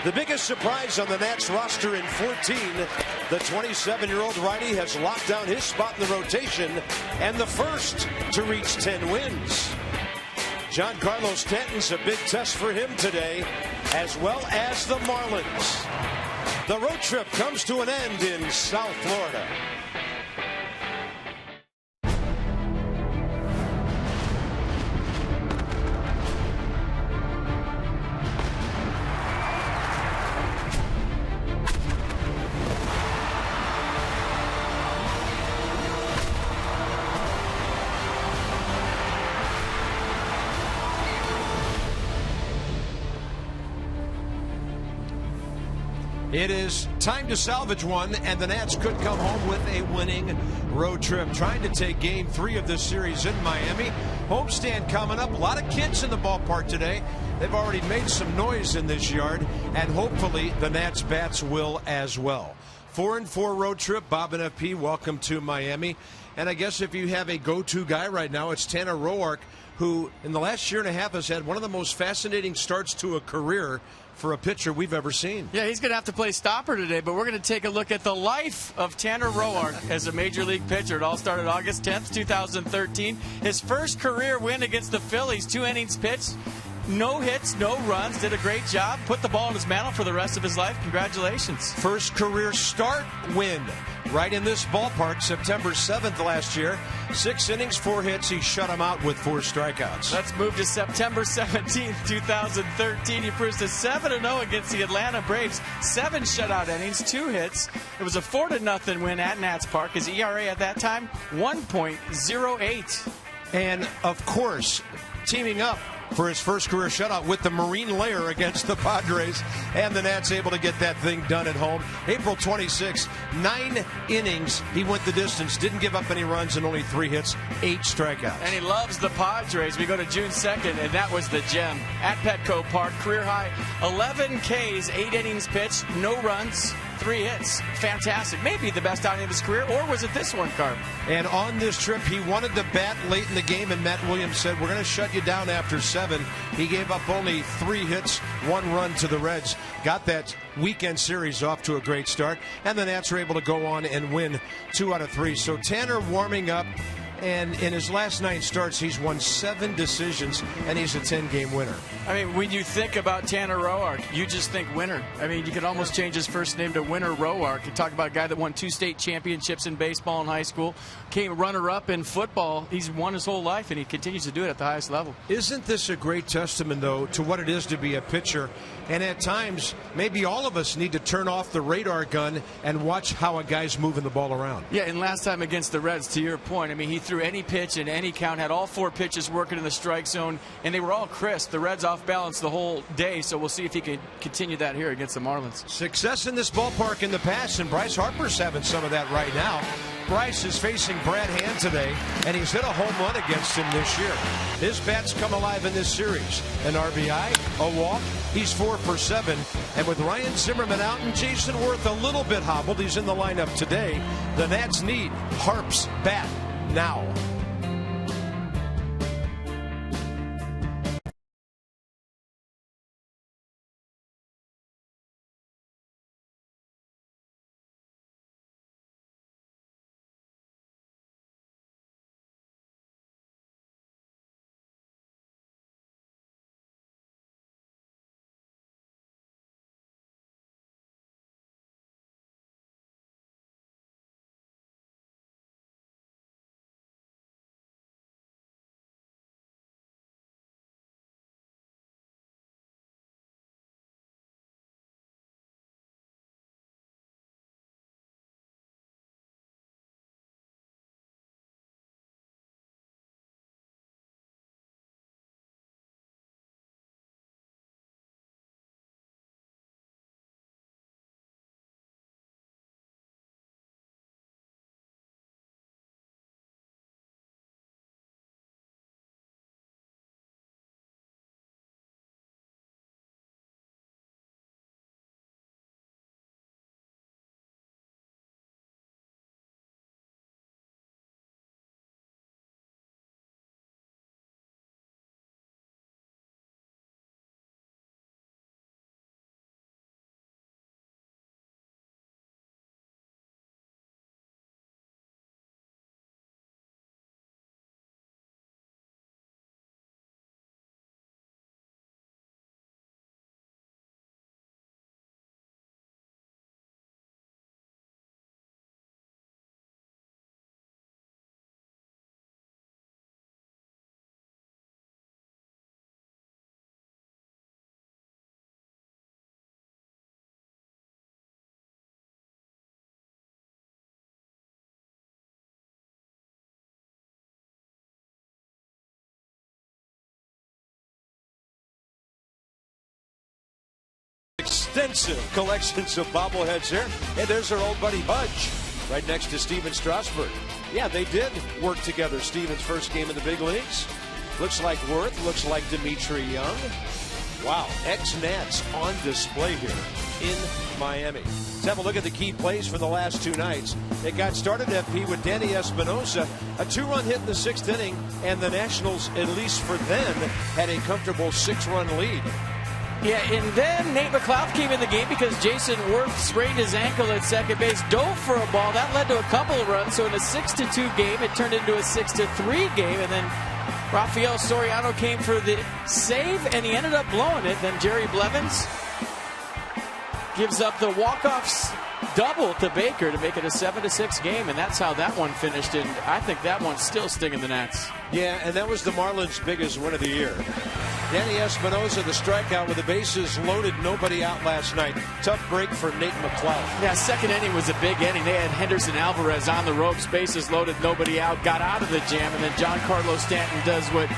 The biggest surprise on the Nats roster in 14, the 27-year-old righty has locked down his spot in the rotation and the first to reach 10 wins. Giancarlo Stanton's a big test for him today, as well as the Marlins. The road trip comes to an end in South Florida. It is time to salvage one, and the Nats could come home with a winning road trip. Trying to take game 3 of this series in Miami. Homestand coming up. A lot of kids in the ballpark today. They've already made some noise in this yard, and hopefully the Nats bats will as well. 4-4 road trip. Bob and FP, welcome to Miami. And I guess if you have a go-to guy right now, it's Tanner Roark, who in the last year and a half has had one of the most fascinating starts to a career for a pitcher we've ever seen. Yeah, he's going to have to play stopper today, but we're going to take a look at the life of Tanner Roark as a major league pitcher. It all started August 10th, 2013. His first career win against the Phillies, 2 innings pitched, no hits, no runs, did a great job, put the ball in his mantle for the rest of his life. Congratulations. First career start win right in this ballpark, September 7th last year. 6 innings, 4 hits. He shut him out with 4 strikeouts. Let's move to September 17th, 2013. He cruised to 7-0 against the Atlanta Braves. 7 shutout innings, 2 hits. It was a 4-0 win at Nats Park. His ERA at that time, 1.08. And, of course, teaming up for his first career shutout with the Marine Layer against the Padres, and the Nats able to get that thing done at home. April 26, 9 innings. He went the distance, didn't give up any runs, and only 3 hits, 8 strikeouts. And he loves the Padres. We go to June 2nd, and that was the gem at Petco Park. Career high, 11 Ks, 8 innings pitched, no runs, 3 hits. Fantastic. Maybe the best outing of his career, or was it this one, Carp? And on this trip, he wanted to bat late in the game, and Matt Williams said, we're going to shut you down after 7. He gave up only 3 hits, 1 run to the Reds. Got that weekend series off to a great start, and the Nats were able to go on and win 2 out of 3. So Tanner warming up, and in his last 9 starts, he's won 7 decisions, and he's a 10-game winner. I mean, when you think about Tanner Roark, you just think winner. I mean, you could almost change his first name to Winner Roark. You talk about a guy that won 2 state championships in baseball in high school, came runner-up in football. He's won his whole life, and he continues to do it at the highest level. Isn't this a great testament, though, to what it is to be a pitcher? And at times, maybe all of us need to turn off the radar gun and watch how a guy's moving the ball around. Yeah, and last time against the Reds, to your point, I mean, he threw any pitch in any count, had all 4 pitches working in the strike zone, and they were all crisp. The Reds off balance the whole day, so we'll see if he can continue that here against the Marlins. Success in this ballpark in the past, and Bryce Harper's having some of that right now. Bryce is facing Brad Hand today, and he's hit a home run against him this year. His bats come alive in this series. An RBI, a walk, he's 4 for 7. And with Ryan Zimmerman out and Jason Worth a little bit hobbled, he's in the lineup today. The Nats need Harp's bat now. Extensive collections of bobbleheads there. And there's our old buddy Budge right next to Steven Strasburg. Yeah, they did work together. Steven's first game in the big leagues. Looks like Worth. Looks like Dimitri Young. Wow, ex-Nats on display here in Miami. Let's have a look at the key plays for the last two nights. It got started at FP with Danny Espinosa, a 2-run hit in the 6th inning, and the Nationals, at least for them, had a comfortable 6-run lead. Yeah, and then Nate McLeod came in the game because Jason Worth sprained his ankle at second base, dove for a ball. That led to a couple of runs, so in a 6-2 game, it turned into a 6-3 game, and then Rafael Soriano came for the save, and he ended up blowing it. Then Jerry Blevins gives up the walk-offs double to Baker to make it a 7-6 game, and that's how that one finished, and I think that one's still stinging the Nats. Yeah, and that was the Marlins' biggest win of the year. Danny Espinosa, the strikeout with the bases loaded, nobody out last night. Tough break for Nate McLeod. Yeah, second inning was a big inning. They had Henderson Alvarez on the ropes, bases loaded, nobody out, got out of the jam, and then Giancarlo Stanton does what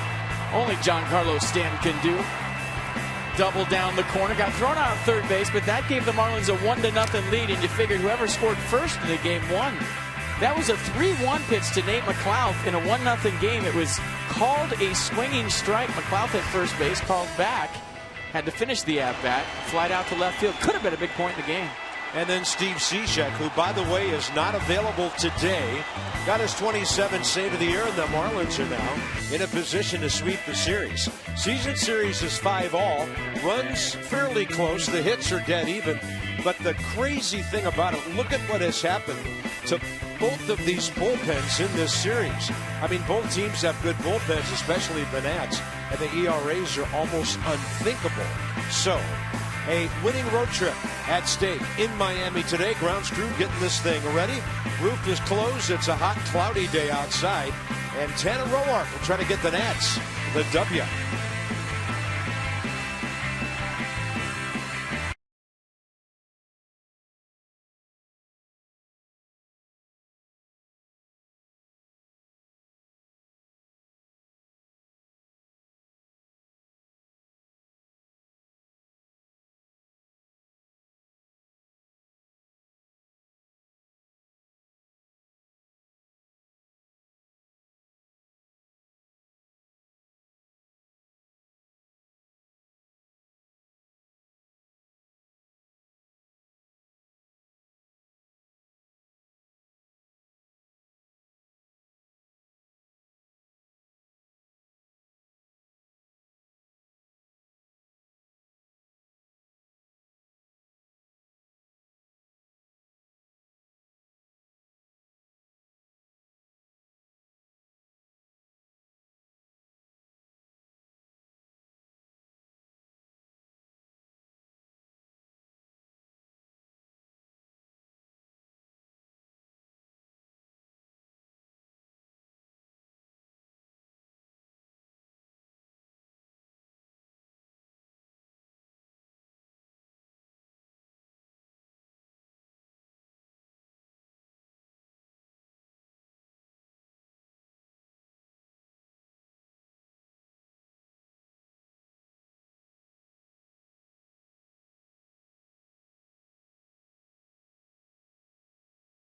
only Giancarlo Stanton can do. Double down the corner, got thrown out at third base, but that gave the Marlins a 1-0 lead, and you figured whoever scored first in the game won. That was a 3-1 pitch to Nate McLeod in a 1-0 game. It was called a swinging strike. McLeod at first base, called back, had to finish the at-bat, flied out to left field. Could have been a big point in the game. And then Steve Cishek, who, by the way, is not available today, got his 27th save of the year, and the Marlins are now in a position to sweep the series. Season series is 5-all, runs fairly close, the hits are dead even, but the crazy thing about it, look at what has happened to both of these bullpens in this series. I mean, both teams have good bullpens, especially the Nats, and the ERAs are almost unthinkable. So, a winning road trip at stake in Miami today. Grounds crew getting this thing ready. Roof is closed. It's a hot, cloudy day outside. And Tanner Roark will try to get the Nats the W.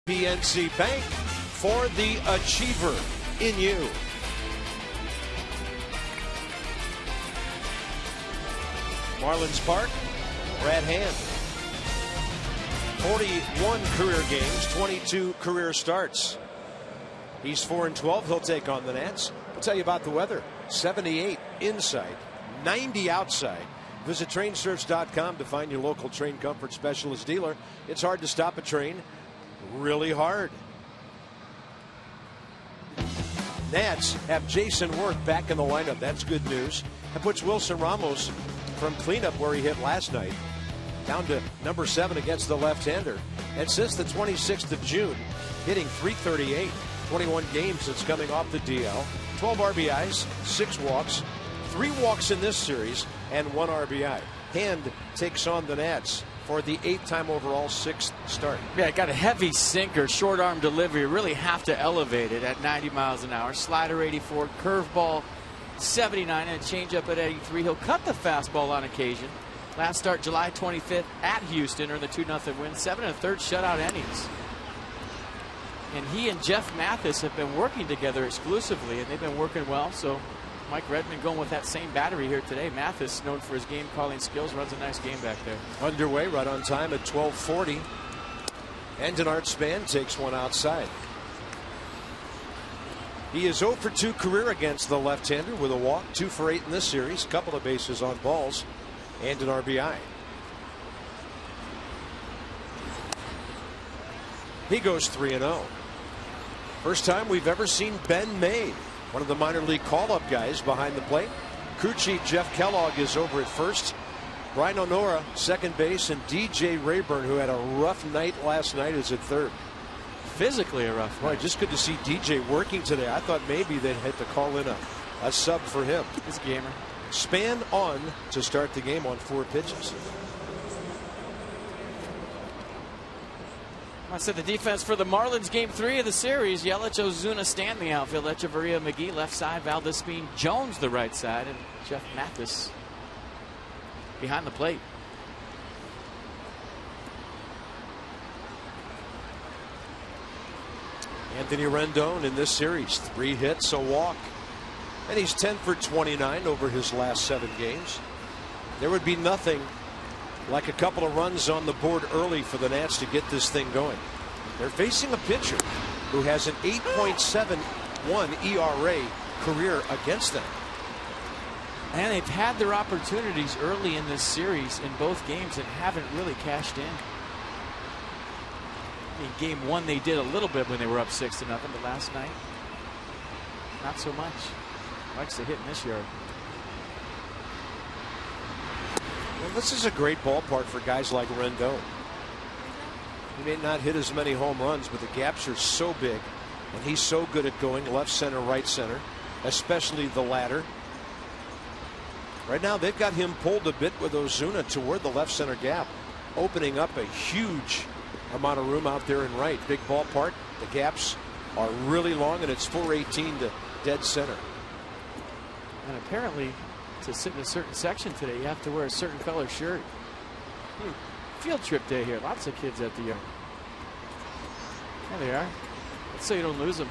PNC Bank for the achiever in you. Marlins Park, Brad Hand. 41 career games, 22 career starts. He's 4-12. He'll take on the Nats. I'll tell you about the weather. 78 inside, 90 outside. Visit trainsearch.com to find your local Train Comfort specialist dealer. It's hard to stop a train. Really hard. Nats have Jason Worth back in the lineup. That's good news. That puts Wilson Ramos from cleanup where he hit last night down to number 7 against the left-hander. And since the 26th of June, hitting .338, 21 games since coming off the DL, 12 RBIs, 6 walks, 3 walks in this series, and 1 RBI. Hand takes on the Nats for the 8th-time overall 6th start. Yeah, got a heavy sinker, short arm delivery. Really have to elevate it at 90 miles an hour. Slider 84, curveball 79, and a changeup at 83. He'll cut the fastball on occasion. Last start July 25th at Houston, earned the 2-0 win, 7 1/3 shutout innings. And he and Jeff Mathis have been working together exclusively, and they've been working well. So Mike Redmond going with that same battery here today. Mathis, known for his game calling skills, runs a nice game back there. Underway right on time at 12:40. And Denard Span takes one outside. He is 0 for 2 career against the left-hander with a walk, 2 for 8 in this series, couple of bases on balls and an RBI. He goes 3-0. First time we've ever seen Ben May, one of the minor league call-up guys, behind the plate. Crew chief Jeff Kellogg is over at first. Brian Onora, second base, and DJ Rayburn, who had a rough night last night, is at third. Physically a rough night. Right, just good to see DJ working today. I thought maybe they'd had to call in a sub for him. This gamer. Span on to start the game on 4 pitches. I said the defense for the Marlins, game 3 of the series. Yelich, Ozuna, Stanley outfield. Echeverria, McGee left side. Valdespin, Jones the right side, and Jeff Mathis behind the plate. Anthony Rendon in this series, 3 hits, a walk, and he's 10 for 29 over his last 7 games. There would be nothing like a couple of runs on the board early for the Nats to get this thing going. They're facing a pitcher who has an 8.71 ERA career against them. And they've had their opportunities early in this series in both games and haven't really cashed in. In game 1 they did a little bit when they were up 6-0, but last night not so much. Likes to hit in this yard. Well, this is a great ballpark for guys like Rendon. He may not hit as many home runs, but the gaps are so big, and he's so good at going left center, right center, especially the latter. Right now they've got him pulled a bit with Ozuna toward the left center gap, opening up a huge amount of room out there in right. Big ballpark. The gaps are really long, and it's 418 to dead center. And apparently to sit in a certain section today you have to wear a certain color shirt. Field trip day here. Lots of kids at the yard. There they are. Let's so you don't lose them.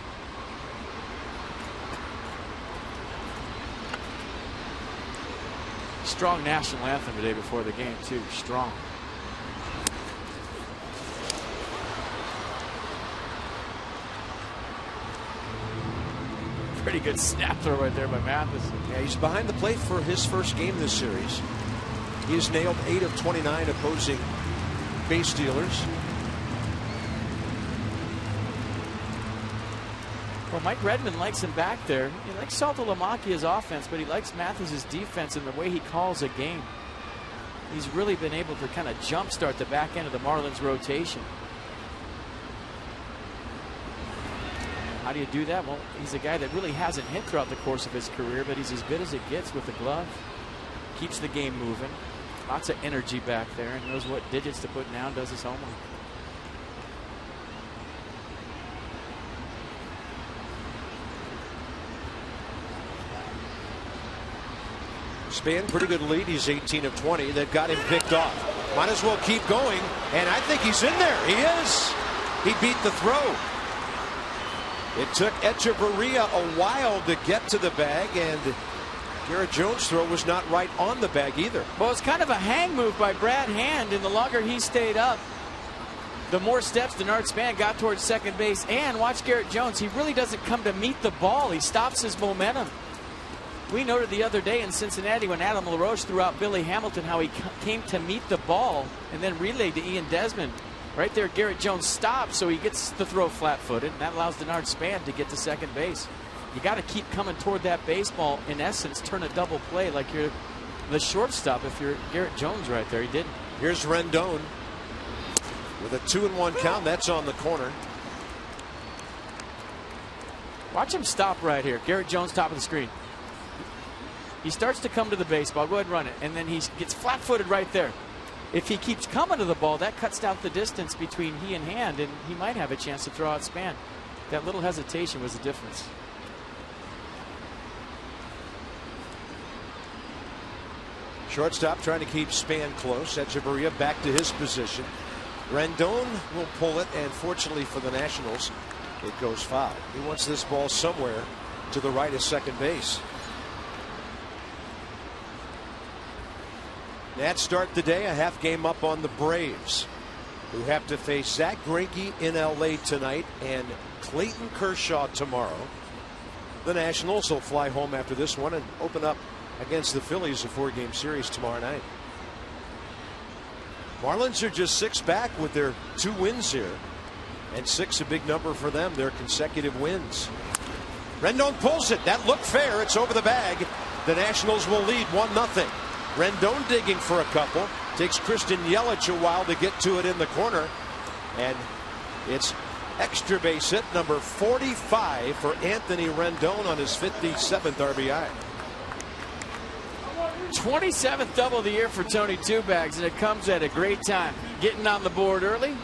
Strong national anthem today before the game too. Strong. Pretty good snap throw right there by Mathis. Yeah, he's behind the plate for his first game this series. He has nailed 8 of 29 opposing base stealers. Well, Mike Redmond likes him back there. He likes Saltalamacchia's offense, but he likes Mathis's defense and the way he calls a game. He's really been able to kind of jumpstart the back end of the Marlins rotation. How do you do that? Well, he's a guy that really hasn't hit throughout the course of his career, but he's as good as it gets with the glove. Keeps the game moving. Lots of energy back there and knows what digits to put down, does his homework. Span, pretty good lead. He's 18 of 20. They've got him picked off. Might as well keep going, and I think he's in there. He is. He beat the throw. It took Echeverria a while to get to the bag, and Garrett Jones' throw was not right on the bag either. Well, it's kind of a hang move by Brad Hand, and the longer he stayed up, the more steps Denard Span got towards second base. And watch Garrett Jones. He really doesn't come to meet the ball. He stops his momentum. We noted the other day in Cincinnati when Adam LaRoche threw out Billy Hamilton how he came to meet the ball and then relayed to Ian Desmond. Right there, Garrett Jones stops, so he gets the throw flat-footed, and that allows Denard Span to get to second base. You got to keep coming toward that baseball. In essence, turn a double play like you're the shortstop if you're Garrett Jones right there. He didn't. Here's Rendon with a 2-1 count. That's on the corner. Watch him stop right here. Garrett Jones, top of the screen. He starts to come to the baseball. Go ahead and run it. And then he gets flat-footed right there. If he keeps coming to the ball, that cuts out the distance between he and Hand, and he might have a chance to throw out Span. That little hesitation was the difference. Shortstop trying to keep Span close. Echeverria back to his position. Rendon will pull it, and fortunately for the Nationals, it goes foul. He wants this ball somewhere to the right of second base. Nats start the day a half game up on the Braves, who have to face Zach Greinke in LA tonight and Clayton Kershaw tomorrow. The Nationals will fly home after this one and open up against the Phillies, a 4-game series tomorrow night. Marlins are just 6 back with their 2 wins here, and 6 a big number for them, their consecutive wins. Rendon pulls it. That looked fair. It's over the bag. The Nationals will lead 1-0. Rendon digging for a couple. Takes Christian Yelich a while to get to it in the corner, and it's extra base hit number 45 for Anthony Rendon on his 57th RBI. 27th double of the year for Tony Two Bags, and it comes at a great time. Getting on the board early.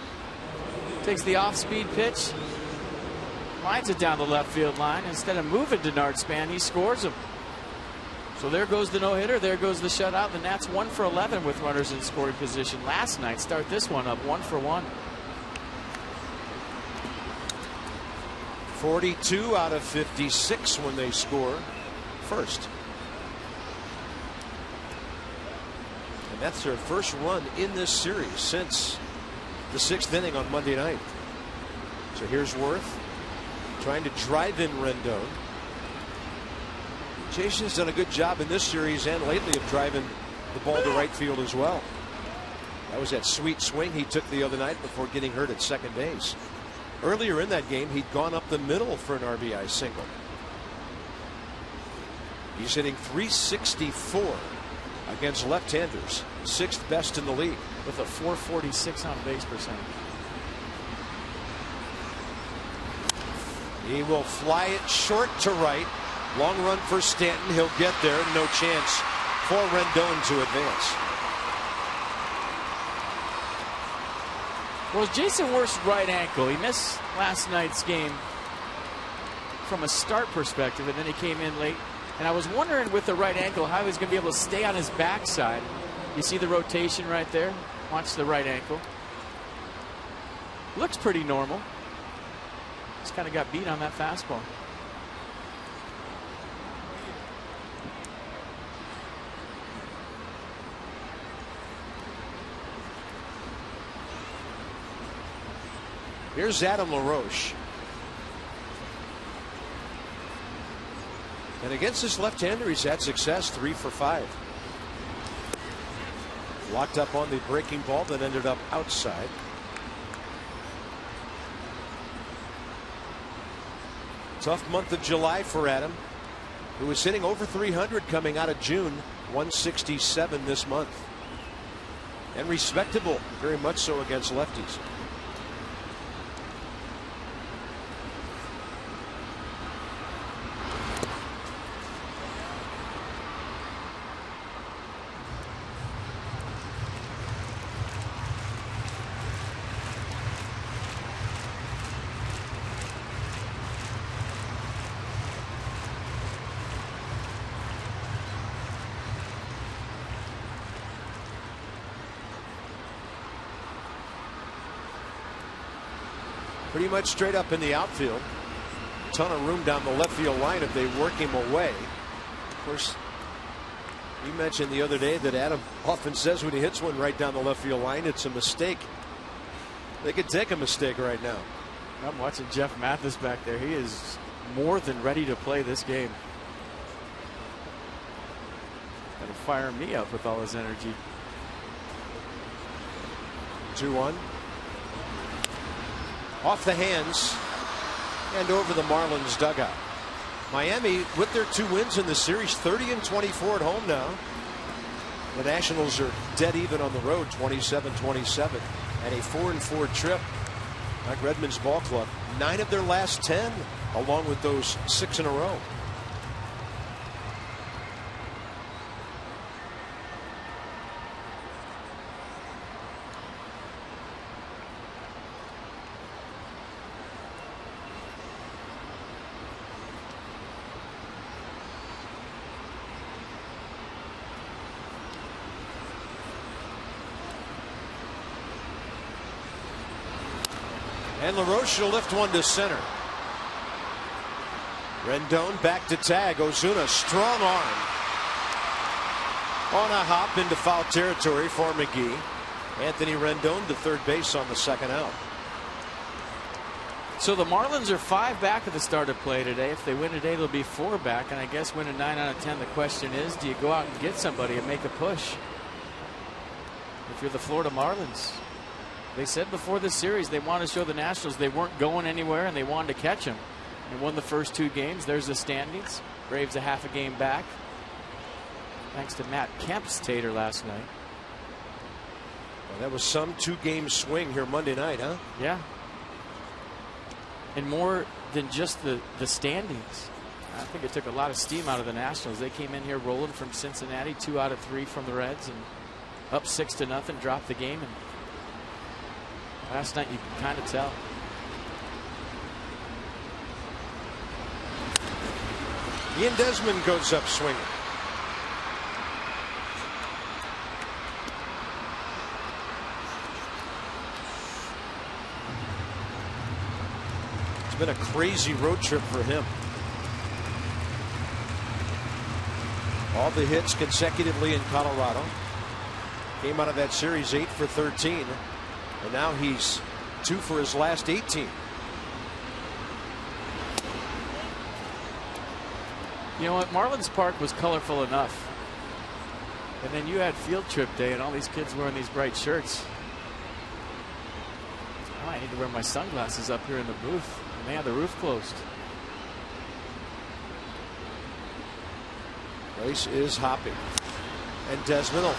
Takes the off-speed pitch. Lines it down the left field line. Instead of moving Denard Span, he scores him. So there goes the no-hitter. There goes the shutout. The Nats 1 for 11 with runners in scoring position last night. Start this one up 1 for 1. 42 out of 56 when they score first. And that's their first run in this series since the 6th inning on Monday night. So here's Worth trying to drive in Rendon. Jason's done a good job in this series and lately of driving the ball to right field as well. That was that sweet swing he took the other night before getting hurt at second base. Earlier in that game, he'd gone up the middle for an RBI single. He's hitting .364 against left-handers, 6th best in the league, with a .446 on base percentage. He will fly it short to right. Long run for Stanton. He'll get there. No chance for Rendon to advance. Well, Jason Worth's right ankle. He missed last night's game from a start perspective, and then he came in late. And I was wondering with the right ankle how he was going to be able to stay on his backside. You see the rotation right there? Watch the right ankle. Looks pretty normal. Just kind of got beat on that fastball. Here's Adam LaRoche. And against this left-hander, he's had success, 3 for 5. Locked up on the breaking ball that ended up outside. Tough month of July for Adam, who was hitting over 300 coming out of June, 167 this month. And respectable, very much so against lefties. Pretty much straight up in the outfield. Ton of room down the left field line if they work him away. Of course, you mentioned the other day that Adam often says when he hits one right down the left field line, it's a mistake. They could take a mistake right now. I'm watching Jeff Mathis back there. He is more than ready to play this game. Got to fire me up with all his energy. 2-1. Off the hands and over the Marlins dugout. Miami, with their 2 wins in the series, 30-24 at home now. The Nationals are dead even on the road, 27-27, and a 4-4 trip. Like Redmond's ball club, 9 of their last 10, along with those 6 in a row. And LaRoche will lift one to center. Rendon back to tag. Ozuna, strong arm. On a hop into foul territory for McGee. Anthony Rendon to third base on the second out. So the Marlins are 5 back at the start of play today. If they win today, they'll be 4 back. And I guess winning 9 out of 10, the question is, do you go out and get somebody and make a push? If you're the Florida Marlins. They said before this series they wanted to show the Nationals they weren't going anywhere and they wanted to catch them. They won the first 2 games. There's the standings. Braves a half a game back. Thanks to Matt Kemp's tater last night. Well, that was some 2-game swing here Monday night, huh? Yeah. And more than just the standings. I think it took a lot of steam out of the Nationals. They came in here rolling from Cincinnati, 2 out of 3 from the Reds, and up 6-0, dropped the game. And last night you can kind of tell. Ian Desmond goes up swinging. It's been a crazy road trip for him. All the hits consecutively in Colorado. Came out of that series 8 for 13. And now he's 2 for his last 18. You know what? Marlins Park was colorful enough. And then you had field trip day and all these kids wearing these bright shirts. Oh, I need to wear my sunglasses up here in the booth. And they had the roof closed. Place is hopping. And Desmond will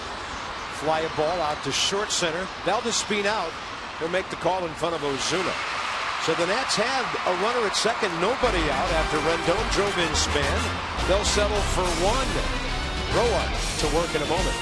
fly a ball out to short center. Valdespin out. He'll make the call in front of Ozuna. So the Nats had a runner at second, nobody out after Rendon drove in Span. They'll settle for 1. Roa to work in a moment.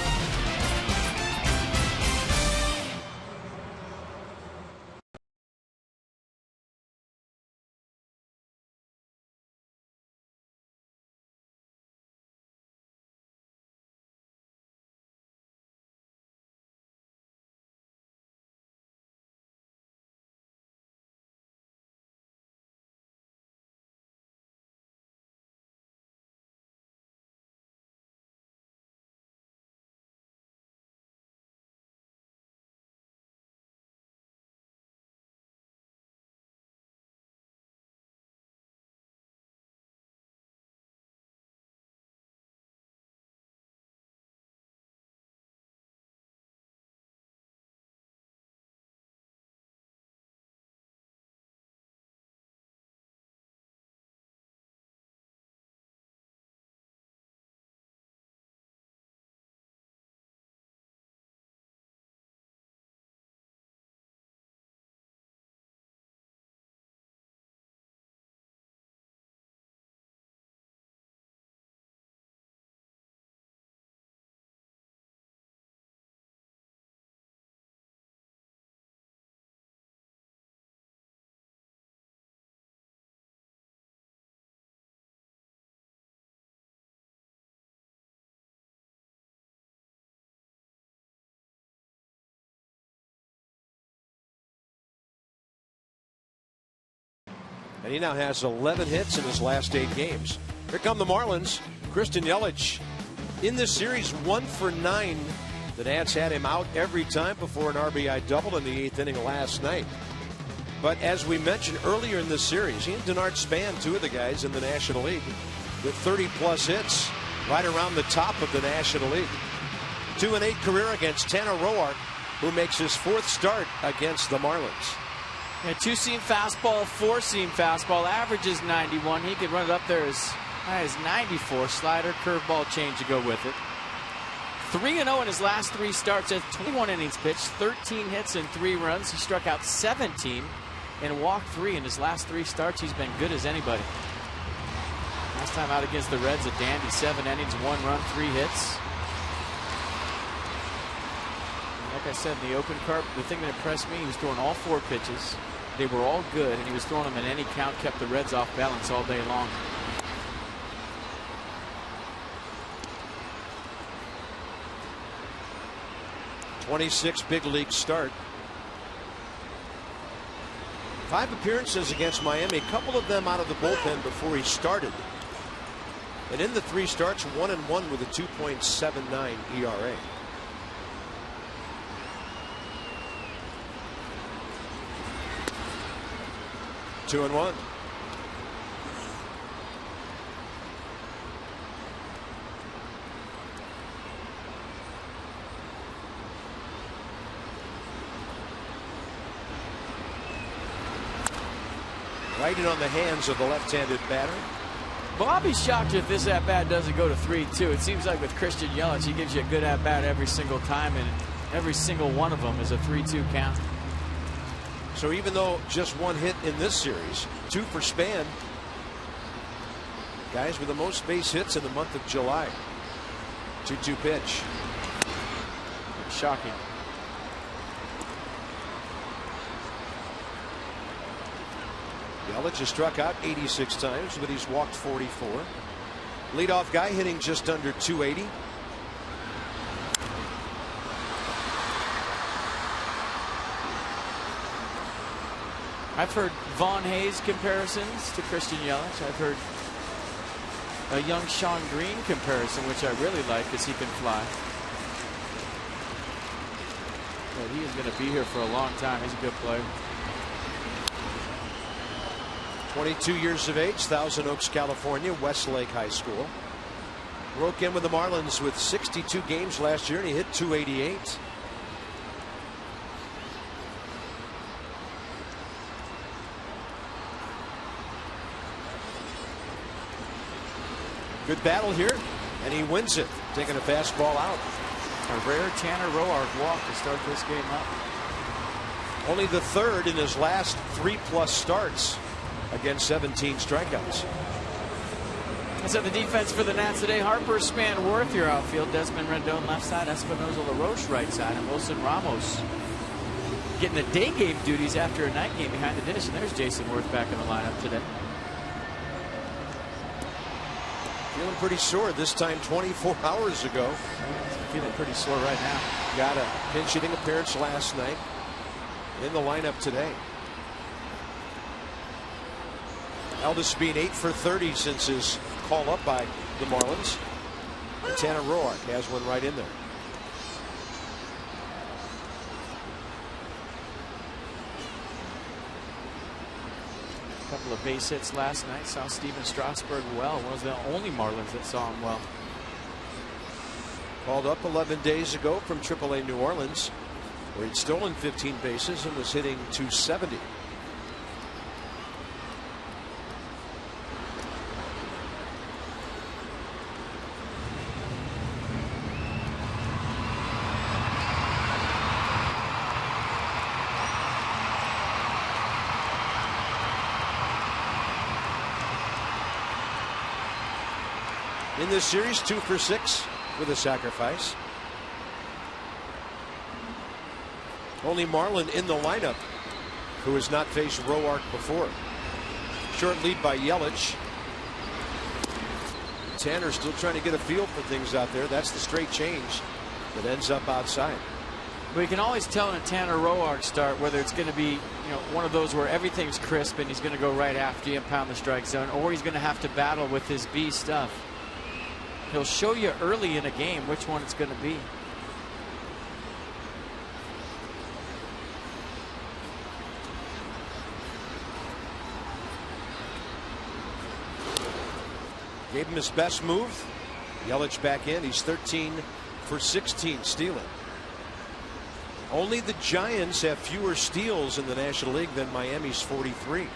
And he now has 11 hits in his last 8 games. Here come the Marlins. Christian Yelich in this series 1 for 9. The Nats had him out every time before an RBI double in the 8th inning last night. But as we mentioned earlier in this series, he and Denard Span, 2 of the guys in the National League with 30-plus hits, right around the top of the National League. 2-8 career against Tanner Roark, who makes his 4th start against the Marlins. Yeah, 2-seam fastball, 4-seam fastball, averages 91. He could run it up there as high as 94. Slider, curveball, change to go with it. 3-0 in his last 3 starts. Has 21 innings pitched, 13 hits and 3 runs. He struck out 17 and walked 3 in his last 3 starts. He's been good as anybody. Last time out against the Reds, a dandy 7 innings, 1 run, 3 hits. And like I said, in the open cart, the thing that impressed me, he was throwing all 4 pitches. They were all good, and he was throwing them in any count, kept the Reds off balance all day long. '26 big league start. 5 appearances against Miami, a couple of them out of the bullpen before he started. And in the 3 starts, 1-1 with a 2.79 ERA. Two and one. Right in on the hands of the left-handed batter. Well, I'll be shocked if this at-bat doesn't go to 3-2. It seems like with Christian Yelich, he gives you a good at-bat every single time, and every single one of them is a 3-2 count. So even though just 1 hit in this series, 2 for Span, guys with the most base hits in the month of July. 2-2 pitch. Shocking. Yelich has struck out 86 times, but he's walked 44. Leadoff guy hitting just under 280. I've heard Vaughn Hayes comparisons to Christian Yelich. I've heard a young Sean Green comparison, which I really like because he can fly. But he is going to be here for a long time. He's a good player. 22 years of age, Thousand Oaks, California, Westlake High School. Broke in with the Marlins with 62 games last year, and he hit 288. Good battle here, and he wins it, taking a fastball out. A rare Tanner Roark walk to start this game up. Only the 3rd in his last 3+ starts against 17 strikeouts. So the defense for the Nats today: Harper, Span, Worth your outfield, Desmond Rendon left side, Espinosa LaRoche right side, and Wilson Ramos getting the day game duties after a night game behind the dish. And there's Jason Worth back in the lineup today. Feeling pretty sore this time 24 hours ago. Feeling pretty sore right now. Got a pinch hitting appearance last night. In the lineup today. Eldest being 8 for 30 since his call up by the Marlins. And Tanner Roark has one right in there. A couple of base hits last night. Saw Steven Strasburg well. One of the only Marlins that saw him well. Called up 11 days ago from AAA New Orleans, where he'd stolen 15 bases and was hitting .270. In this series, 2 for 6 with a sacrifice. Only Marlin in the lineup who has not faced Roark before. Short lead by Yelich. Tanner still trying to get a feel for things out there. That's the straight change that ends up outside. But you can always tell in a Tanner Roark start whether it's going to be, one of those where everything's crisp and he's going to go right after you and pound the strike zone, or he's going to have to battle with his B stuff. He'll show you early in a game which one it's going to be. Gave him his best move. Yelich back in. He's 13 for 16 stealing. Only the Giants have fewer steals in the National League than Miami's 43.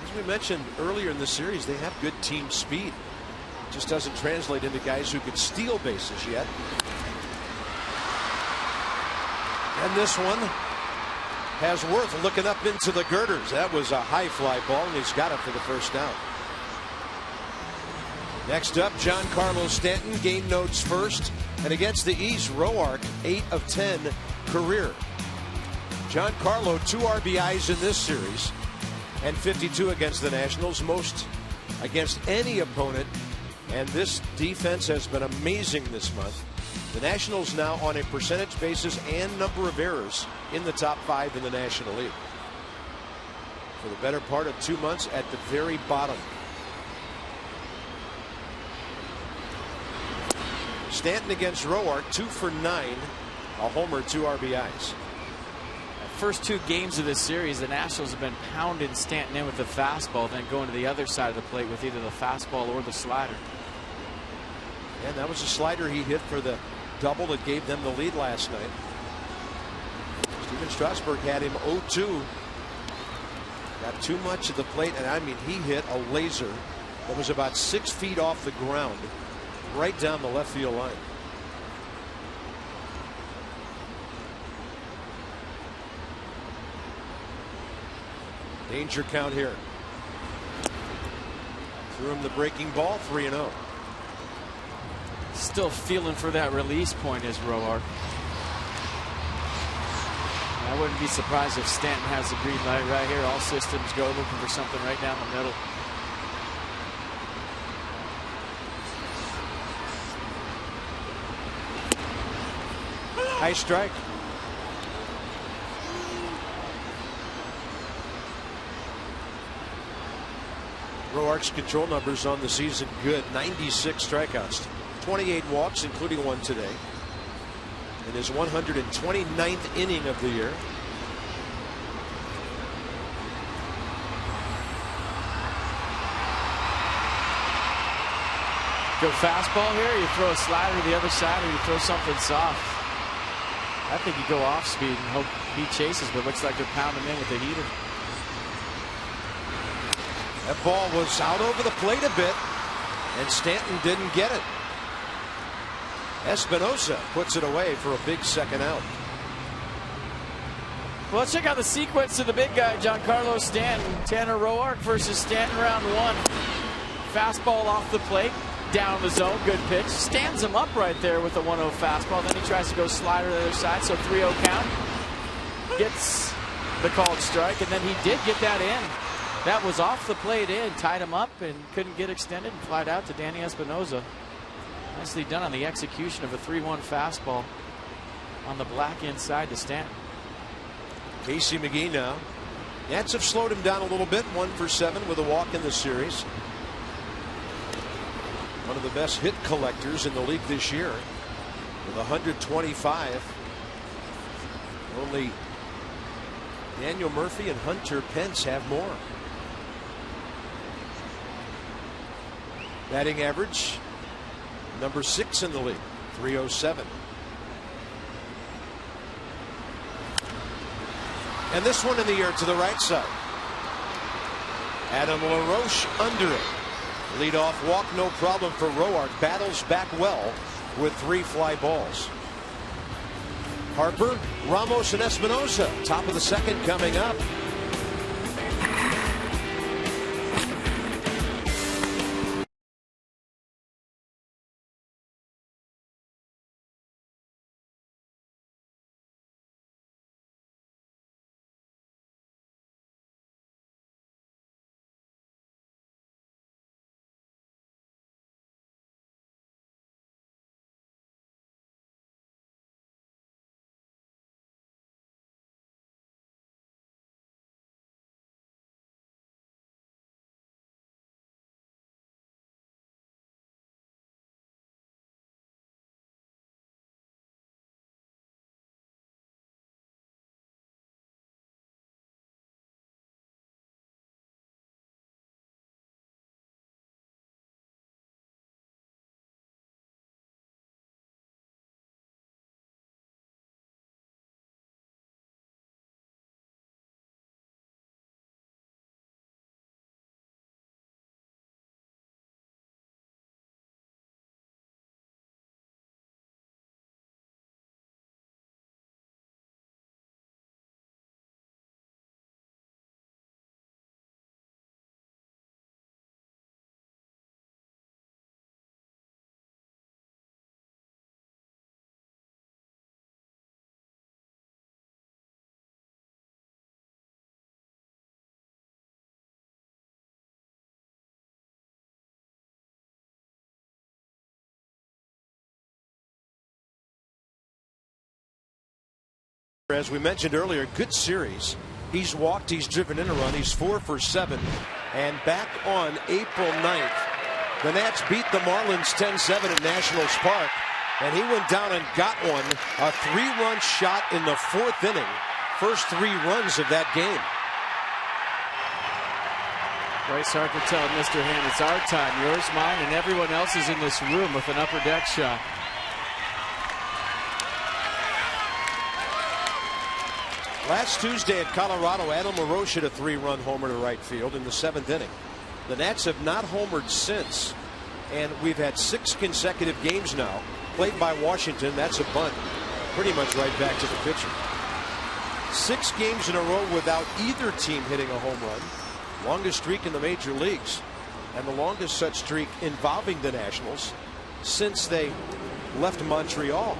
As we mentioned earlier in the series, they have good team speed. It just doesn't translate into guys who could steal bases yet. And this one has Worth looking up into the girders. That was a high fly ball, and he's got it for the first down. Next up, Giancarlo Stanton, game notes first. And against the East, Roark, 8 of 10 career. Giancarlo, 2 RBIs in this series, and 52 against the Nationals, most against any opponent And this defense has been amazing this month. The Nationals now on a percentage basis and number of errors in the top 5 in the National League. For the better part of 2 months at the very bottom. Stanton against Roark, 2 for 9, a homer, 2 RBIs. First 2 games of this series, the Nationals have been pounding Stanton in with the fastball, then going to the other side of the plate with either the fastball or the slider. And that was a slider he hit for the double that gave them the lead last night. Steven Strasburg had him 0-2. Got too much at the plate, and I mean, he hit a laser that was about 6 feet off the ground, right down the left field line. Danger count here. Threw him the breaking ball, 3-0. Still feeling for that release point is Roark. I wouldn't be surprised if Stanton has the green light right here. All systems go, looking for something right down the middle. High strike. Roark's control numbers on the season good. 96 strikeouts, 28 walks, including one today, in his 129th inning of the year. Go fastball here, you throw a slider to the other side, or you throw something soft. I think you go off speed and hope he chases, but it looks like they're pounding in with the heater. That ball was out over the plate a bit, and Stanton didn't get it. Espinosa puts it away for a big second out. Well, let's check out the sequence of the big guy, Giancarlo Stanton. Tanner Roark versus Stanton, round 1. Fastball off the plate, down the zone, good pitch. Stands him up right there with a 1-0 fastball. Then he tries to go slider to the other side, so 3-0 count. Gets the called strike, and then he did get that in. That was off the plate in, tied him up and couldn't get extended and flied out to Danny Espinosa. Nicely done on the execution of a 3-1 fastball on the black inside to Stanton. Casey McGee now. Nats have slowed him down a little bit, 1 for 7 with a walk in the series. One of the best hit collectors in the league this year with 125. Only Daniel Murphy and Hunter Pence have more. Batting average, number 6 in the league, 307. And this one in the air to the right side. Adam LaRoche under it. Leadoff walk, no problem for Roark. Battles back well with 3 fly balls. Harper, Ramos, and Espinosa. Top of the second coming up. As we mentioned earlier, good series. He's walked, he's driven in a run, he's 4 for 7. And back on April 9th, the Nats beat the Marlins 10-7 at Nationals Park. And he went down and got one, a 3-run shot in the 4th inning. First 3 runs of that game. Bryce Harper telling Mr. Hand, it's our time, yours, mine, and everyone else is in this room with an upper deck shot. Last Tuesday at Colorado, Adam LaRoche hit a 3-run homer to right field in the 7th inning. The Nats have not homered since, and we've had 6 consecutive games now played by Washington. That's a bunt, pretty much right back to the pitcher. 6 games in a row without either team hitting a home run. Longest streak in the major leagues, and the longest such streak involving the Nationals since they left Montreal.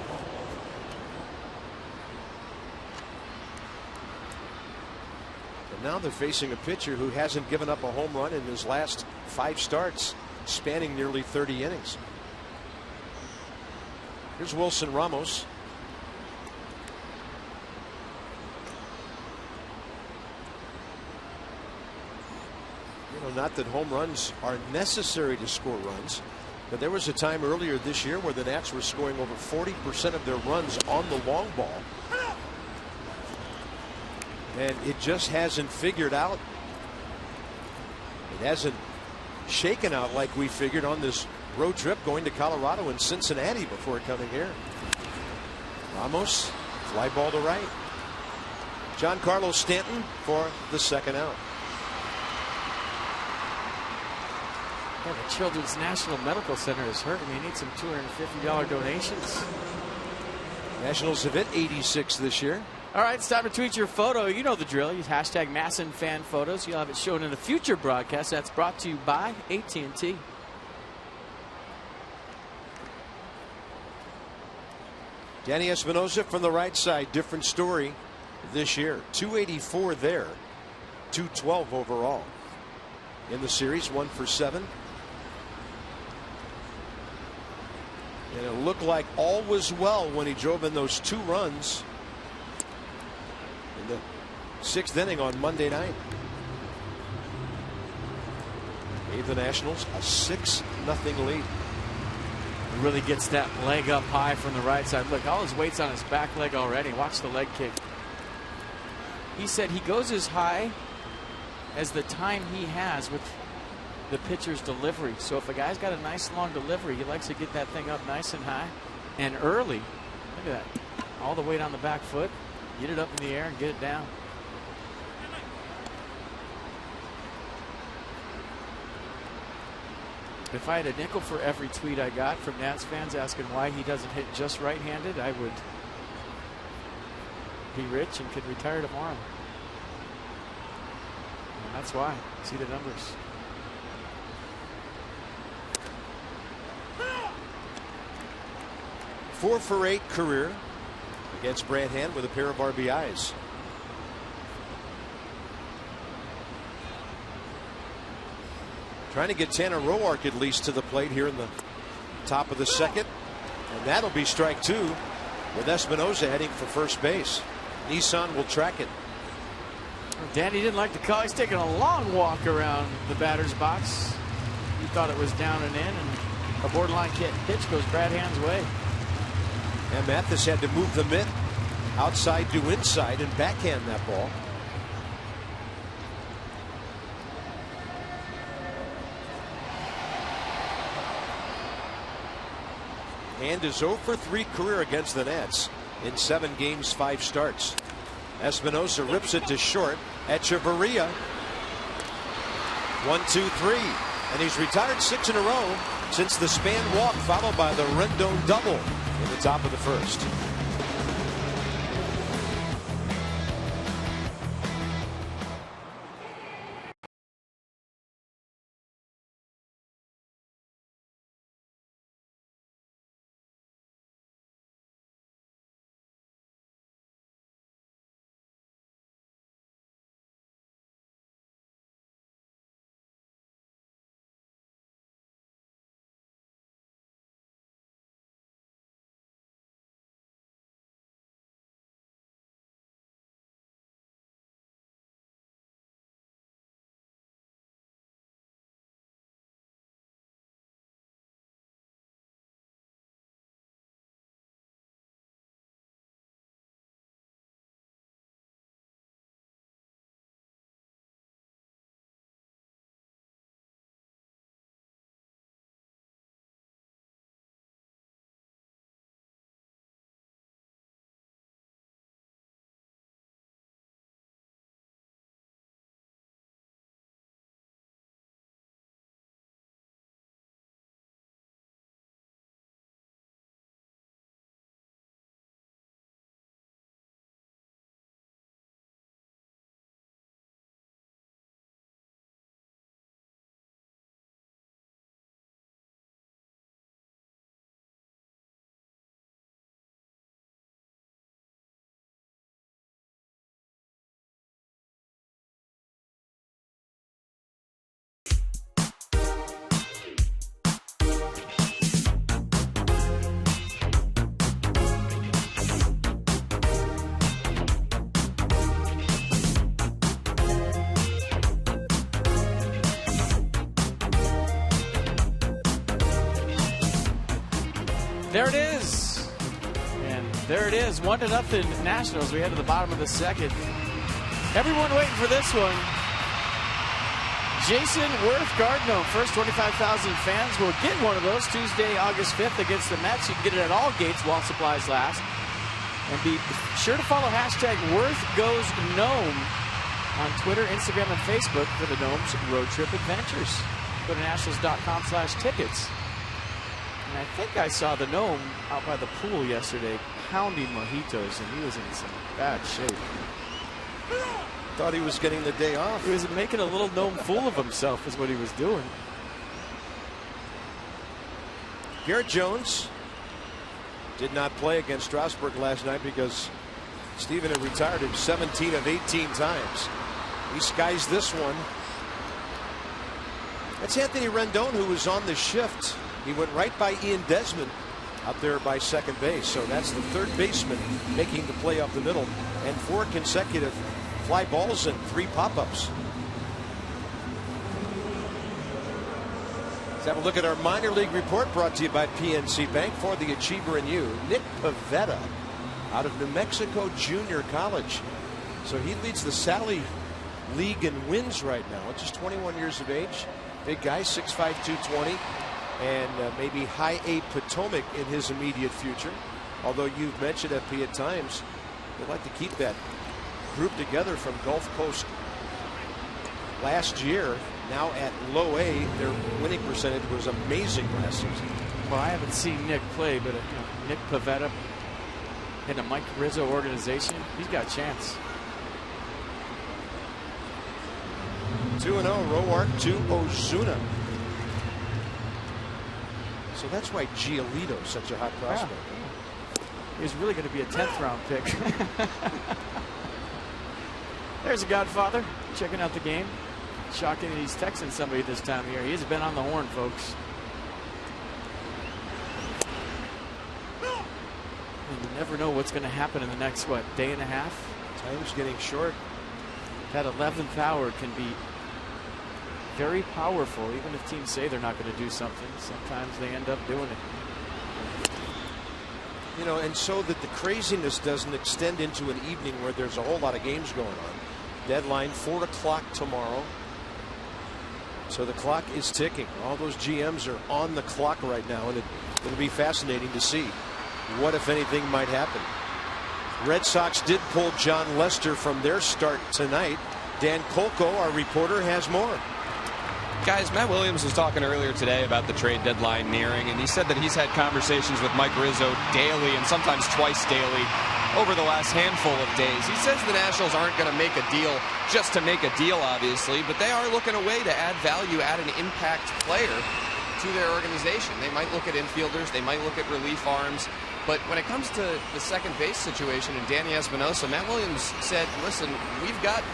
But now they're facing a pitcher who hasn't given up a home run in his last 5 starts, spanning nearly 30 innings. Here's Wilson Ramos. Not that home runs are necessary to score runs, but there was a time earlier this year where the Nats were scoring over 40% of their runs on the long ball. And it just hasn't figured out. It hasn't shaken out like we figured on this road trip going to Colorado and Cincinnati before coming here. Ramos, fly ball to right. Giancarlo Stanton for the 2nd out. Yeah, the Children's National Medical Center is hurting. They need some $250 donations. Nationals have hit 86 this year. All right, it's time to tweet your photo. You know the drill. Use hashtag MASSonFanPhotos. You'll have it shown in a future broadcast. That's brought to you by AT&T. Danny Espinosa from the right side. Different story this year. 284 there. 212 overall. In the series, 1 for 7. And it looked like all was well when he drove in those 2 runs in the 6th inning on Monday night. Gave the Nationals a 6-0 lead. He really gets that leg up high from the right side. Look, all his weight's on his back leg already. Watch the leg kick. He said he goes as high as the time he has with the pitcher's delivery. So if a guy's got a nice long delivery, he likes to get that thing up nice and high and early. Look at that. All the weight on the back foot. Get it up in the air and get it down. If I had a nickel for every tweet I got from Nats fans asking why he doesn't hit just right-handed, I would be rich and could retire tomorrow. And that's why. See the numbers. Four for 8 career against Brad Hand with a pair of RBIs. Trying to get Tanner Roark at least to the plate here in the top of the 2nd. And that'll be strike 2 with Espinosa heading for first base. Nissan will track it. Danny didn't like the call. He's taking a long walk around the batter's box. He thought it was down and in, and a borderline pitch goes Brad Hand's way. And Mathis had to move the mitt outside to inside and backhand that ball. Hand is 0 for 3 career against the Nats in 7 games, 5 starts. Espinosa rips it to short. Echeverria. 1-2-3. And he's retired 6 in a row since the Span walk, followed by the Rendon double in the top of the 1st. There it is. And there it is. 1-0 Nationals. We head to the bottom of the second. Everyone waiting for this one. Jason Worth-Gardner, first 25,000 fans will get one of those Tuesday, August 5th against the Mets. You can get it at all gates while supplies last. And be sure to follow hashtag WorthGoesGnome on Twitter, Instagram, and Facebook for the Gnomes Road Trip Adventures. Go to nationals.com/tickets. And I think I saw the Gnome out by the pool yesterday pounding mojitos, and he was in some bad shape. Thought he was getting the day off. He was making a little gnome fool of himself is what he was doing. Garrett Jones did not play against Strasburg last night because Steven had retired him 17 of 18 times. He skies this one. That's Anthony Rendon, who was on the shift. He went right by Ian Desmond out there by second base. So that's the third baseman making the play up the middle, and 4 consecutive fly balls and 3 pop-ups. Let's have a look at our minor league report brought to you by PNC Bank. For the achiever in you, Nick Pivetta out of New Mexico Junior College. So he leads the Sally League in wins right now. Just 21 years of age. Big guy, 6'5", 220. And maybe high A Potomac in his immediate future. Although you've mentioned FP at times, they'd like to keep that group together from Gulf Coast last year. Now at low A, their winning percentage was amazing last season. Well, I haven't seen Nick play, but Nick Pivetta in a Mike Rizzo organization, he's got a chance. 2-0, Roark to Ozuna. So that's why Giolito's such a hot prospect. Yeah. He's really going to be a 10th round pick. There's a Godfather checking out the game. Shocking that he's texting somebody this time of year. He's been on the horn, folks. And you never know what's going to happen in the next, day and a half? Time's getting short. That 11th hour can be very powerful, even if teams say they're not going to do something. Sometimes they end up doing it. You know, and so that the craziness doesn't extend into an evening where there's a whole lot of games going on. Deadline 4 o'clock tomorrow. So the clock is ticking. All those GMs are on the clock right now, and it'll be fascinating to see what, if anything, might happen. Red Sox did pull John Lester from their start tonight. Dan Kolko, our reporter, has more. Guys, Matt Williams was talking earlier today about the trade deadline nearing, and he said that he's had conversations with Mike Rizzo daily and sometimes twice daily over the last handful of days. He says the Nationals aren't going to make a deal just to make a deal, obviously, but they are looking a way to add value, add an impact player to their organization. They might look at infielders, they might look at relief arms, but when it comes to the second base situation and Danny Espinosa, Matt Williams said, listen, we've got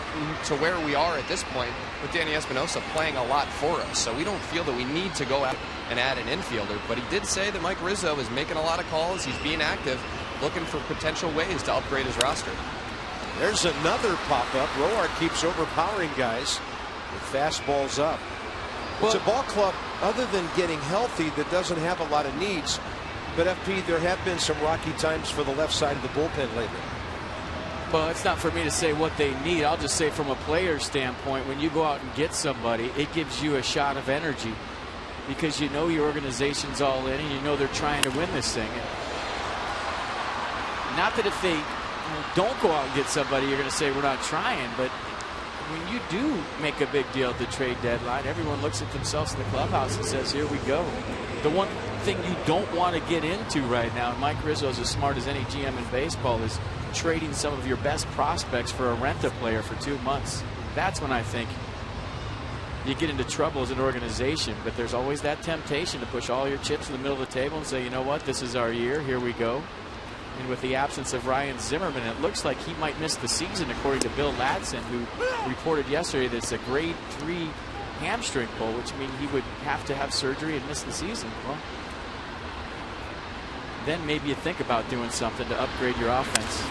to where we are at this point with Danny Espinosa playing a lot for us, so we don't feel that we need to go out and add an infielder. But he did say that Mike Rizzo is making a lot of calls, he's being active, looking for potential ways to upgrade his roster. There's another pop-up. Roark keeps overpowering guys with fastballs up. It's a ball club, other than getting healthy, that doesn't have a lot of needs. But FP, there have been some rocky times for the left side of the bullpen lately. Well, it's not for me to say what they need. I'll just say from a player's standpoint, when you go out and get somebody, it gives you a shot of energy because you know your organization's all in and you know they're trying to win this thing. Not that if they don't go out and get somebody, you're going to say we're not trying, but when you do make a big deal at the trade deadline, everyone looks at themselves in the clubhouse and says, here we go. The one thing you don't want to get into right now, and Mike Rizzo is as smart as any GM in baseball, is trading some of your best prospects for a rent-a player for 2 months. That's when I think you get into trouble as an organization. But there's always that temptation to push all your chips in the middle of the table and say, you know what, this is our year, here we go. And with the absence of Ryan Zimmerman, it looks like he might miss the season, according to Bill Ladson, who reported yesterday that it's a grade 3 hamstring pull, which means he would have to have surgery and miss the season. Well, then maybe you think about doing something to upgrade your offense.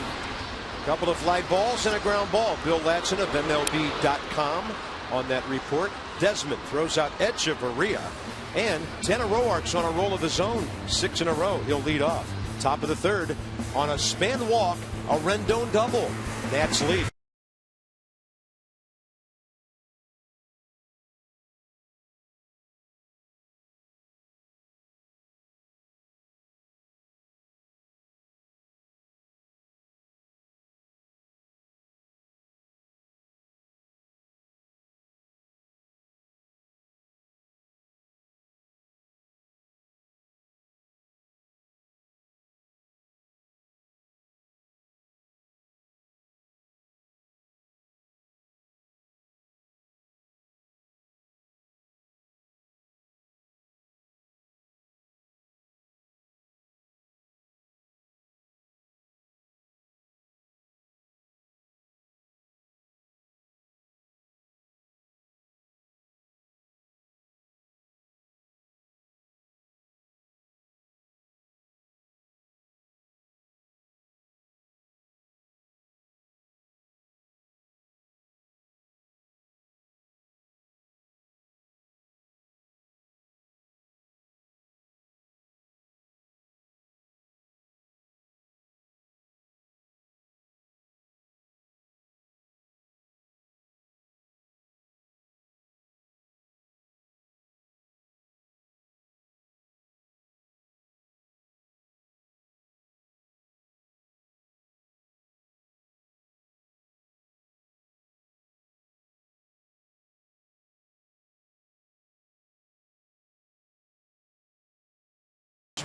A couple of fly balls and a ground ball. Bill Ladson of MLB.com on that report. Desmond throws out Echeverria, and Tanner Roark's on a roll of his own. 6 in a row. He'll lead off. Top of the third on a span walk, a Rendon double. Nats lead.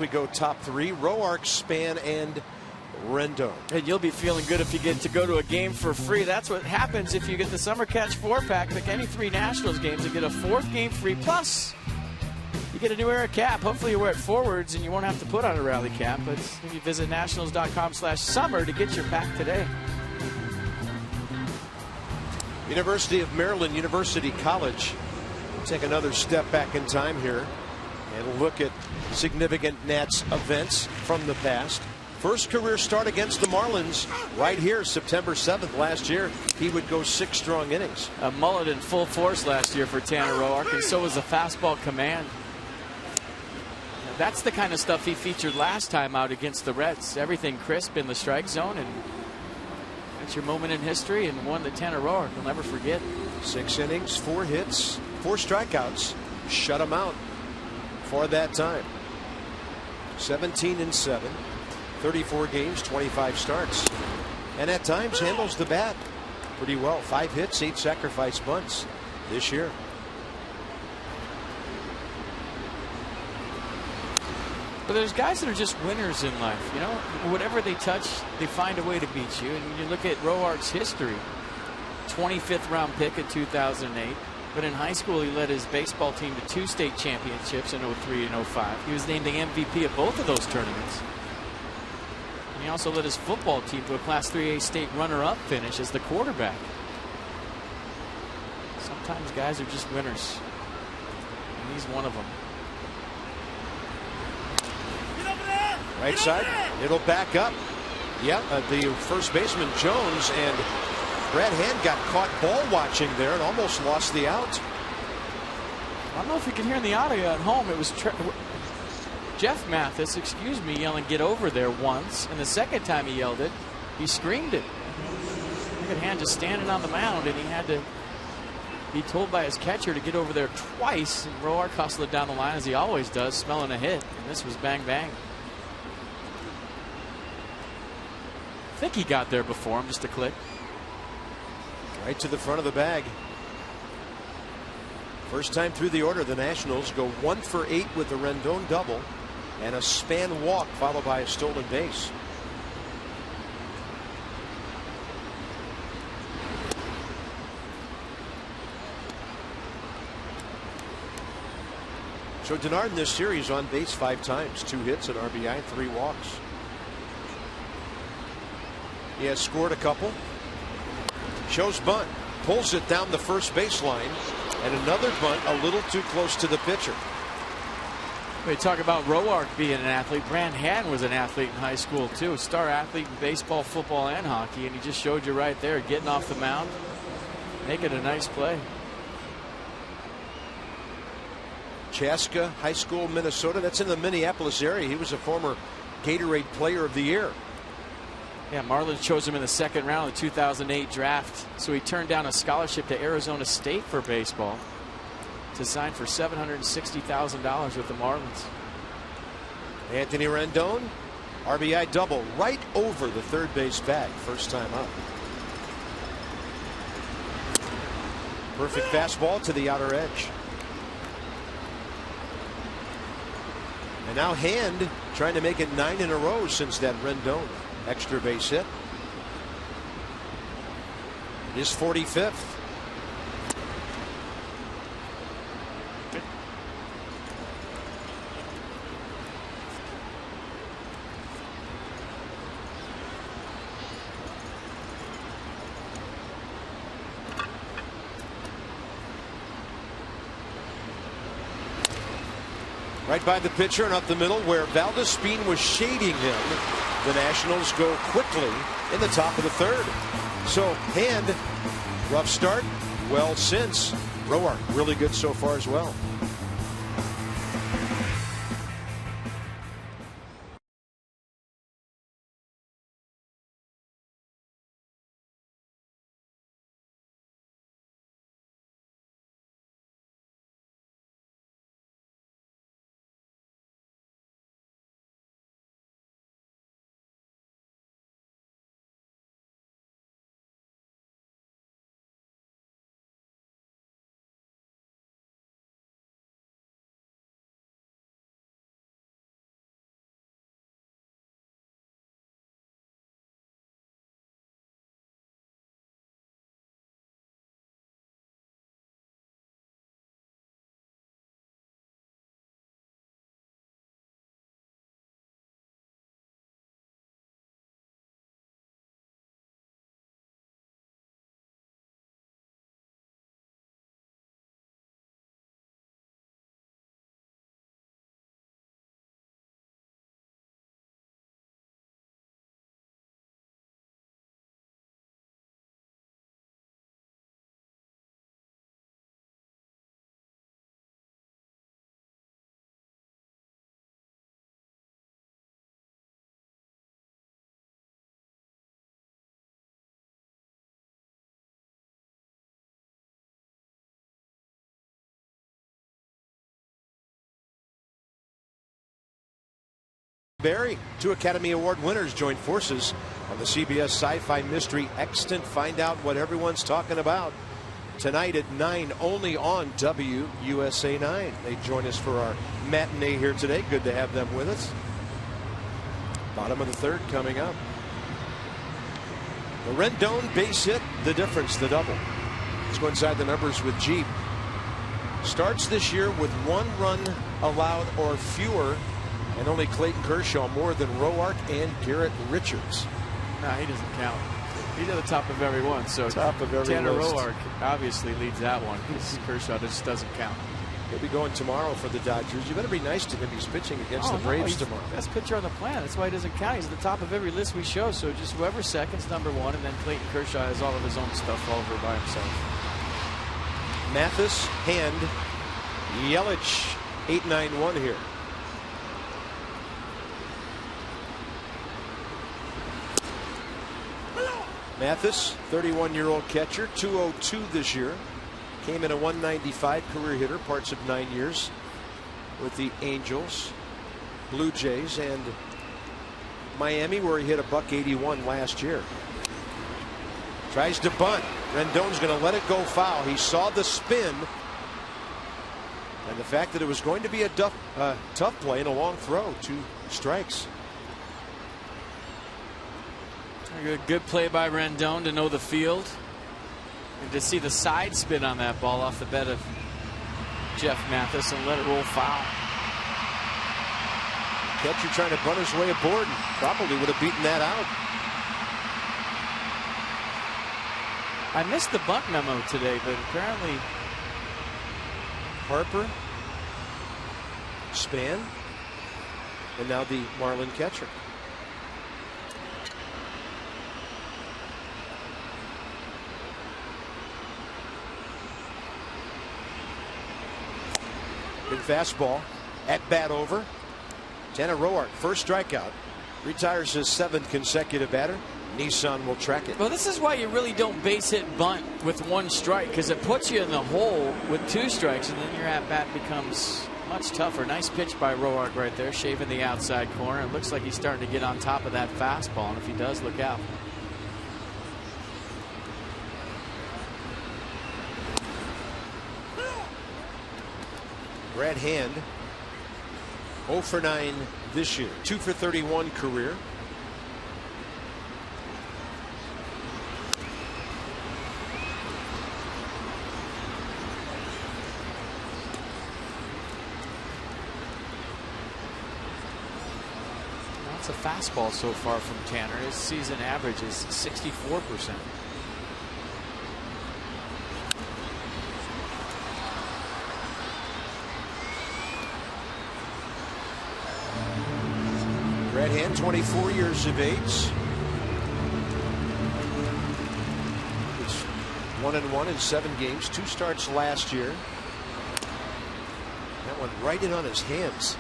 We go top 3, Roark, Span, and Rendon. And you'll be feeling good if you get to go to a game for free. That's what happens if you get the Summer Catch 4-pack. Pick any 3 Nationals games and get a 4th game free. Plus, you get a new era cap. Hopefully you wear it forwards and you won't have to put on a rally cap. But if you visit nationals.com/summer to get your pack today. University of Maryland, University College. We'll take another step back in time here and look at significant Nats events from the past. First career start against the Marlins right here, September 7th last year. He would go 6 strong innings. A mullet in full force last year for Tanner Roark, and so was the fastball command. That's the kind of stuff he featured last time out against the Reds. Everything crisp in the strike zone, and that's your moment in history, and one that Tanner Roark will never forget. 6 innings, 4 hits, 4 strikeouts. Shut him out for that time. 17-7, 34 games, 25 starts, and at times handles the bat pretty well. 5 hits, 8 sacrifice bunts this year. But there's guys that are just winners in life. You know, whatever they touch, they find a way to beat you. And you look at Roark's history. 25th round pick in 2008. But in high school, he led his baseball team to 2 state championships in 03 and 05. He was named the MVP of both of those tournaments. And he also led his football team to a Class 3A state runner-up finish as the quarterback. Sometimes guys are just winners. And he's one of them. Right side, it'll back up. Yep, the first baseman Jones, and Brad Hand got caught ball watching there and almost lost the out. I don't know if you can hear in the audio at home. It was Jeff Mathis, yelling "get over there" once, and the second time he yelled it, he screamed it. Look at Hand just standing on the mound, and he had to be told by his catcher to get over there twice. And Roark hustled down the line as he always does, smelling a hit. And this was bang bang. I think he got there before him, just a click. Right to the front of the bag. First time through the order, the Nationals go 1 for 8 with the Rendon double and a span walk followed by a stolen base. So Denard in this series on base 5 times, 2 hits, an RBI, 3 walks. He has scored a couple. Shows bunt, pulls it down the first baseline, and another bunt a little too close to the pitcher. We talk about Roark being an athlete. Brad Hand was an athlete in high school too, star athlete in baseball, football, and hockey, and he just showed you right there, getting off the mound, making a nice play. Chaska High School, Minnesota. That's in the Minneapolis area. He was a former Gatorade Player of the Year. Yeah, Marlins chose him in the second round of the 2008 draft. So he turned down a scholarship to Arizona State for baseball to sign for $760,000 with the Marlins. Anthony Rendon, RBI double right over the third base bag. First time up. Perfect fastball to the outer edge. And now Hand trying to make it 9 in a row since that Rendon extra base hit. His 45th. Right by the pitcher and up the middle where Valdespin was shading him. The Nationals go quickly in the top of the third. So Hand, rough start, well since. Roark really good so far as well. Barry, 2 Academy Award winners join forces on the CBS sci-fi mystery Extant. Find out what everyone's talking about tonight at 9 only on WUSA 9. They join us for our matinee here today. Good to have them with us. Bottom of the third coming up. The Rendon base hit, the difference, the double. Let's go inside the numbers with Jeep. Starts this year with 1 run allowed or fewer, and only Clayton Kershaw more than Roark and Garrett Richards. No, he doesn't count. He's at the top of every one. So top of every Tanner list. Roark obviously leads that one. Kershaw just doesn't count. He'll be going tomorrow for the Dodgers. You better be nice to him. He's pitching against the Braves tomorrow. Best pitcher on the planet. That's why he doesn't count. He's at the top of every list we show. So just whoever's second's number 1, and then Clayton Kershaw has all of his own stuff all over by himself. Mathis, Hand, Yelich, 8-9-1 here. Mathis, 31-year-old catcher, 202 this year. Came in a 195 career hitter, parts of 9 years with the Angels, Blue Jays, and Miami, where he hit a $181 last year. Tries to bunt. Rendon's going to let it go foul. He saw the spin, and the fact that it was going to be a tough play and a long throw. 2 strikes. Good play by Rendon to know the field. And to see the side spin on that ball off the bat of Jeff Mathis and let it roll foul. Catcher trying to bunt his way aboard and probably would have beaten that out. I missed the bunt memo today, but apparently Harper, Span, and now the Marlin catcher. Big fastball. At bat over. Tanner Roark, first strikeout. Retires his 7th consecutive batter. Nissan will track it. Well, this is why you really don't base hit bunt with 1 strike, because it puts you in the hole with 2 strikes, and then your at bat becomes much tougher. Nice pitch by Roark right there, shaving the outside corner. It looks like he's starting to get on top of that fastball, and if he does, look out. Brad Hand, 0 for 9 this year, 2 for 31 career. That's a fastball so far from Tanner. His season average is 64%. Brad Hand, 24 years of age. It's 1-1 in 7 games, 2 starts last year. That one right in on his hands.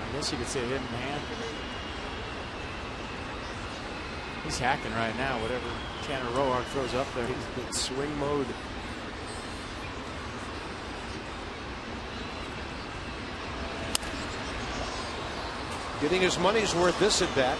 I guess you could say hit in the hand. He's hacking right now, whatever Tanner Roark throws up there. He's in swing mode. Getting his money's worth this at bat.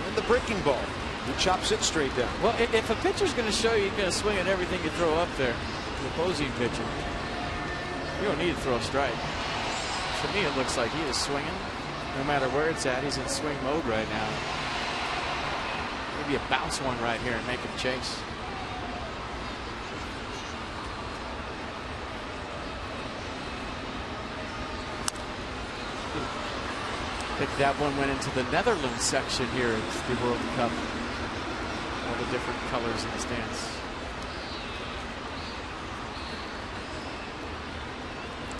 And the breaking ball. He chops it straight down. Well, if a pitcher's going to show you he's going to swing at everything you throw up there, the opposing pitcher, you don't need to throw a strike. To me, it looks like he is swinging. No matter where it's at, he's in swing mode right now. Maybe a bounce one right here and make him chase. I think that one went into the Netherlands section here at the World Cup. All the different colors in the stands.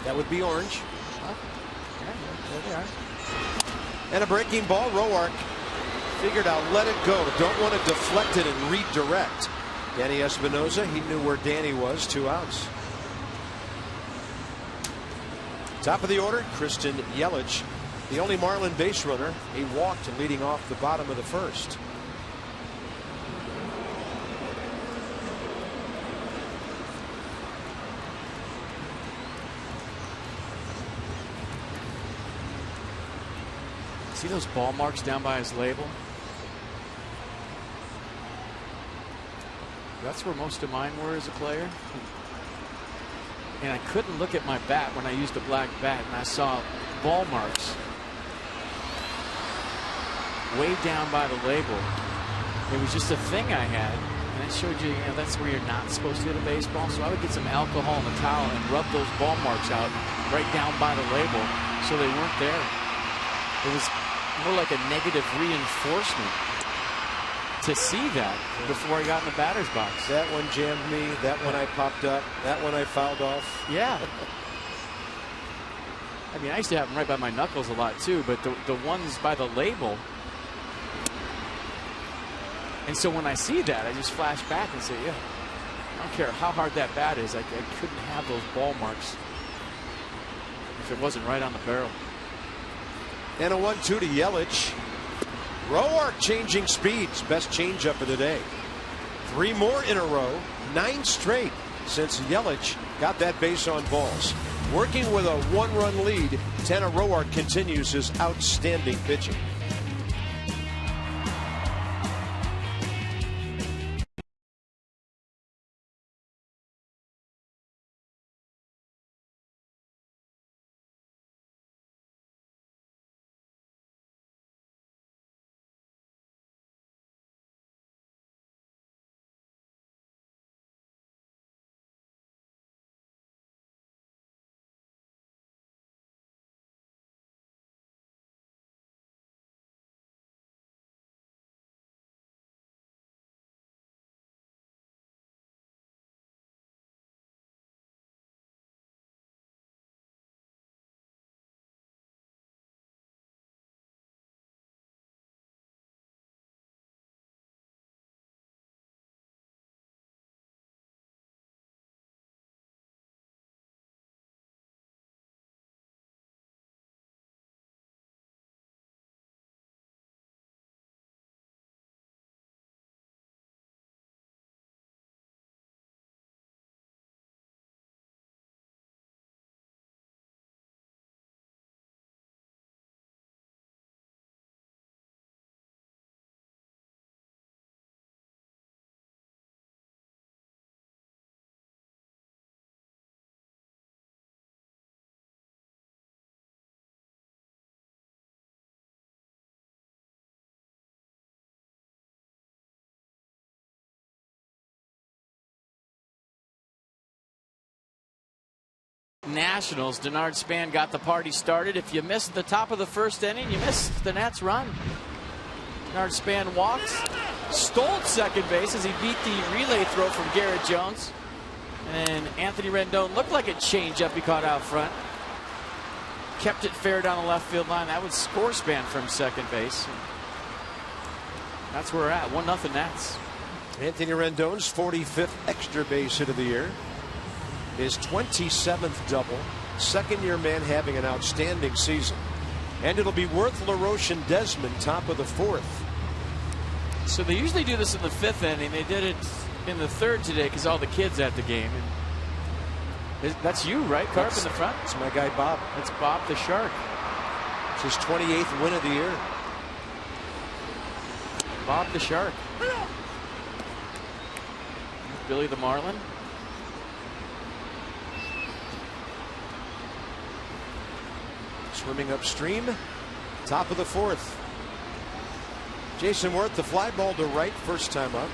That would be orange. Huh? Yeah, there they are. And a breaking ball. Roark figured out, let it go. Don't want to deflect it and redirect. Danny Espinosa, he knew where Danny was. 2 outs. Top of the order, Kristen Yelich, the only Marlin base runner. He walked leading off the bottom of the 1st. See those ball marks down by his label? That's where most of mine were as a player. And I couldn't look at my bat when I used a black bat, and I saw ball marks way down by the label. It was just a thing I had, and it showed you, that's where you're not supposed to hit a baseball. So I would get some alcohol in a towel and rub those ball marks out right down by the label so they weren't there. It was more like a negative reinforcement to see that before I got in the batter's box. That one jammed me. That one I popped up. That one I fouled off. Yeah. I mean, I used to have them right by my knuckles a lot too, but the ones by the label. And so when I see that, I just flash back and say, yeah, I don't care how hard that bat is. I couldn't have those ball marks if it wasn't right on the barrel. And a 1-2 to Yelich. Roark changing speeds. Best changeup of the day. 3 more in a row. 9 straight since Yelich got that base on balls. Working with a 1-run lead, Tanner Roark continues his outstanding pitching. Nationals. Denard Span got the party started. If you missed the top of the first inning, you missed the Nats' run. Denard Span walks, stole second base as he beat the relay throw from Garrett Jones. And Anthony Rendon looked like a changeup he caught out front. Kept it fair down the left field line. That would score Span from second base. That's where we're at. 1-0 Nats. Anthony Rendon's 45th extra base hit of the year. His 27th double. Second-year man having an outstanding season. And it'll be Worth, LaRoche, and Desmond top of the fourth. So they usually do this in the fifth inning. They did it in the third today because all the kids at the game. And that's you, right, Carp, in the front? It's my guy Bob. That's Bob the Shark. It's his 28th win of the year. Bob the Shark. Billy the Marlin. Swimming upstream. Top of the fourth. Jason Worth, the fly ball to right, first time up.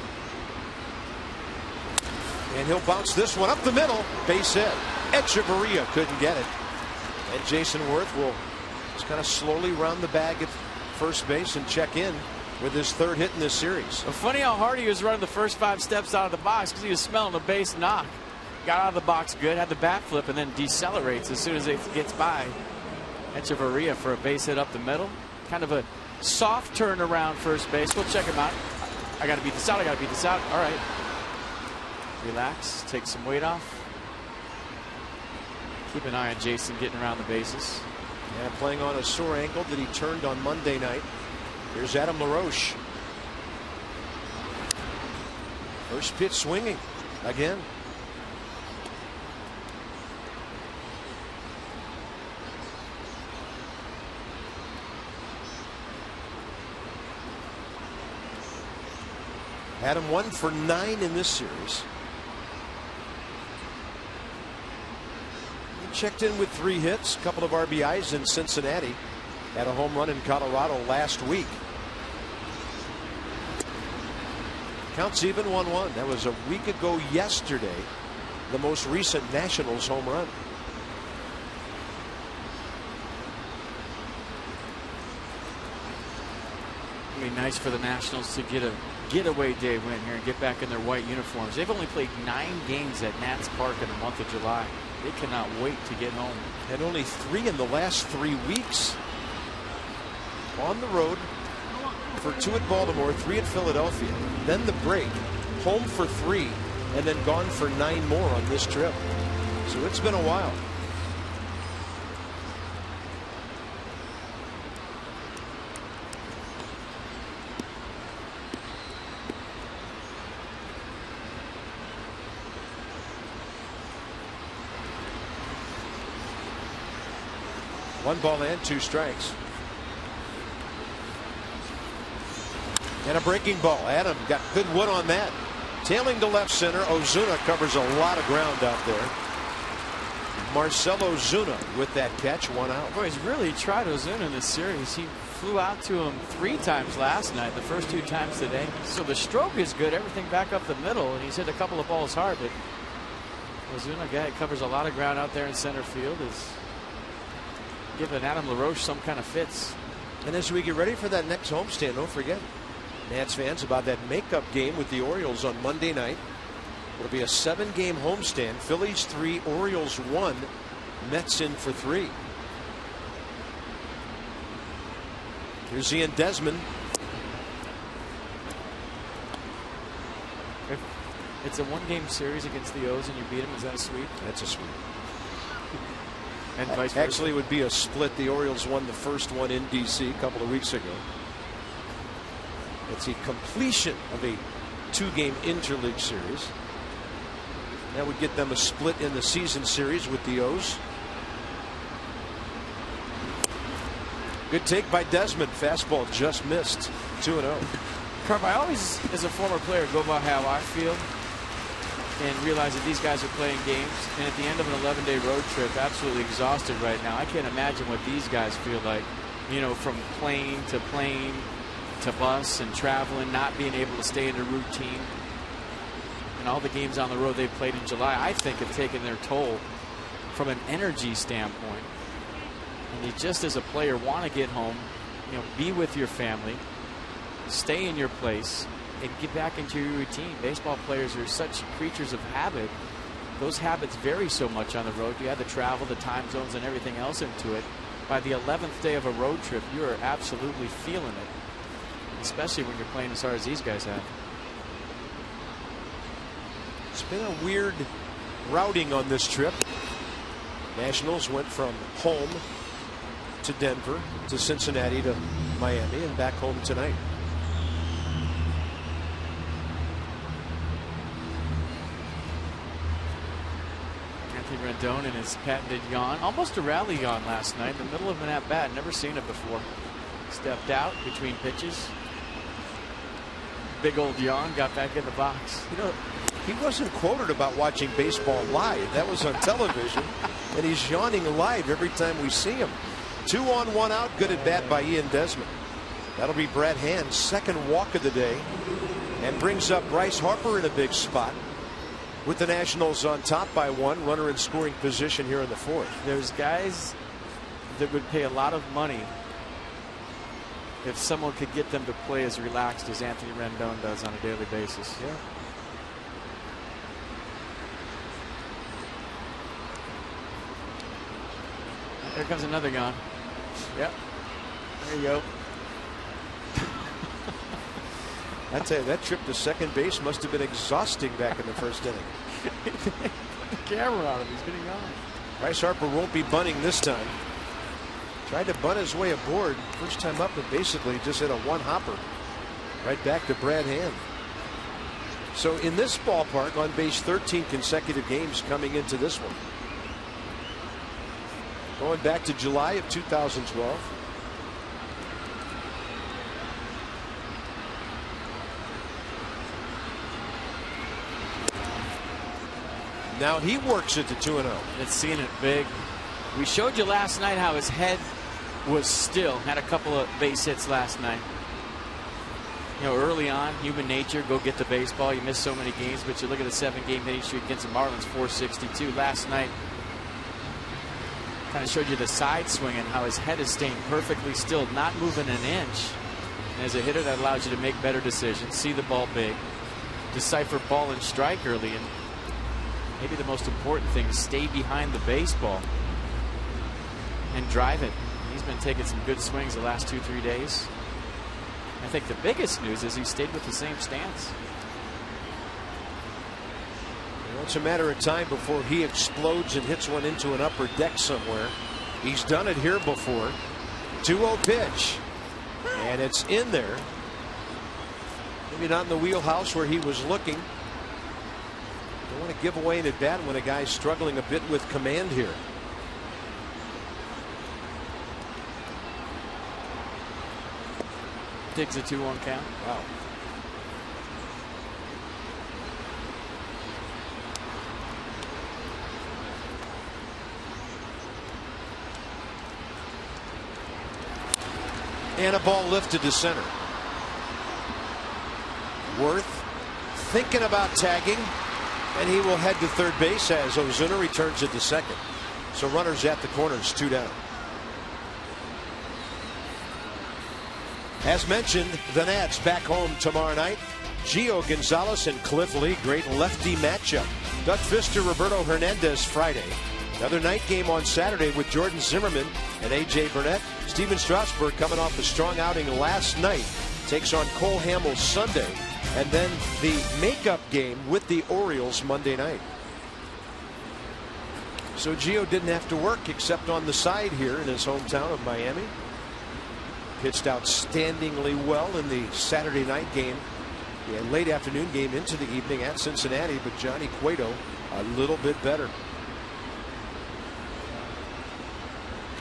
And he'll bounce this one up the middle. Base hit. Echeverria couldn't get it. And Jason Worth will just kind of slowly round the bag at first base and check in with his third hit in this series. Well, funny how hard he was running the first 5 steps out of the box because he was smelling the base knock. Got out of the box good, had the bat flip, and then decelerates as soon as it gets by. Echeverria for a base hit up the middle. Kind of a soft turn around first base. We'll check him out. I got to beat this out. I got to beat this out. All right. Relax. Take some weight off. Keep an eye on Jason getting around the bases. Yeah, playing on a sore ankle that he turned on Monday night. Here's Adam LaRoche. First pitch swinging again. Adam 1 for 9 in this series. He checked in with 3 hits, a couple of RBIs in Cincinnati. Had a home run in Colorado last week. Counts even 1-1. That was a week ago yesterday. The most recent Nationals home run. It'd be nice for the Nationals to get a getaway day win here and get back in their white uniforms. They've only played 9 games at Nats Park in the month of July. They cannot wait to get home. And only 3 in the last 3 weeks. On the road for 2 at Baltimore, 3 at Philadelphia. Then the break, home for 3, and then gone for 9 more on this trip. So it's been a while. One ball and 2 strikes. And a breaking ball. Adam got good wood on that. Tailing to left center. Ozuna covers a lot of ground out there. Marcell Ozuna with that catch, 1 out. Boy, he's really tried Ozuna in this series. He flew out to him 3 times last night, the first 2 times today. So the stroke is good, everything back up the middle, and he's hit a couple of balls hard. But Ozuna, guy covers a lot of ground out there in center field, is giving Adam LaRoche some kind of fits. And as we get ready for that next homestand, don't forget, Nats fans, about that makeup game with the Orioles on Monday night. It'll be a 7-game homestand. Phillies 3, Orioles 1, Mets in for 3. Here's Ian Desmond. If it's a 1-game series against the O's and you beat them, is that a sweep? That's a sweep. And vice versa. Actually, it would be a split. The Orioles won the first one in D.C. a couple of weeks ago. It's a completion of a 2-game interleague series. That would get them a split in the season series with the O's. Good take by Desmond. Fastball just missed. 2-0. Carp, I always, as a former player, go by how I feel and realize that these guys are playing games. And at the end of an 11-day road trip, absolutely exhausted right now. I can't imagine what these guys feel like, you know, from plane to bus and traveling, not being able to stay in a routine. And all the games on the road they've played in July, I think, have taken their toll from an energy standpoint. And you just as a player want to get home, be with your family, stay in your place, and get back into your routine. Baseball players are such creatures of habit. Those habits vary so much on the road. You add the travel, the time zones, and everything else into it. By the 11th day of a road trip, you are absolutely feeling it, especially when you're playing as hard as these guys have. It's been a weird routing on this trip. Nationals went from home to Denver to Cincinnati to Miami and back home tonight. Rendon in his patented yawn, almost a rally yawn last night in the middle of an at-bat. Never seen it before. Stepped out between pitches, big old yawn, got back in the box. He wasn't quoted about watching baseball live. That was on television, and he's yawning live every time we see him. 2 on 1 out, good at bat by Ian Desmond. That'll be Brad Hand's second walk of the day, and brings up Bryce Harper in a big spot, with the Nationals on top by 1, runner in scoring position here in the 4th. There's guys that would pay a lot of money if someone could get them to play as relaxed as Anthony Rendon does on a daily basis. Yeah. Here comes another yawn. Yep. There you go. I tell you, that trip to second base must have been exhausting back in the first inning. Put the camera on him. He's getting on. Bryce Harper won't be bunting this time. Tried to bunt his way aboard. First time up, and basically just hit a one-hopper. Right back to Brad Hand. So in this ballpark, on base 13 consecutive games coming into this one. Going back to July of 2012. Now he works it to 2-0. It's seeing it big. We showed you last night how his head was still. Had a couple of base hits last night. Early on, human nature, go get the baseball. You miss so many games, but you look at the 7-game hitting streak against the Marlins, 462. Last night, kind of showed you the side swing and how his head is staying perfectly still, not moving an inch. And as a hitter, that allows you to make better decisions, see the ball big, decipher ball and strike early, and maybe the most important thing is stay behind the baseball and drive it. He's been taking some good swings the last 2-3 days. I think the biggest news is he stayed with the same stance. It's a matter of time before he explodes and hits one into an upper deck somewhere. He's done it here before. 2-0 pitch, and it's in there. Maybe not in the wheelhouse where he was looking. Don't want to give away an at bat when a guy's struggling a bit with command here. Takes a 2-1 count. Wow. And a ball lifted to center. Worth thinking about tagging, and he will head to third base as Ozuna returns it to second. So runners at the corners, 2 down. As mentioned, the Nats back home tomorrow night. Gio Gonzalez and Cliff Lee, great lefty matchup. Doug Fister, Roberto Hernandez Friday. Another night game on Saturday with Jordan Zimmerman and A.J. Burnett. Steven Strasburg, coming off a strong outing last night, takes on Cole Hamels Sunday. And then the makeup game with the Orioles Monday night. So Gio didn't have to work except on the side here in his hometown of Miami. Pitched outstandingly well in the Saturday night game. Yeah, late afternoon game into the evening at Cincinnati, but Johnny Cueto a little bit better.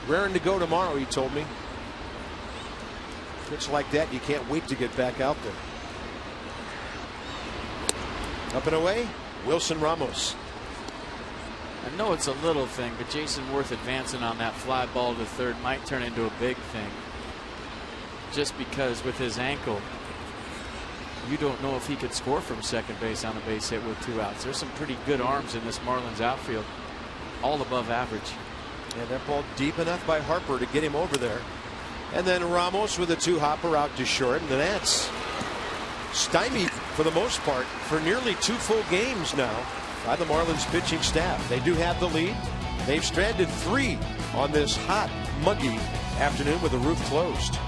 Raring to go tomorrow, he told me. Pitch like that, you can't wait to get back out there. Up and away, Wilson Ramos. I know it's a little thing, but Jason Worth advancing on that fly ball to third might turn into a big thing. Just because with his ankle, you don't know if he could score from second base on a base hit with 2 outs. There's some pretty good arms in this Marlins outfield. all above average. And that ball deep enough by Harper to get him over there. And then Ramos with a 2-hopper out to short, and the Nats stymied for the most part for nearly 2 full games now by the Marlins pitching staff. They do have the lead. They've stranded 3 on this hot, muggy afternoon with the roof closed.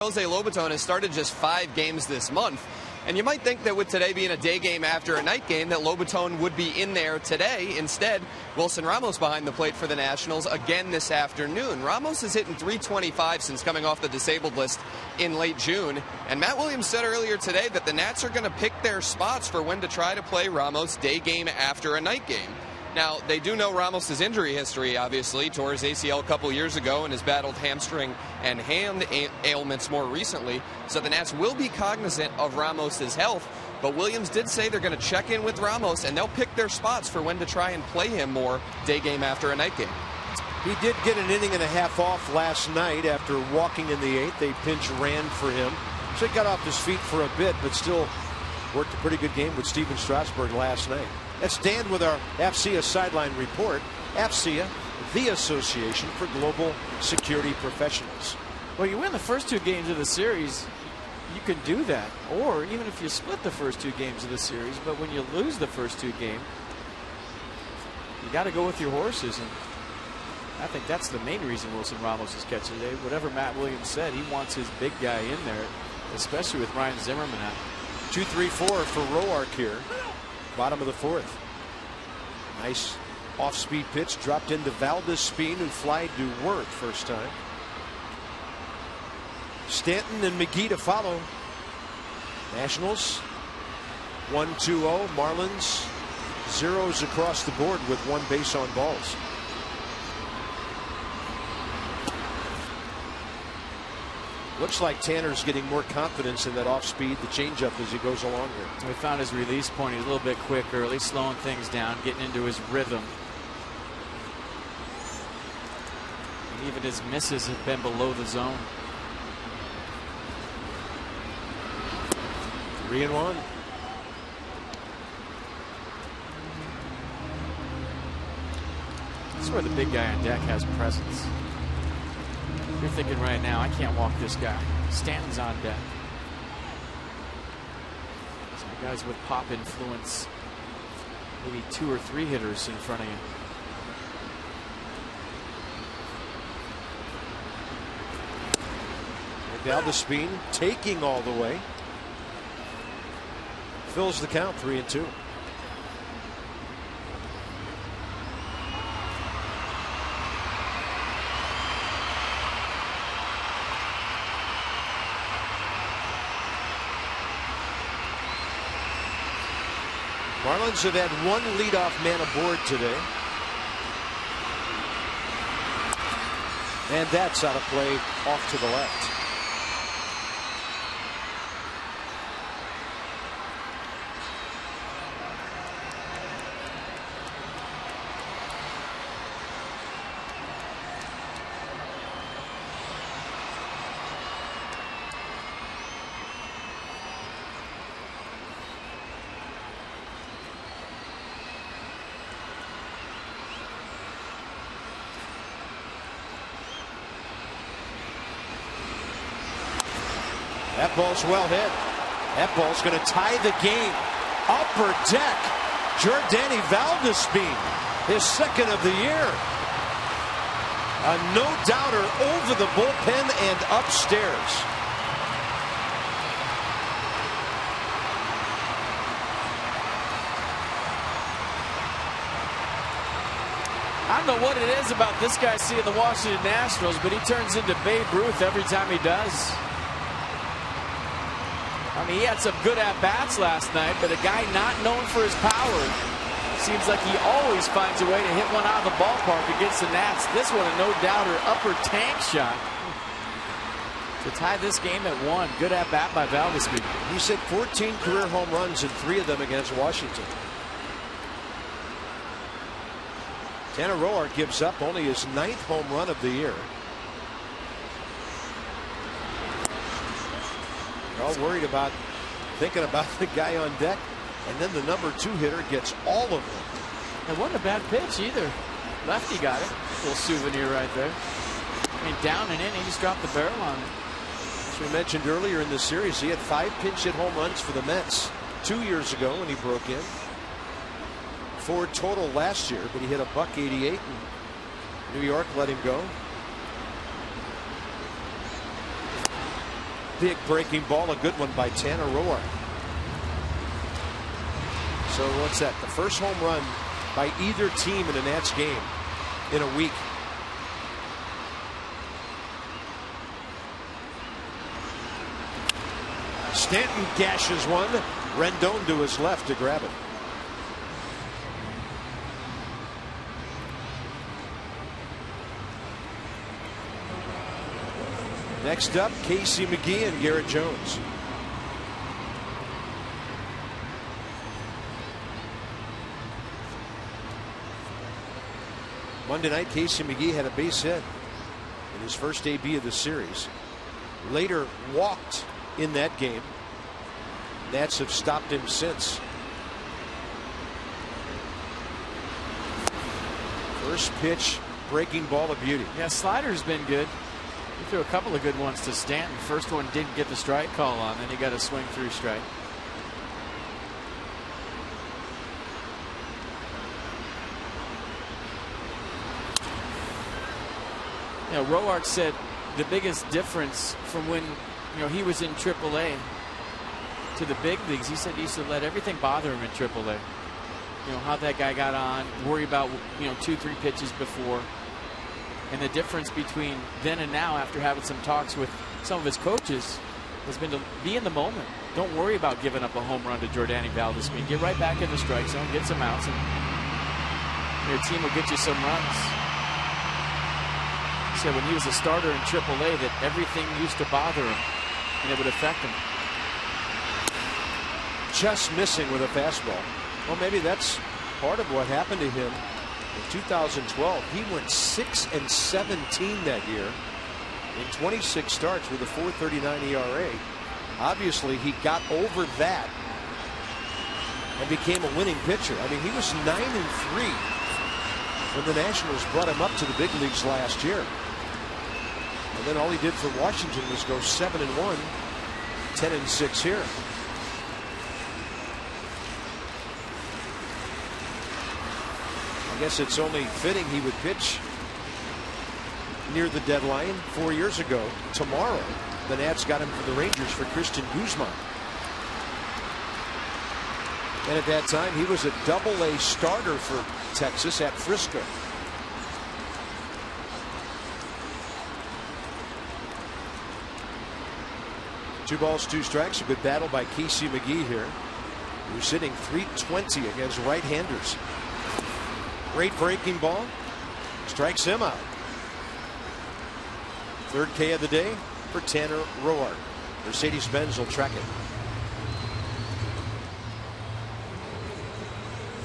Jose Lobaton has started just 5 games this month, and you might think that with today being a day game after a night game that Lobaton would be in there today. Instead, Wilson Ramos behind the plate for the Nationals again this afternoon. Ramos is hitting .325 since coming off the disabled list in late June, and Matt Williams said earlier today that the Nats are going to pick their spots for when to try to play Ramos day game after a night game. Now, they do know Ramos' injury history, obviously. Tore his ACL a couple years ago and has battled hamstring and hand ailments more recently. So the Nats will be cognizant of Ramos' health. But Williams did say they're going to check in with Ramos, and they'll pick their spots for when to try and play him more day game after a night game. He did get an inning and a half off last night after walking in the 8th. They pinch ran for him. So he got off his feet for a bit, but still worked a pretty good game with Steven Strasburg last night. That's Dan with our AFCEA sideline report. AFCEA, the Association for Global Security Professionals. Well, you win the first 2 games of the series, you can do that. Or even if you split the first 2 games of the series, but when you lose the first 2 games, you got to go with your horses. And I think that's the main reason Wilson Ramos is catching today. Whatever Matt Williams said, he wants his big guy in there, especially with Ryan Zimmerman out. 2-3-4 for Roark here. Bottom of the 4th. Nice off-speed pitch dropped into Valdez-Speen, who flied to work first time. Stanton and McGee to follow. Nationals 1-2-0. Marlins zeros across the board with 1 base on balls. Looks like Tanner's getting more confidence in that off-speed, the changeup, as he goes along here. We found his release point. He's a little bit quicker, at least slowing things down, getting into his rhythm. And even his misses have been below the zone. 3-1. This is where the big guy on deck has presence. You're thinking right now, I can't walk this guy. Stanton's on deck. Some guys with pop influence, maybe 2 or 3 hitters in front of you. Valdez-Speen taking all the way. Fills the count, 3-2. Marlins have had 1 leadoff man aboard today. And that's out of play off to the left. That ball's well hit. That ball's going to tie the game. Upper deck. Jordani Valdespin, his second of the year. A no-doubter over the bullpen and upstairs. I don't know what it is about this guy seeing the Washington Nationals, but he turns into Babe Ruth every time he does. I mean, he had some good at-bats last night, but a guy not known for his power. Seems like he always finds a way to hit one out of the ballpark against the Nats. This one, a no-doubter upper tank shot to tie this game at 1. Good at-bat by Valdespin. He's hit 14 career home runs and 3 of them against Washington. Tanner Roark gives up only his 9th home run of the year. They're all worried about thinking about the guy on deck, and then the number 2 hitter gets all of them. It wasn't a bad pitch either. Lefty got it. Little souvenir right there. I mean, down and in, he just dropped the barrel on it. As we mentioned earlier in the series, he had 5 pinch hit home runs for the Mets 2 years ago when he broke in. 4 total last year, but he hit a .188 and New York let him go. Big breaking ball, a good one by Tanner Roark. So what's that? The first home run by either team in a Nats game in a week. Stanton gashes one. Rendon to his left to grab it. Next up, Casey McGee and Garrett Jones. Monday night, Casey McGee had a base hit in his first AB of the series. Later walked in that game. Nats have stopped him since. First pitch, breaking ball of beauty. Yeah, slider's been good. He threw a couple of good ones to Stanton. First one didn't get the strike call on, then he got a swing through strike. You know, Roark said the biggest difference from when he was in AAA to the big leagues, he said he used to let everything bother him in AAA. How that guy got on, worry about 2-3 pitches before. And the difference between then and now, after having some talks with some of his coaches, has been to be in the moment. Don't worry about giving up a home run to Jordani Valdespin. Get right back in the strike zone, get some outs, and your team will get you some runs. He said when he was a starter in AAA that everything used to bother him, and it would affect him. Just missing with a fastball. Well, maybe that's part of what happened to him. In 2012, he went 6-17 that year in 26 starts with a 4.39 ERA. Obviously, he got over that and became a winning pitcher. I mean, he was 9-3 when the Nationals brought him up to the big leagues last year. And then all he did for Washington was go 7-1, 10-6 here. I guess it's only fitting he would pitch near the deadline 4 years ago. Tomorrow, the Nats got him for the Rangers for Christian Guzman. And at that time, he was a Double-A starter for Texas at Frisco. Two balls, 2 strikes. A good battle by Casey McGee here, who's hitting .320 against right-handers. Great breaking ball. Strikes him out. Third K of the day for Tanner Roark. Mercedes-Benz will track it.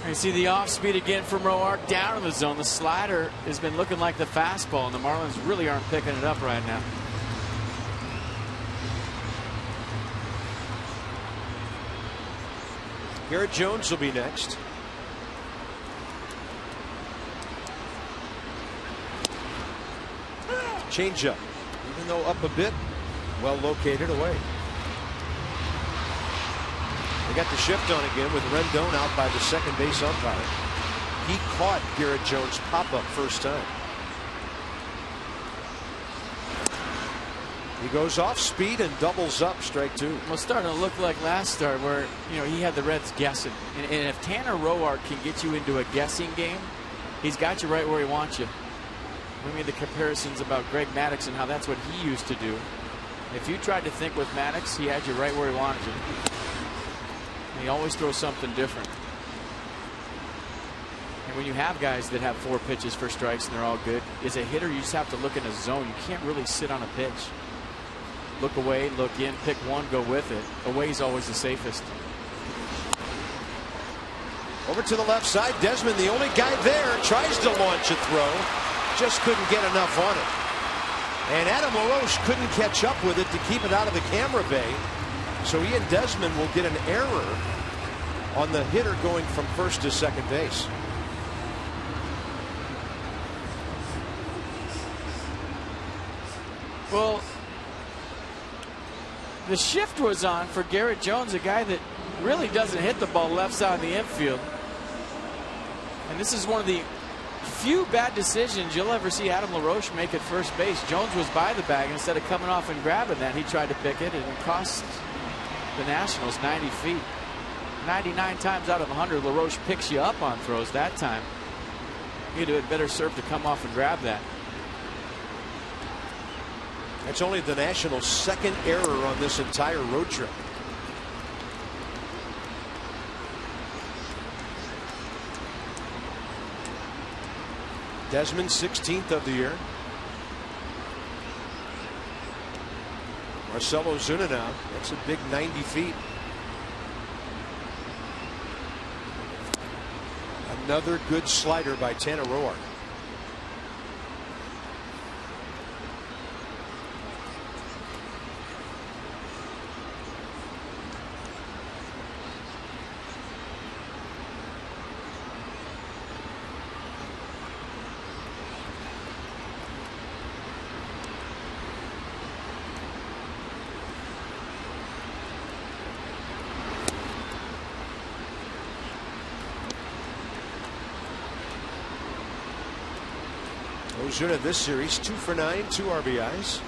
You see the off speed again from Roark down in the zone. The slider has been looking like the fastball, and the Marlins really aren't picking it up right now. Garrett Jones will be next. Changeup, even though up a bit, well located away. got the shift on again with Rendon out by the second base umpire. He caught Garrett Jones' pop-up first time. He goes off speed and doubles up, strike two. Well, it's starting to look like last start where, he had the Reds guessing. And if Tanner Roark can get you into a guessing game, he's got you right where he wants you. We made the comparisons about Greg Maddux and how that's what he used to do. If you tried to think with Maddux, he had you right where he wanted you. And he always throws something different. And when you have guys that have 4 pitches for strikes and they're all good, as a hitter, you just have to look in a zone. You can't really sit on a pitch. Look away, look in, pick one, go with it. Away is always the safest. Over to the left side, Desmond, the only guy there, tries to launch a throw, just couldn't get enough on it. And Adam LaRoche couldn't catch up with it to keep it out of the camera bay. So Ian Desmond will get an error on the hitter going from first to second base. Well, the shift was on for Garrett Jones, a guy that really doesn't hit the ball left side of the infield. And this is one of the few bad decisions you'll ever see Adam LaRoche make at first base. Jones was by the bag, and instead of coming off and grabbing that, he tried to pick it, and it cost the Nationals 90 feet. 99 times out of 100, LaRoche picks you up on throws. That time, he'd have better served to come off and grab that. That's only the Nationals' second error on this entire road trip. Desmond, 16th of the year. Marcell Ozuna now. That's a big 90 feet. Another good slider by Tanner Roark. Ozuna this series 2 for 9, 2 RBIs.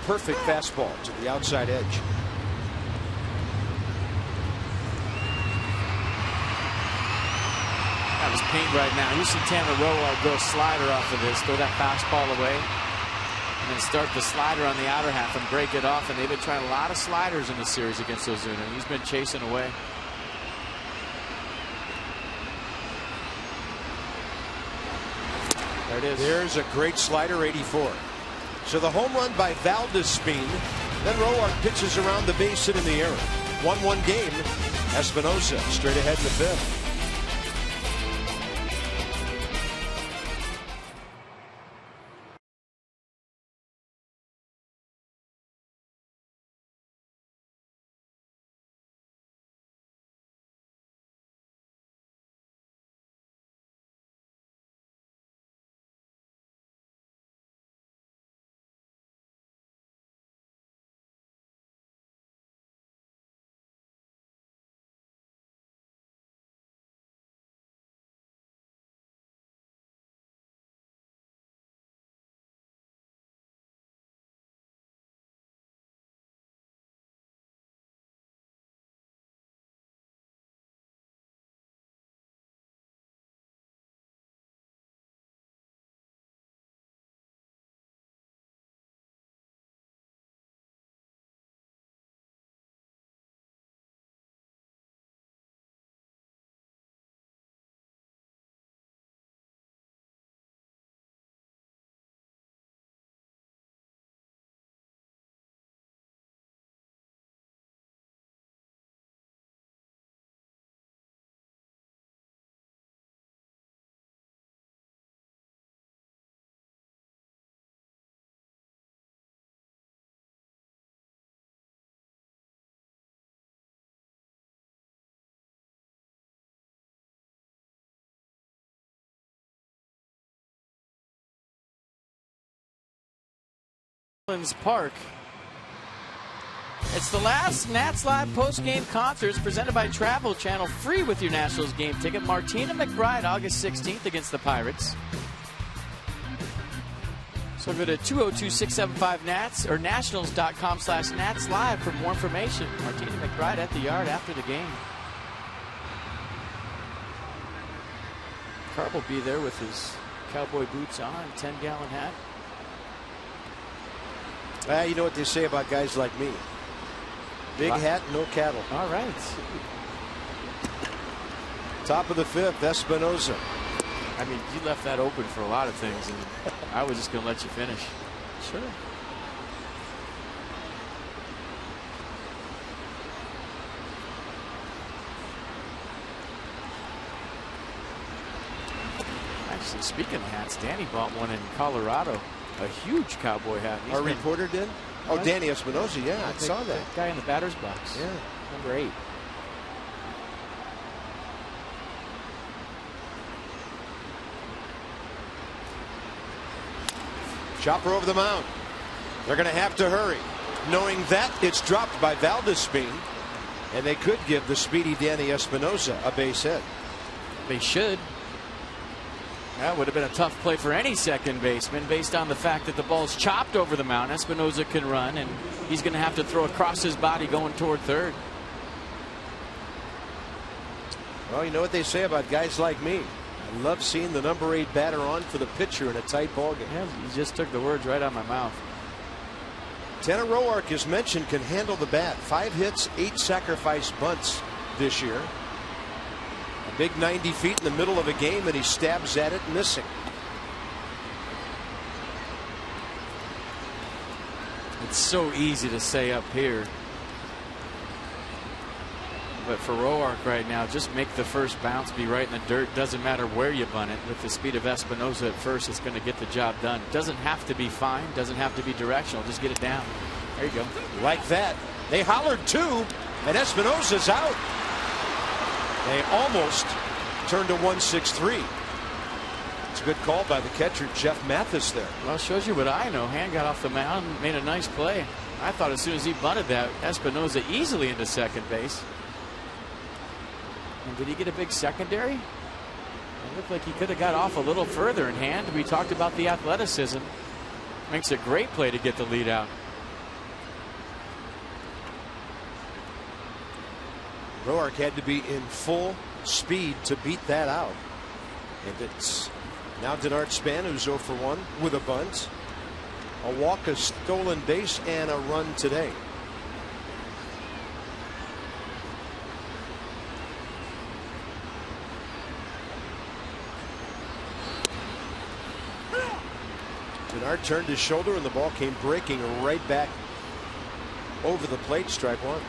Perfect fastball to the outside edge. That was paint right now. You see Tanner Roark go slider off of this, throw that fastball away, and then start the slider on the outer half and break it off. And they've been trying a lot of sliders in the series against Ozuna. He's been chasing away. There it is. There's a great slider, 84. So the home run by Valdespin. Then Roark pitches around the base hit in the error. 1-1 game. Espinosa straight ahead in the fifth. Marlins Park. It's the last Nats Live post-game concerts presented by Travel Channel, free with your Nationals game ticket. Martina McBride, August 16th against the Pirates. So go to 202-675-NATS or nationals.com/Nats Live for more information. Martina McBride at the yard after the game. Carp will be there with his cowboy boots on, 10-gallon hat. You know what they say about guys like me. Big hat, no cattle. All right. Top of the fifth, Espinosa. I mean, you left that open for a lot of things, and I was just going to let you finish. Sure. Actually, speaking of hats, Danny bought one in Colorado. A huge cowboy hat. Our reporter did? Oh, Danny Espinosa, yeah, I saw that. Guy in the batter's box. Yeah. Number 8. Chopper over the mound. They're going to have to hurry, knowing that it's dropped by Valdespin, and they could give the speedy Danny Espinosa a base hit. They should. That would have been a tough play for any second baseman based on the fact that the ball's chopped over the mound. Espinosa can run, and he's going to have to throw across his body going toward third. Well, you know what they say about guys like me. I love seeing the number 8 batter on for the pitcher in a tight ball game. Yeah, you just took the words right out of my mouth. Tanner Roark, as mentioned, can handle the bat. 5 hits, 8 sacrifice bunts this year. A big 90 feet in the middle of a game, and he stabs at it, missing. It's so easy to say up here. But for Roark right now, just make the first bounce be right in the dirt. Doesn't matter where you bunt it. With the speed of Espinosa at first, it's going to get the job done. Doesn't have to be fine. Doesn't have to be directional. Just get it down. There you go. Like that. They hollered 2, and Espinosa's out. They almost turned to 1-6-3. It's a good call by the catcher, Jeff Mathis, there. Well, shows you what I know. Hand got off the mound and made a nice play. I thought as soon as he bunted that, Espinosa easily into second base. And did he get a big secondary? It looked like he could have got off a little further in Hand. We talked about the athleticism. Makes a great play to get the lead out. Roark had to be in full speed to beat that out. And it's now Denard Span, who's 0 for 1 with a bunt, a walk, a stolen base, and a run today. Denard turned his shoulder, and the ball came breaking right back over the plate. Strike 1.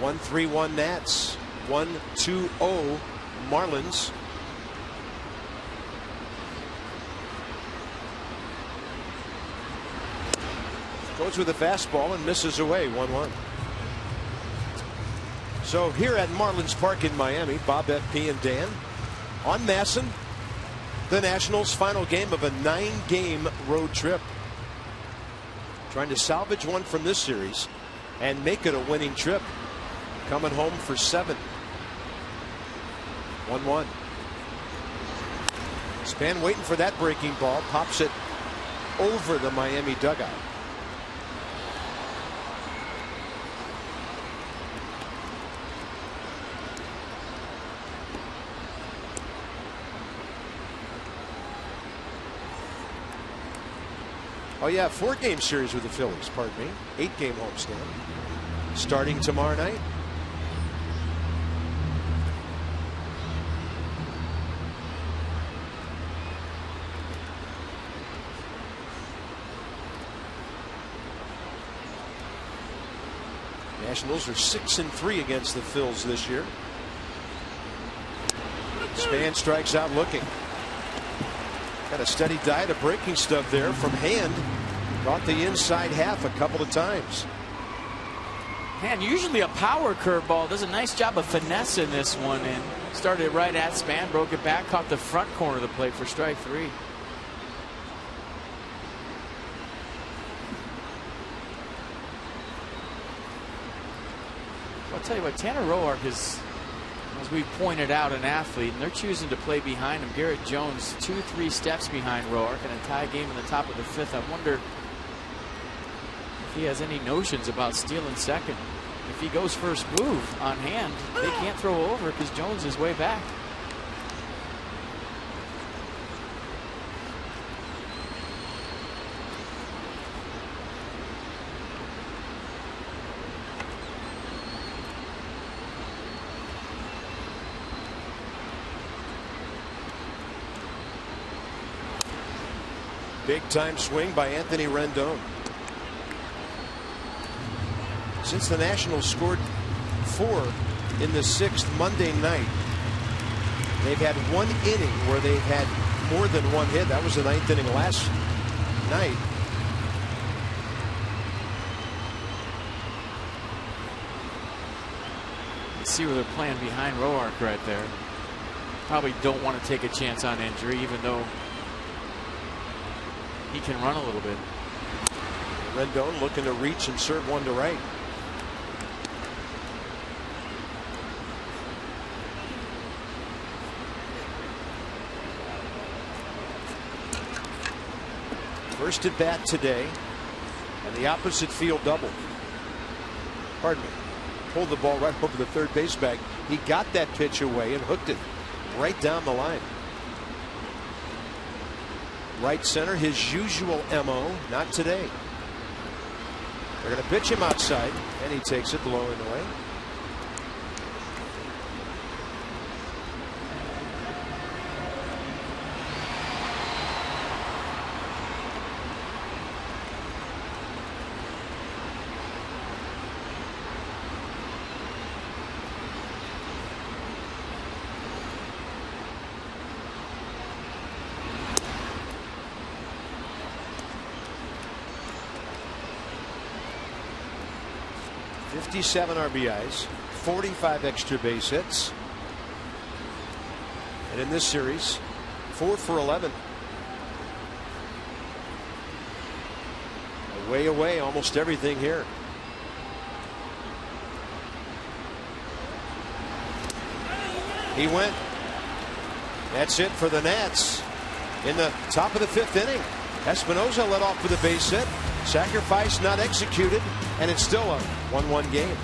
One 3-1 Nats, 1-2-0 Marlins. Goes with a fastball and misses away. 1-1. So here at Marlins Park in Miami, Bob, FP, and Dan on Masson, the Nationals' final game of a 9-game road trip. Trying to salvage one from this series and make it a winning trip. Coming home for 7. 1-1. Span waiting for that breaking ball. Pops it over the Miami dugout. Oh yeah, 4-game series with the Phillies, pardon me. 8-game homestand. Starting tomorrow night. Nationals are 6-3 against the Phils this year. Span strikes out looking. Got a steady diet of breaking stuff there from Hand. Caught the inside half a couple of times. Man, usually a power curveball does a nice job of finesse in this one, and started it right at Span, broke it back, caught the front corner of the plate for strike 3. I'll tell you what, Tanner Roark is, as we pointed out, an athlete, and they're choosing to play behind him. Garrett Jones 2-3 steps behind Roark in a tie game in the top of the 5th. I wonder if he has any notions about stealing second. If he goes first move on hand, they can't throw over because Jones is way back. Big time swing by Anthony Rendon. Since the Nationals scored 4 in the 6th Monday night, they've had 1 inning where they've had more than 1 hit. That was the 9th inning last night. See where they're playing behind Roark right there. Probably don't want to take a chance on injury, even though he can run a little bit. Rendon looking to reach and serve one to right. First at bat today, and the opposite field double. Pardon me. Pulled the ball right over the third base bag. He got that pitch away and hooked it right down the line. Right center, his usual MO, not today. They're going to pitch him outside, and he takes it low and away. .57 RBIs, 45 extra base hits, and in this series 4 for 11. Away, almost everything here. He went. That's it for the Nats in the top of the 5th inning. Espinosa led off with a base hit. Sacrifice not executed, and it's still a 1-1 game.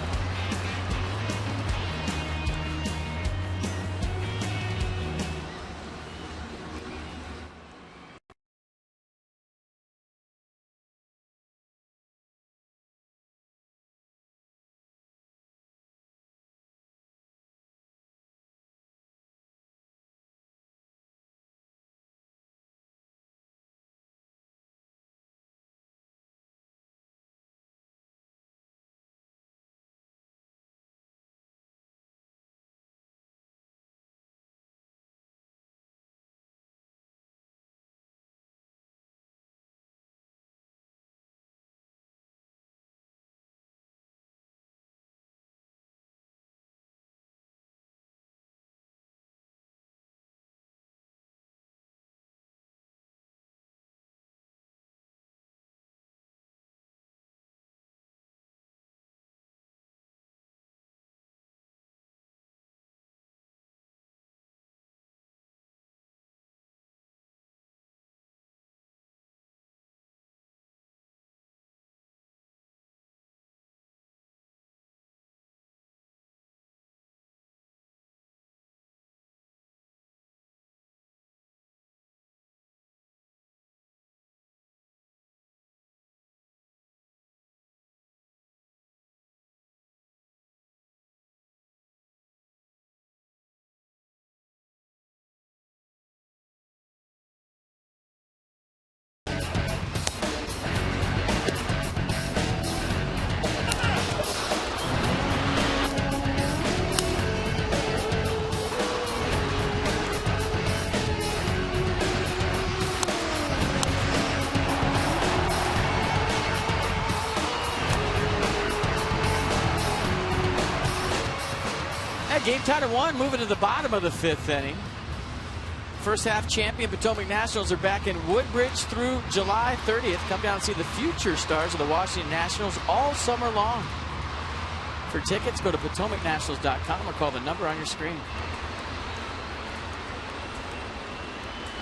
game tied at 1, moving to the bottom of the 5th inning. First half champion Potomac Nationals are back in Woodbridge through July 30th. Come down and see the future stars of the Washington Nationals all summer long. For tickets, go to PotomacNationals.com or call the number on your screen.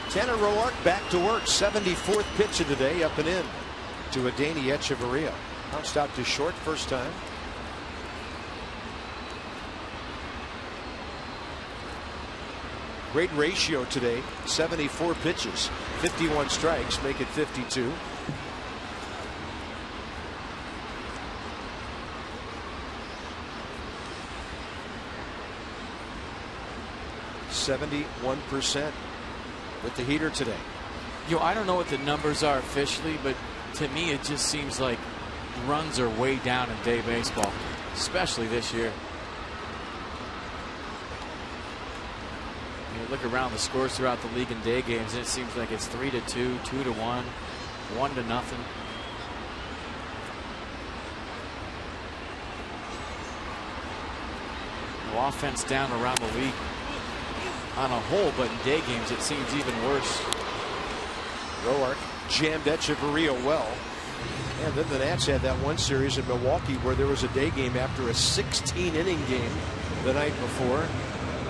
Tanner Roark back to work. 74th pitch of the day, up and in to Adeiny Echeverria. Bounced out to short first time. Great ratio today. 74 pitches, 51 strikes, make it 52. %71% with the heater today. I don't know what the numbers are officially, but to me it just seems like runs are way down in day baseball, especially this year. You look around the scores throughout the league in day games, and it seems like it's 3-2, 2-1, 1-0. No offense down around the league on a whole, but in day games it seems even worse. Roark jammed Echeverria well. And then the Nats had that one series in Milwaukee where there was a day game after a 16-inning game the night before.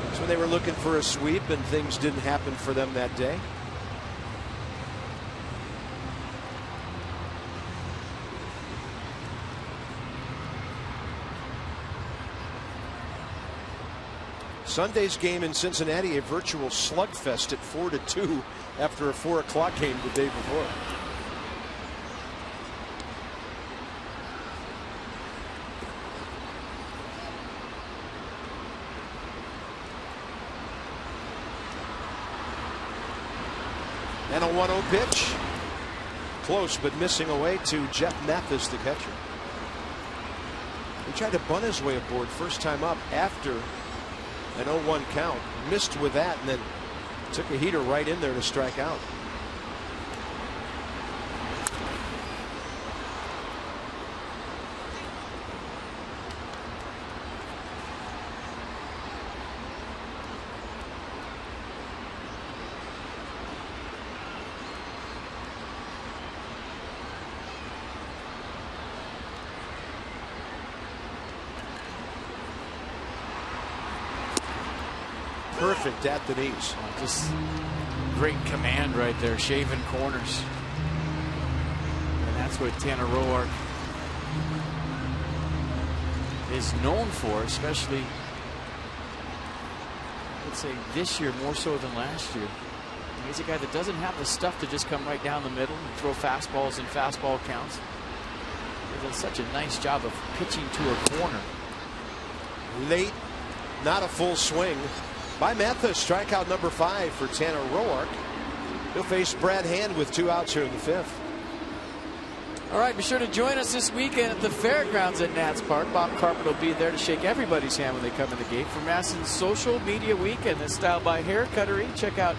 That's when they were looking for a sweep and things didn't happen for them that day. Sunday's game in Cincinnati, a virtual slugfest at 4-2 after a 4 o'clock game the day before. And a 1-0 pitch. Close, but missing away to Jeff Mathis, the catcher. He tried to bunt his way aboard first time up after an 0-1 count. Missed with that and then took a heater right in there to strike out. Perfect at the knees. Just great command right there, shaving corners. And that's what Tanner Roark is known for, especially, let's say, this year more so than last year. He's a guy that doesn't have the stuff to just come right down the middle and throw fastballs and fastball counts. He does such a nice job of pitching to a corner. Late, not a full swing by Mathis. Strikeout number 5 for Tanner Roark. He'll face Brad Hand with 2 outs here in the 5th. All right, be sure to join us this weekend at the fairgrounds at Nats Park. Bob Carpet will be there to shake everybody's hand when they come in the gate. For Massen's social media weekend that's styled by Hair Cuttery, check out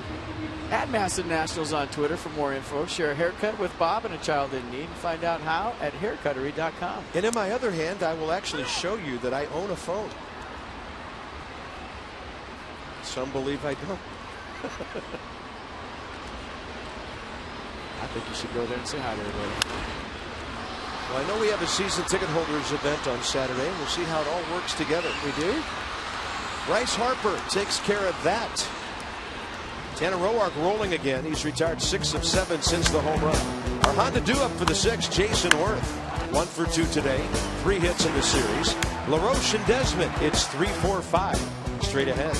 at Masson Nationals on Twitter for more info. Share a haircut with Bob and a child in need. Find out how at haircuttery.com. And in my other hand, I will actually show you that I own a phone. Some believe I don't. I think you should go there and say hi to everybody. Well, I know we have a season ticket holders event on Saturday. We'll see how it all works together. We do. Bryce Harper takes care of that. Tanner Roark rolling again. He's retired 6 of 7 since the home run. Our Honda do-up for the 6th, Jason Worth. 1 for 2 today. 3 hits in the series. LaRoche and Desmond. It's 3-4-5 straight ahead.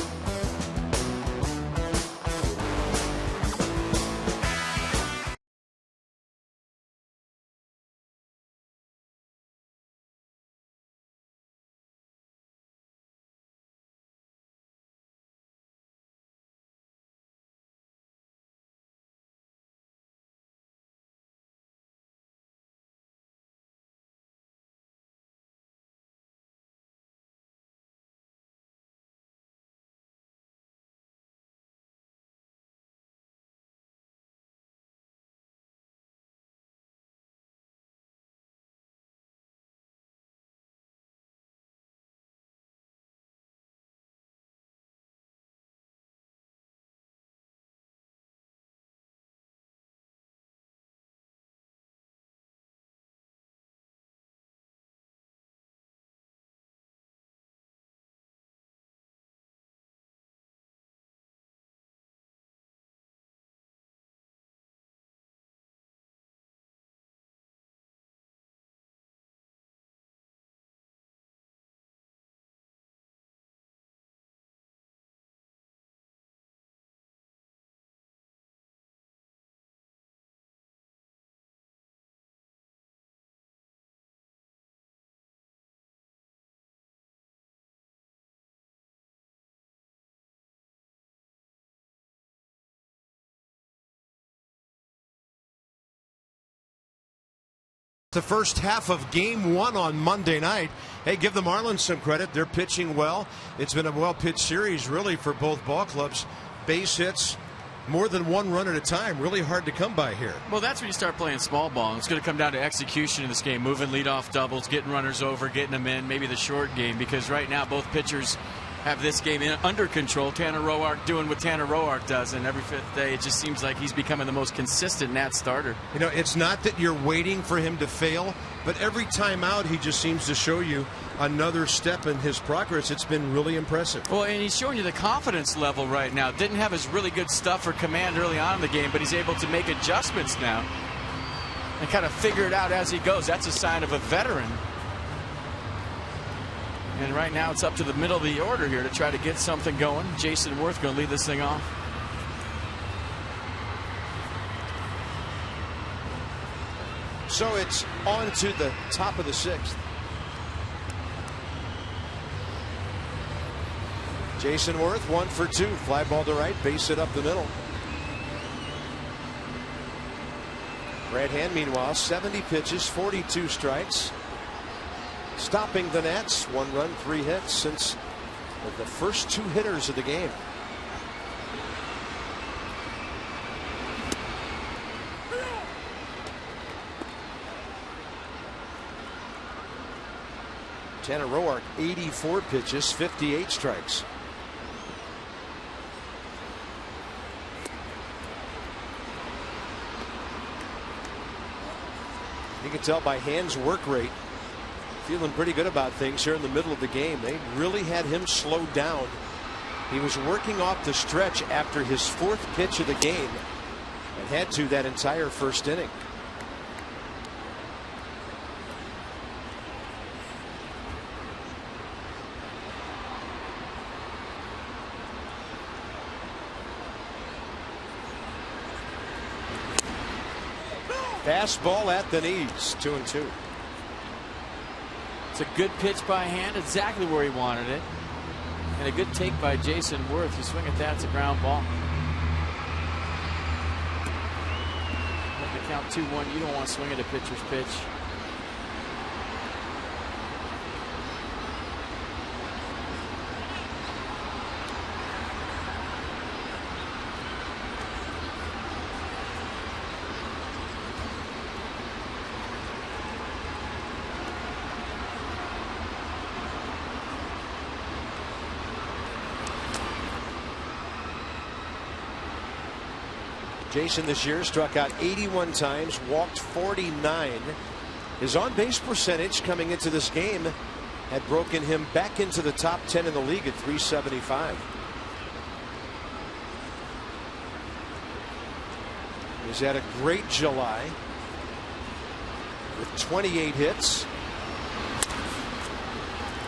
The first half of Game 1 on Monday night. Hey, give the Marlins some credit. They're pitching well. It's been a well-pitched series, really, for both ball clubs. Base hits, more than one run at a time. Really hard to come by here. Well, that's when you start playing small ball. It's going to come down to execution in this game, moving leadoff doubles, getting runners over, getting them in, maybe the short game, because right now both pitchers have this game under control. Tanner Roark doing what Tanner Roark does, and every fifth day it just seems like he's becoming the most consistent Nat starter. You know, it's not that you're waiting for him to fail, but every time out he just seems to show you another step in his progress. It's been really impressive. Well, and he's showing you the confidence level right now. Didn't have his really good stuff or command early on in the game, but he's able to make adjustments now and kind of figure it out as he goes. That's a sign of a veteran. And right now it's up to the middle of the order here to try to get something going. Jason Worth going to lead this thing off. So it's on to the top of the sixth. Jason Worth 1 for 2. Fly ball to right, base it up the middle. Brad Hand, meanwhile, 70 pitches, 42 strikes. Stopping the Nats, 1 run, 3 hits since the first 2 hitters of the game. Tanner Roark, 84 pitches, 58 strikes. You can tell by Hand's work rate, feeling pretty good about things here in the middle of the game. They really had him slowed down. He was working off the stretch after his 4th pitch of the game and had to that entire first inning. Fastball at the knees, 2-2. It's a good pitch by Hand, exactly where he wanted it. And a good take by Jason Worth. You swing at that, it's a ground ball. Let the count 2-1. You don't want to swing at a pitcher's pitch. Jason this year struck out 81 times, walked 49. His on-base percentage coming into this game had broken him back into the top 10 in the league at .375. He's had a great July with 28 hits.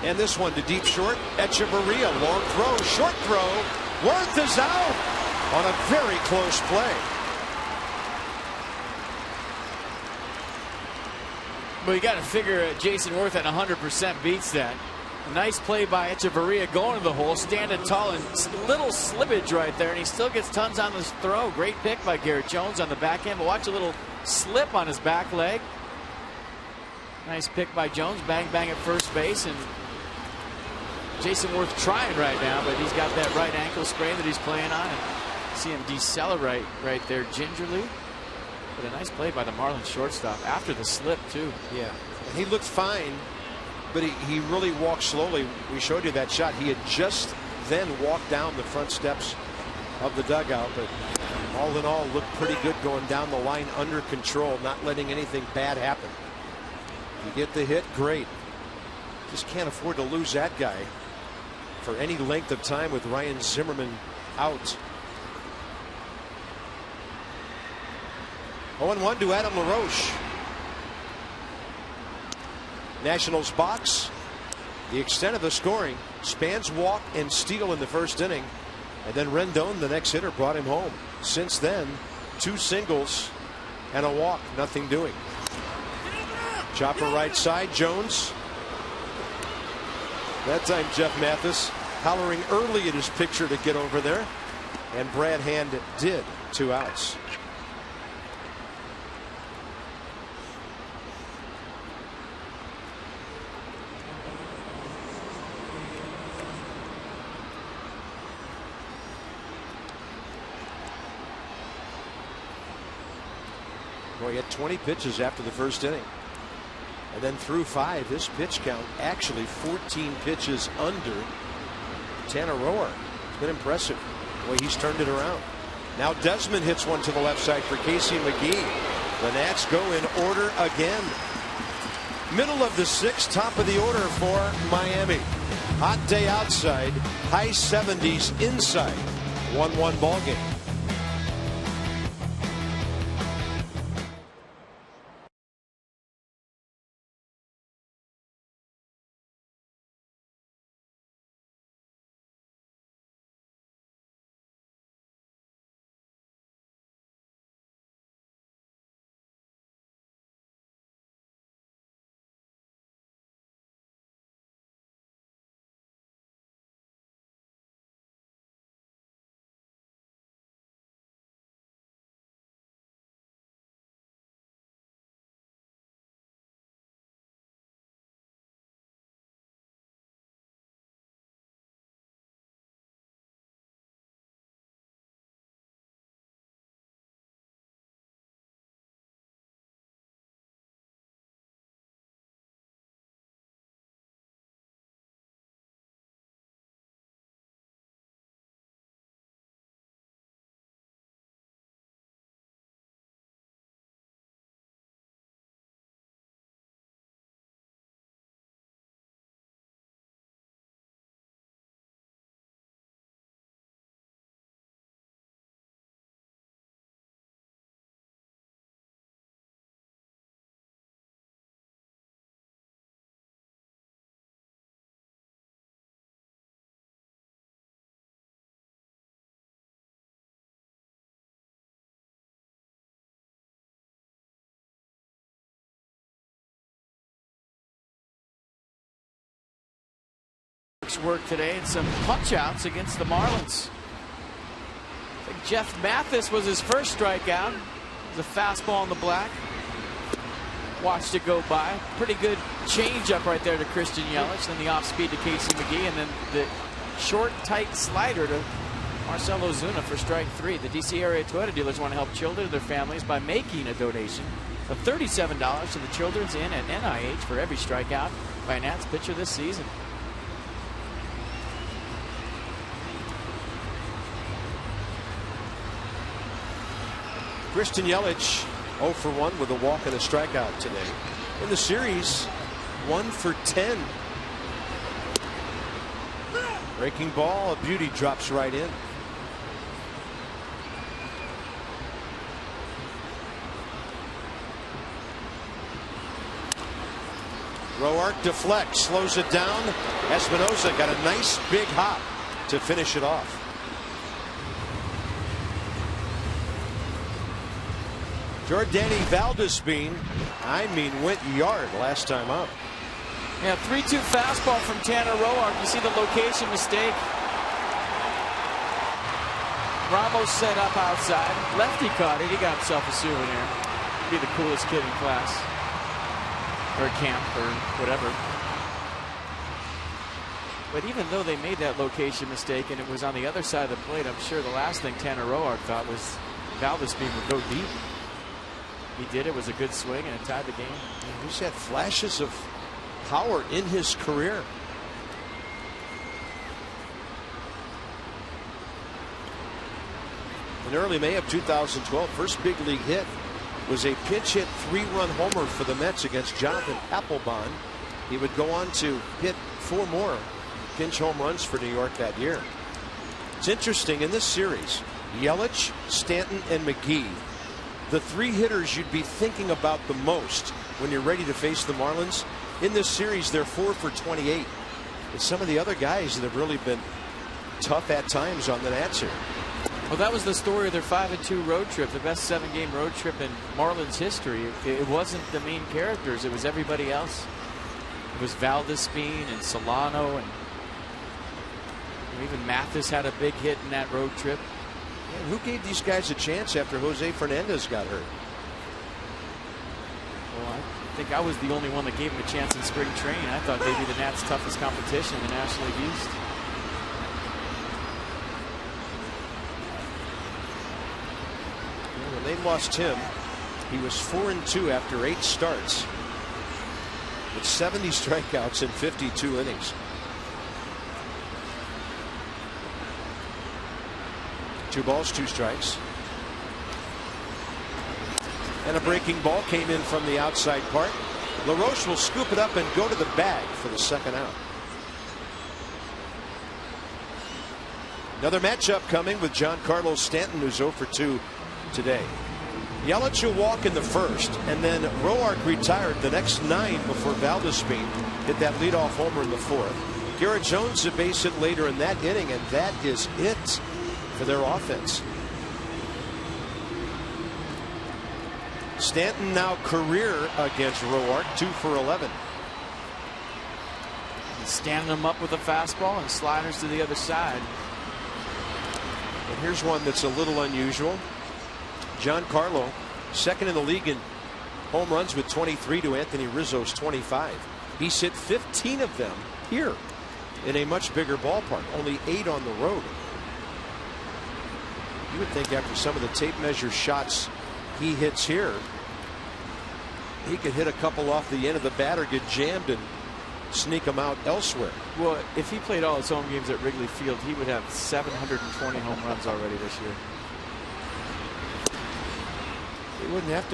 And this one to deep short. Echeverria, long throw, short throw. Worth is out on a very close play. Well, you got to figure Jason Worth at 100% beats that. A nice play by Echeverria going to the hole, standing tall, and little slippage right there, and he still gets tons on this throw. Great pick by Garrett Jones on the backhand, but watch a little slip on his back leg. Nice pick by Jones, bang bang at first base, and Jason Worth trying right now, but he's got that right ankle sprain that he's playing on, and see him decelerate right there gingerly. But a nice play by the Marlins shortstop after the slip too. Yeah, he looked fine, but he really walked slowly. We showed you that shot. He had just then walked down the front steps of the dugout, but all in all looked pretty good going down the line under control, not letting anything bad happen. You get the hit, great. Just can't afford to lose that guy for any length of time with Ryan Zimmerman out. 0-1 to Adam LaRoche. Nationals box. The extent of the scoring spans walk and steal in the first inning, and then Rendon, the next hitter, brought him home. Since then, 2 singles and a walk, nothing doing. Chopper right side, Jones. That time Jeff Mathis hollering early at his pitcher to get over there, and Brad Hand did. 2 outs. Well, he had 20 pitches after the first inning. And then through 5, his pitch count actually 14 pitches under Tanner Roark. It's been impressive the way he's turned it around. Now Desmond hits one to the left side for Casey McGee. The Nats go in order again. Middle of the 6th, top of the order for Miami. Hot day outside, high 70s inside. 1-1 ball game. Work today and some punch outs against the Marlins. I think Jeff Mathis was his first strikeout. It was a fastball in the black. Watched it go by. Pretty good changeup right there to Christian Yelich. Then the off speed to Casey McGee, and then the short, tight slider to Marcell Ozuna for strike 3. The DC area Toyota dealers want to help children and their families by making a donation of $37 to the Children's Inn at NIH for every strikeout by a Nats pitcher this season. Christian Yelich 0 for 1 with a walk and a strikeout today. In the series, 1 for 10. Breaking ball, a beauty, drops right in. Roark deflects, slows it down. Espinosa got a nice big hop to finish it off. Jordani Valdespin, went yard last time up. Yeah, 3-2 fastball from Tanner Roark. You see the location mistake. Ramos set up outside. Lefty caught it. He got himself a souvenir. Be the coolest kid in class. Or camp or whatever. But even though they made that location mistake and it was on the other side of the plate, I'm sure the last thing Tanner Roark thought was Valdespin would go deep. He did. It was a good swing and it tied the game. He's had flashes of power in his career. In early May of 2012, first big league hit was a pinch hit 3-run homer for the Mets against Jonathan Papelbon. He would go on to hit 4 more pinch home runs for New York that year. It's interesting in this series, Yelich, Stanton, and McGee, the 3 hitters you'd be thinking about the most when you're ready to face the Marlins. In this series, they're 4 for 28. It's some of the other guys that have really been tough at times on the Nats here. Well, that was the story of their 5-2 road trip, the best 7-game road trip in Marlins history. It wasn't the main characters, it was everybody else. It was Valdespin and Solano, and even Mathis had a big hit in that road trip. And who gave these guys a chance after Jose Fernandez got hurt? Well, I think I was the only one that gave him a chance in spring training. I thought they'd be the Nats' toughest competition in the National League East. When they lost him He was 4-2 after 8 starts with 70 strikeouts in 52 innings. 2 balls, 2 strikes. And a breaking ball came in from the outside part. LaRoche will scoop it up and go to the bag for the second out. Another matchup coming with Giancarlo Stanton, who's 0 for 2 today. Yelich will walk in the first, and then Roark retired the next 9 before Valdespin hit that leadoff homer in the 4th. Garrett Jones a base hit later in that inning, and that is it for their offense. Stanton now career against Roark, 2 for 11. Standing him up with a fastball and sliders to the other side. And here's one that's a little unusual. Giancarlo, second in the league in home runs with 23 to Anthony Rizzo's 25. He's hit 15 of them here in a much bigger ballpark, only 8 on the road. You would think after some of the tape measure shots he hits here, he could hit a couple off the end of the bat or get jammed and sneak them out elsewhere. Well, if he played all his home games at Wrigley Field, he would have 720 home runs already this year. He wouldn't have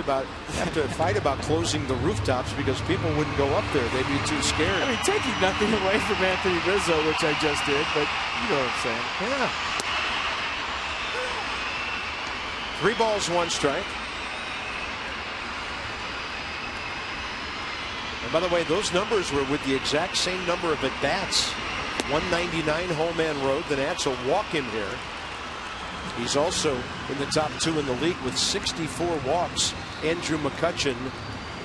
to fight about closing the rooftops because people wouldn't go up there. They'd be too scared. I mean, taking nothing away from Anthony Rizzo, which I just did, but you know what I'm saying. Yeah. 3 balls, 1 strike. And by the way, those numbers were with the exact same number of at-bats. 199 home and road. The Nats will walk him here. He's also in the top 2 in the league with 64 walks. Andrew McCutchen,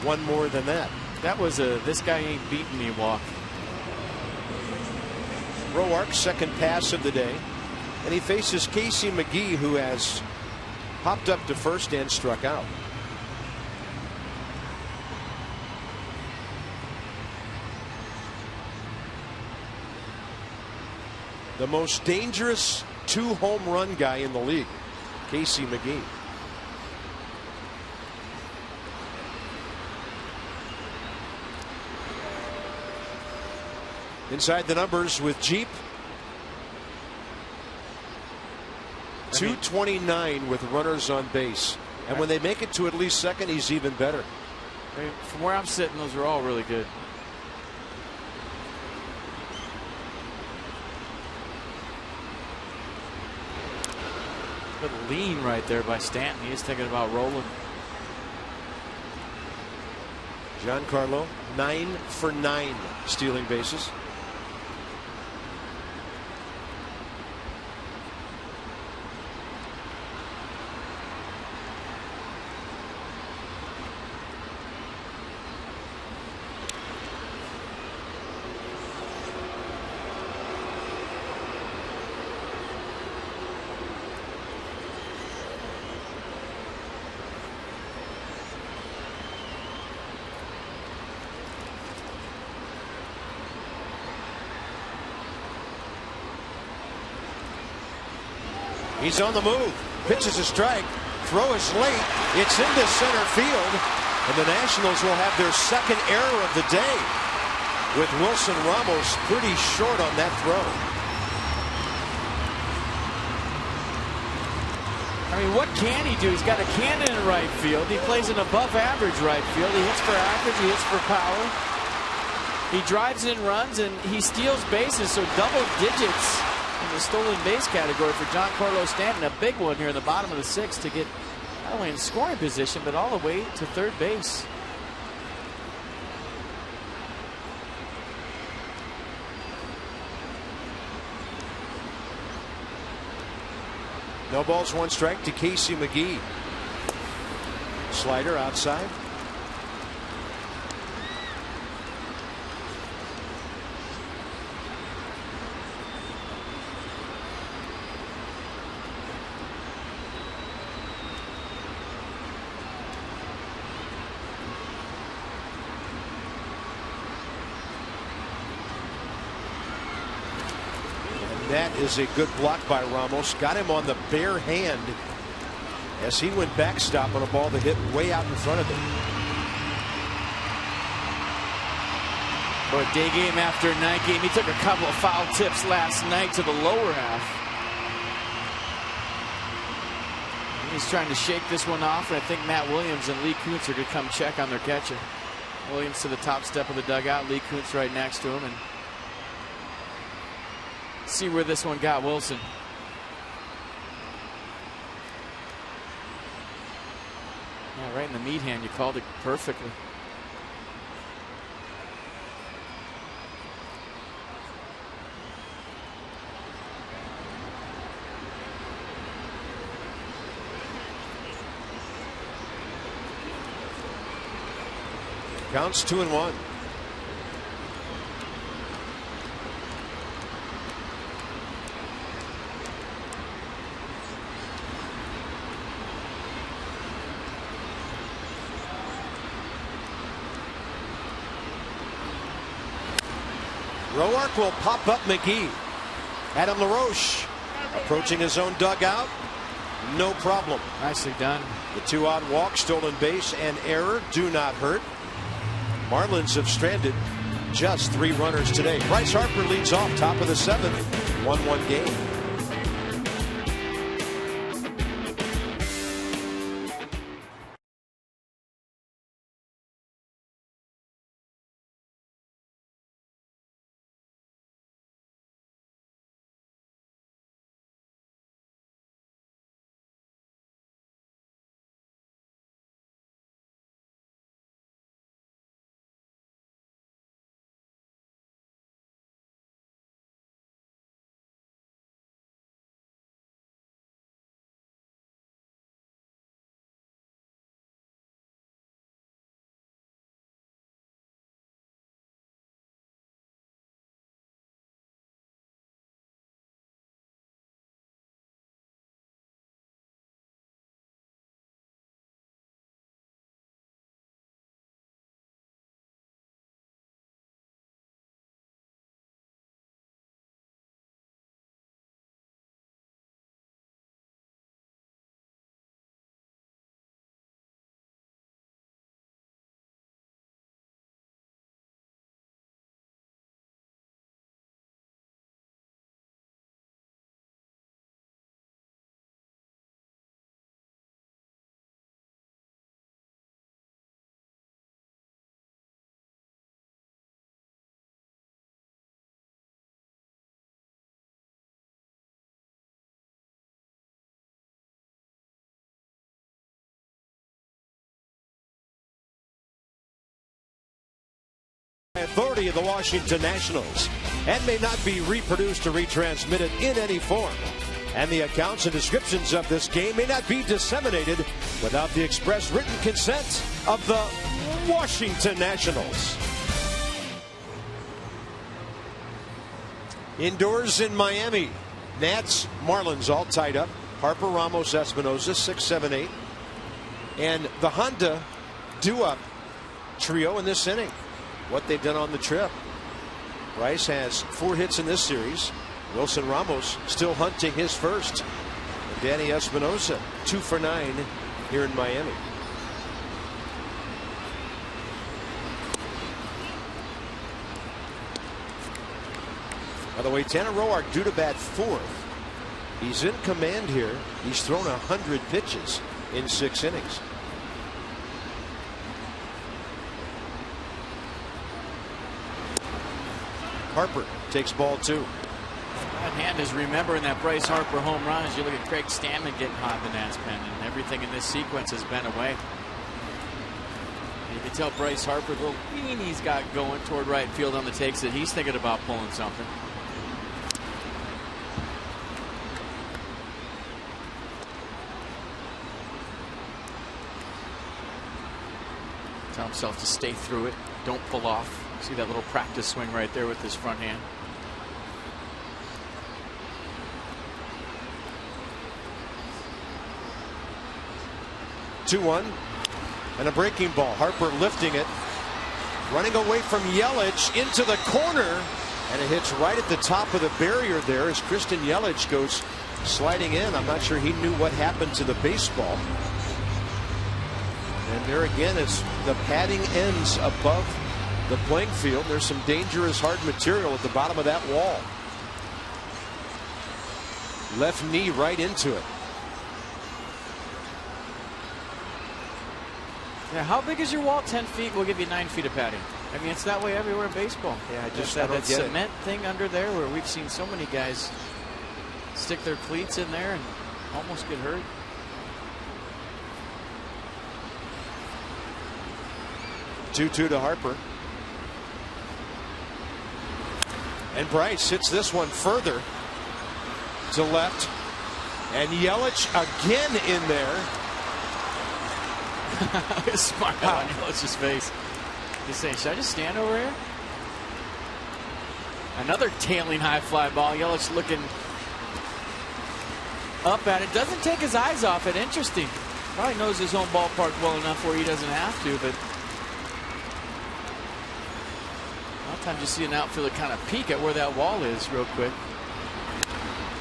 1 more than that. That was a "this guy ain't beating me" walk. Roark's second pass of the day, and he faces Casey McGee, who has hopped up to first and struck out. The most dangerous 2 home run guy in the league, Casey McGee. Inside the numbers with Jeep. 229 with runners on base. And when they make it to at least second, he's even better. I mean, from where I'm sitting, those are all really good. Good lean right there by Stanton. He is thinking about rolling. Giancarlo, 9 for 9 stealing bases. He's on the move. Pitches a strike. Throw is late. It's into center field. And the Nationals will have their second error of the day, with Wilson Ramos pretty short on that throw. I mean, what can he do? He's got a cannon in right field. He plays an above average right field. He hits for average. He hits for power. He drives in runs and he steals bases, so double digits in the stolen base category for Giancarlo Stanton. A big one here in the bottom of the 6th to get not only in scoring position but all the way to third base. No balls, 1 strike to Casey McGee. Slider outside. That is a good block by Ramos. Got him on the bare hand as he went backstop on a ball that hit way out in front of him. For a day game after a night game, he took a couple of foul tips last night to the lower half. He's trying to shake this one off, and I think Matt Williams and Lee Kuntz are going to come check on their catcher. Williams to the top step of the dugout, Lee Kuntz right next to him, and see where this one got Wilson. Yeah, right in the meat hand. You called it perfectly. Counts 2-1. Roark will pop up McGee. Adam LaRoche approaching his own dugout. No problem. Nicely done. The 2-out walk, stolen base, and error do not hurt. Marlins have stranded just 3 runners today. Bryce Harper leads off, top of the 7th, 1-1 game. Authority of the Washington Nationals and may not be reproduced or retransmitted in any form. And the accounts and descriptions of this game may not be disseminated without the express written consent of the Washington Nationals. Indoors in Miami, Nats, Marlins all tied up. Harper, Ramos, Espinosa, 6, 7, 8. And the Honda due-up trio in this inning. What they've done on the trip. Rice has 4 hits in this series. Wilson Ramos still hunting his first. And Danny Espinosa 2 for 9 here in Miami. By the way, Tanner Roark due to bat 4th. He's in command here. He's thrown 100 pitches in 6 innings. Harper takes ball 2. That hand is remembering that Bryce Harper home run as you look at Craig Stammen getting hot in the Nats pen, and everything in this sequence has been away. You can tell Bryce Harper, the little bean he's got going toward right field on the takes, that he's thinking about pulling something. Tell himself to stay through it, don't pull off. See that little practice swing right there with his front hand. Two-1 and a breaking ball. Harper lifting it, running away from Yelich into the corner, And it hits right at the top of the barrier there as Christian Yelich goes sliding in. I'm not sure he knew what happened to the baseball. And there again, as the padding ends above the playing field, there's some dangerous hard material at the bottom of that wall. Left knee right into it. Yeah, how big is your wall? 10 feet. We'll give you 9 feet of padding. I mean, it's that way everywhere in baseball. Yeah, I just that don't get cement thing under there where we've seen so many guys stick their cleats in there and almost get hurt. Two-two to Harper. And Bryce hits this one further to left. And Yelich again in there. Smart on Yelich's face. He's saying, should I just stand over here? Another tailing high fly ball. Yelich looking up at it. Doesn't take his eyes off it. Interesting. Probably knows his own ballpark well enough where he doesn't have to, but a lot of times you see an outfielder kind of peek at where that wall is real quick.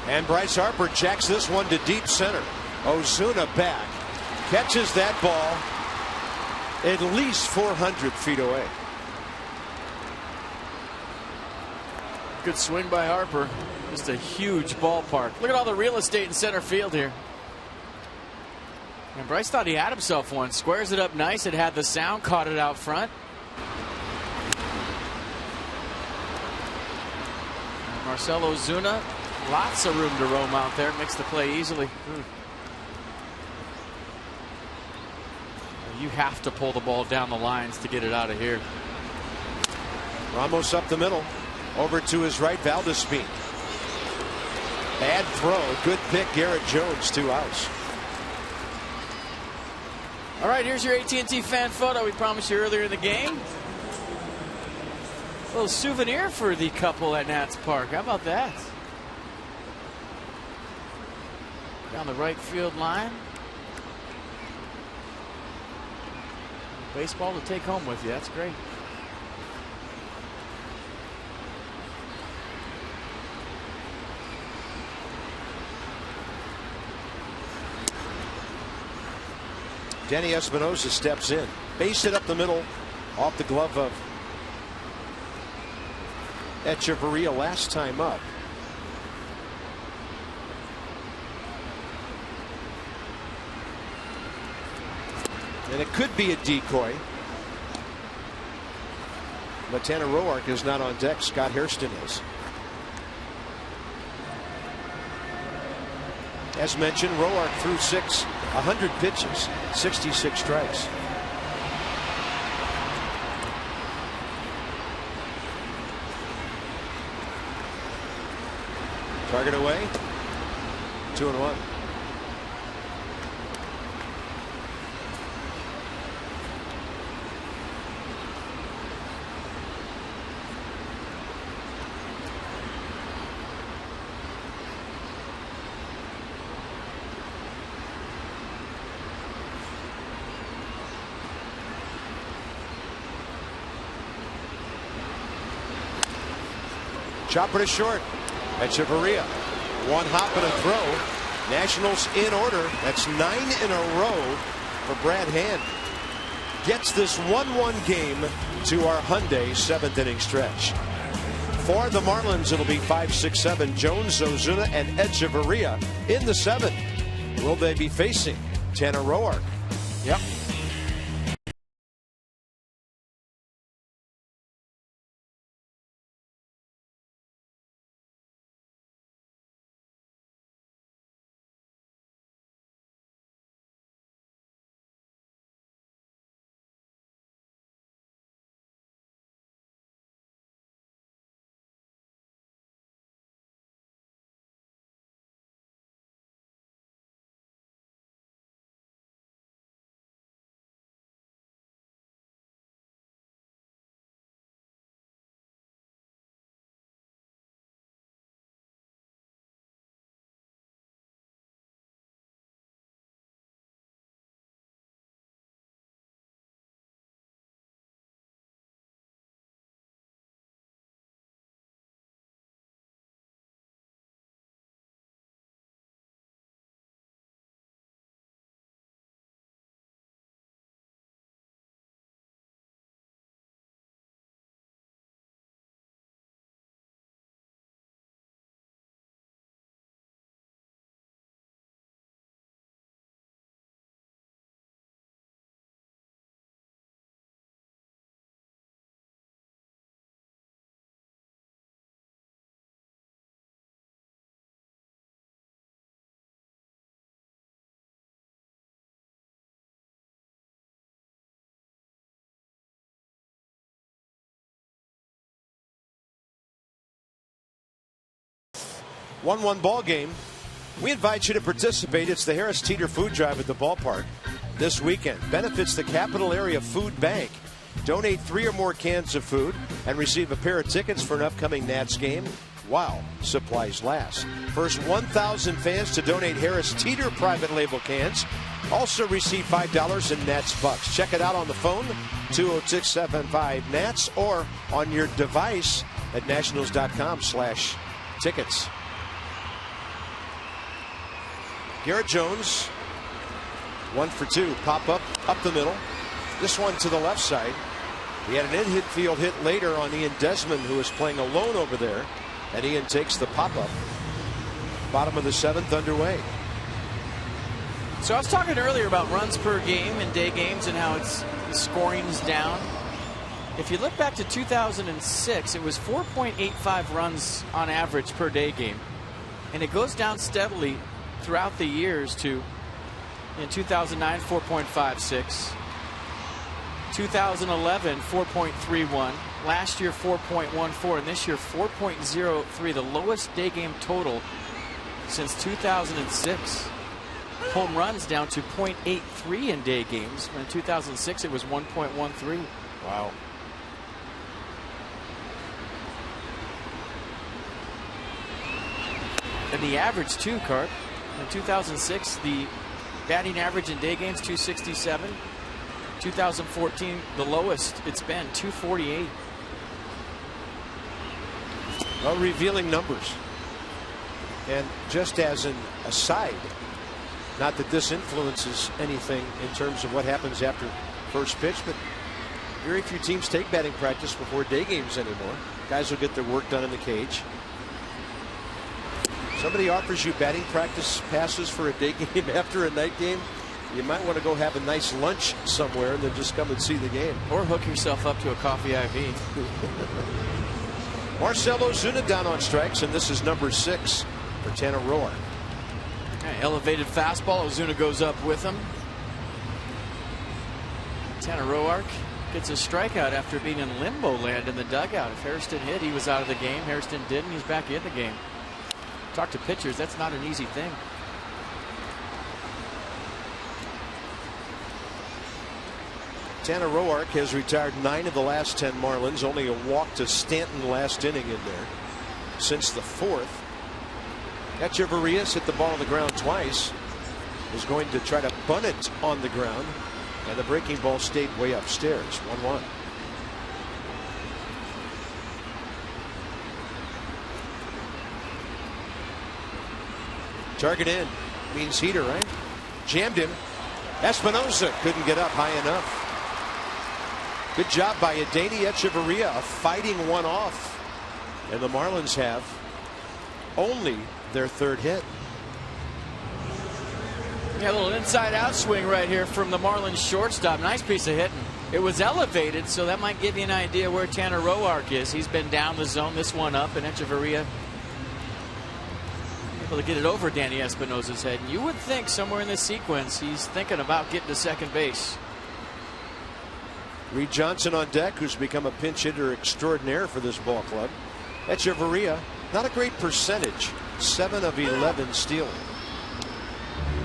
And Bryce Harper jacks this one to deep center. Ozuna back. Catches that ball at least 400 feet away. Good swing by Harper. Just a huge ballpark. Look at all the real estate in center field here. And Bryce thought he had himself one. Squares it up nice. It had the sound, caught it out front. And Marcell Ozuna, lots of room to roam out there. Makes the play easily. You have to pull the ball down the lines to get it out of here. Ramos up the middle. Over to his right, Valdespin. Bad throw. Good pick, Garrett Jones, 2 outs. All right, here's your AT&T fan photo we promised you earlier in the game. A little souvenir for the couple at Nats Park. How about that? Down the right field line. Baseball to take home with you. That's great. Denny Espinosa steps in. Base hit up the middle. Off the glove of Echeverria last time up. And it could be a decoy. But Tanner Roark is not on deck. Scott Hairston is. As mentioned, Roark threw 100 pitches, 66 strikes. Target away. 2-1. Chopper to short. Echeverria. One hop and a throw. Nationals in order. That's 9 in a row for Brad Hand. Gets this 1-1 game to our Hyundai 7th inning stretch. For the Marlins, it'll be 5, 6, 7. Jones, Ozuna, and Echeverria in the 7th. Will they be facing Tanner Roark? Yep. 1-1 ball game. We invite you to participate. It's the Harris Teeter Food Drive at the ballpark this weekend. Benefits the Capital Area Food Bank. Donate 3 or more cans of food and receive a pair of tickets for an upcoming Nats game while supplies last. First 1,000 fans to donate Harris Teeter private label cans also receive $5 in Nats bucks. Check it out on the phone, 206-75-NATS, or on your device at nationals.com/tickets. Garrett Jones, 1 for 2, pop up the middle. This one to the left side. He had an in-field hit later on Ian Desmond, who was playing alone over there, and Ian takes the pop up. Bottom of the 7th underway. So I was talking earlier about runs per game in day games and how the scoring is down. If you look back to 2006, it was 4.85 runs on average per day game, and it goes down steadily throughout the years to, in 2009, 4.56, 2011, 4.31, last year 4.14, and this year 4.03, the lowest day game total since 2006. Home runs down to 0.83 in day games, when in 2006 it was 1.13. Wow. And the average too, Carp. In 2006, the batting average in day games, 267. 2014, the lowest it's been, 248. Well, revealing numbers. And just as an aside, not that this influences anything in terms of what happens after first pitch, but very few teams take batting practice before day games anymore. Guys will get their work done in the cage. Somebody offers you batting practice passes for a day game after a night game, you might want to go have a nice lunch somewhere and then just come and see the game. Or hook yourself up to a coffee IV. Marcell Ozuna down on strikes, and this is number 6 for Tanner Roark. Okay, elevated fastball. Ozuna goes up with him. Tanner Roark gets a strikeout after being in limbo land in the dugout. If Hairston hit, he was out of the game. Hairston didn't. He's back in the game. Talk to pitchers. That's not an easy thing. Tanner Roark has retired 9 of the last 10 Marlins. Only a walk to Stanton last inning in there since the 4th. Echeverria's hit the ball on the ground twice. Was going to try to bunt it on the ground, and the breaking ball stayed way upstairs. 1-1. Target in means heater, right? Jammed him. Espinosa couldn't get up high enough. Good job by Adeiny Echeverria, fighting one off. And the Marlins have only their 3rd hit. Yeah, a little inside out swing right here from the Marlins shortstop. Nice piece of hitting. It was elevated, so that might give you an idea where Tanner Roark is. He's been down the zone, this one up, and Echeverria able to get it over Danny Espinosa's head. And you would think somewhere in this sequence he's thinking about getting to second base. Reed Johnson on deck, who's become a pinch hitter extraordinaire for this ball club. Echeverria, not a great percentage, 7 of 11 stealing.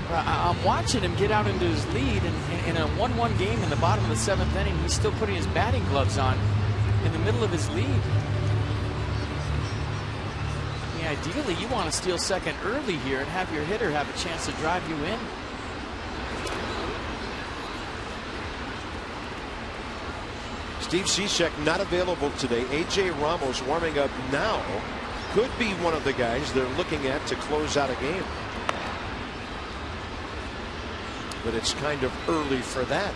I'm watching him get out into his lead, and in a 1-1 game in the bottom of the 7th inning, he's still putting his batting gloves on in the middle of his lead. I mean, ideally, you want to steal second early here and have your hitter have a chance to drive you in. Steve Cishek not available today. A.J. Ramos warming up now. Could be one of the guys they're looking at to close out a game. But it's kind of early for that.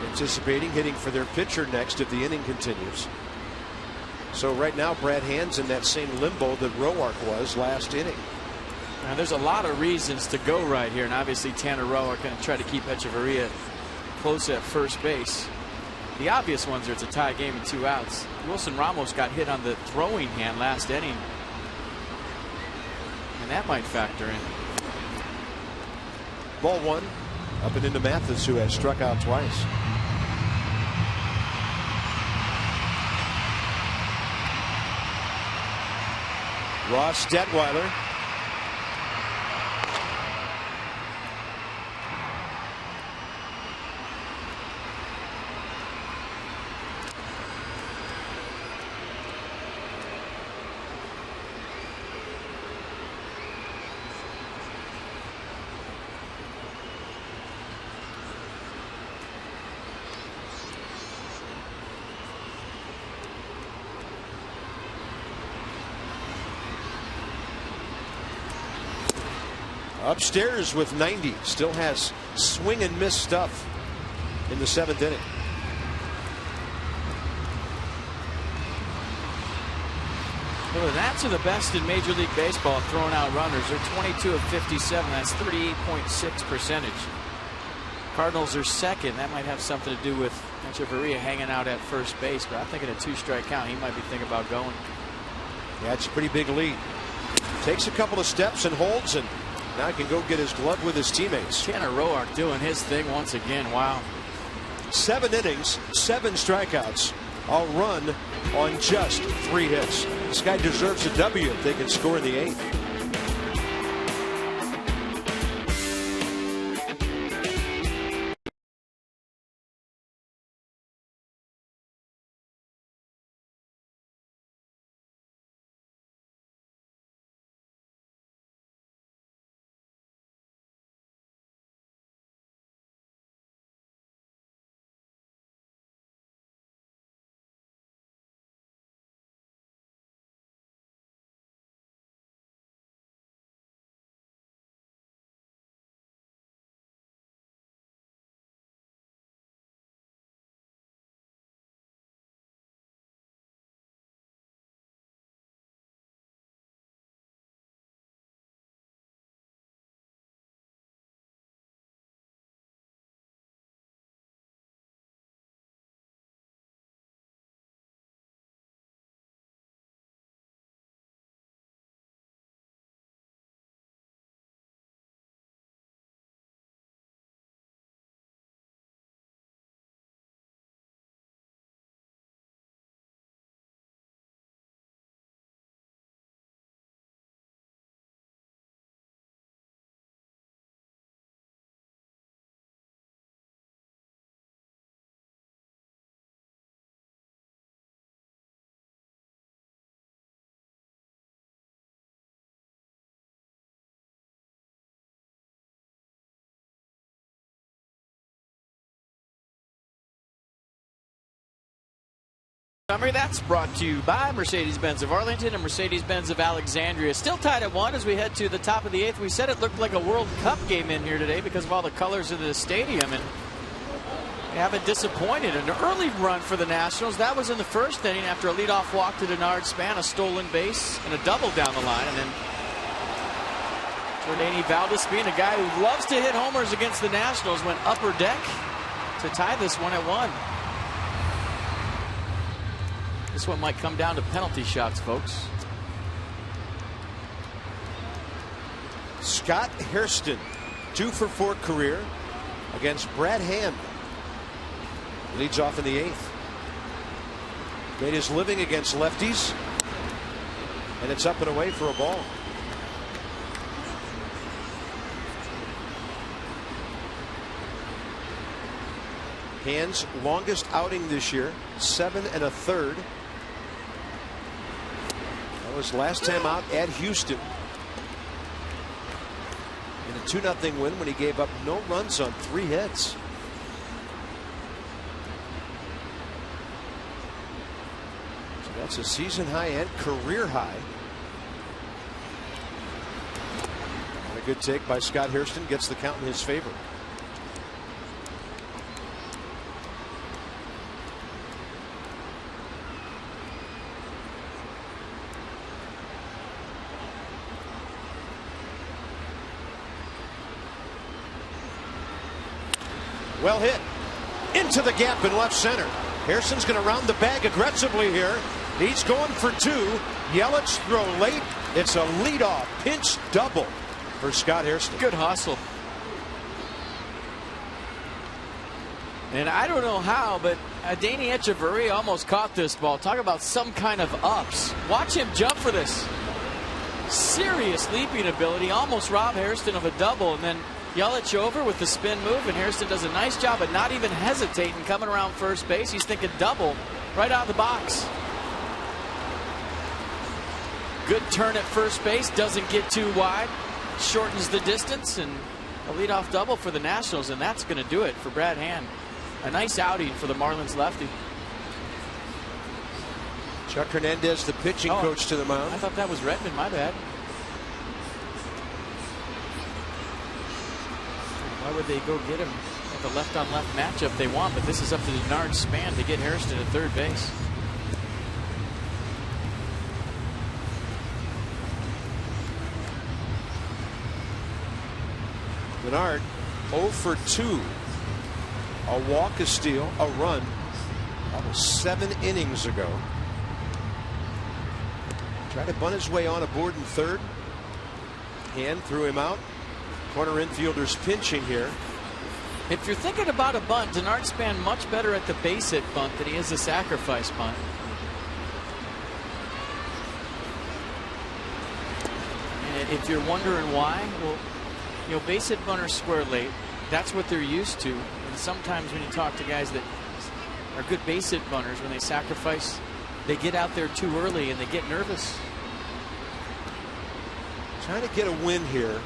Anticipating hitting for their pitcher next if the inning continues. So right now Brad Hand's in that same limbo that Roark was last inning. Now, there's a lot of reasons to go right here, and obviously Tanner Roark going to try to keep Echeverria close at first base. The obvious ones are it's a tie game and 2 outs. Wilson Ramos got hit on the throwing hand last inning, and that might factor in. Ball 1 up and into Mathis, who has struck out twice. Ross Detweiler. Upstairs with 90. Still has swing and miss stuff in the 7th inning. Well, the Nats are the best in Major League Baseball throwing out runners. They're 22 of 57. That's 38.6%. Cardinals are second. That might have something to do with Echeverria hanging out at first base, but I'm thinking a 2-strike count. He might be thinking about going. Yeah, it's a pretty big lead. Takes a couple of steps and holds, and now he can go get his glove with his teammates. Tanner Roark doing his thing once again. Wow. 7 innings, 7 strikeouts. A run on just 3 hits. This guy deserves a W if they can score in the 8th. That's brought to you by Mercedes-Benz of Arlington and Mercedes-Benz of Alexandria. Still tied at 1 as we head to the top of the 8th. We said it looked like a World Cup game in here today because of all the colors of the stadium, and they haven't disappointed. An early run for the Nationals. That was in the 1st inning after a leadoff walk to Denard Span, a stolen base, and a double down the line. And then Jordany Valdez, being a guy who loves to hit homers against the Nationals, went upper deck to tie this one at 1. This one might come down to penalty shots, folks. Scott Hairston, 2-for-4 career against Brad Hand. Leads off in the 8th. Made his living against lefties, and it's up and away for a ball. Hand's longest outing this year, 7 1/3. That was last time out at Houston in a 2-0 win when he gave up no runs on 3 hits. So that's a season high and career high. And a good take by Scott Hairston gets the count in his favor. Well hit into the gap in left center. Hairston's going to round the bag aggressively here. He's going for 2. Yelich throw late. It's a leadoff pinch double for Scott Hairston. Good hustle. And I don't know how, but Danny Echeverria almost caught this ball. Talk about some kind of ups. Watch him jump for this. serious leaping ability, almost robbed Hairston of a double, and then Yelich over with the spin move, and Hairston does a nice job at not even hesitating coming around first base. He's thinking double right out of the box. Good turn at first base, doesn't get too wide, shortens the distance, and a leadoff double for the Nationals, and that's going to do it for Brad Hand. A nice outing for the Marlins lefty. Chuck Hernandez, the pitching coach, to the mound. I thought that was Redmond, my bad. Why would they go get him at the left-on-left matchup they want? But this is up to Denard Span to get Hairston at third base. Denard 0 for 2. A walk, a steal, a run. Almost 7 innings ago. Tried to bunt his way on aboard in third. Hand threw him out. Corner infielders pinching here. If you're thinking about a bunt, Denard Span much better at the base hit bunt than he is the sacrifice bunt. And if you're wondering why, well, you know, base hit bunters square late. That's what they're used to. And sometimes when you talk to guys that are good base hit bunters, when they sacrifice, they get out there too early and they get nervous. Trying to get a win here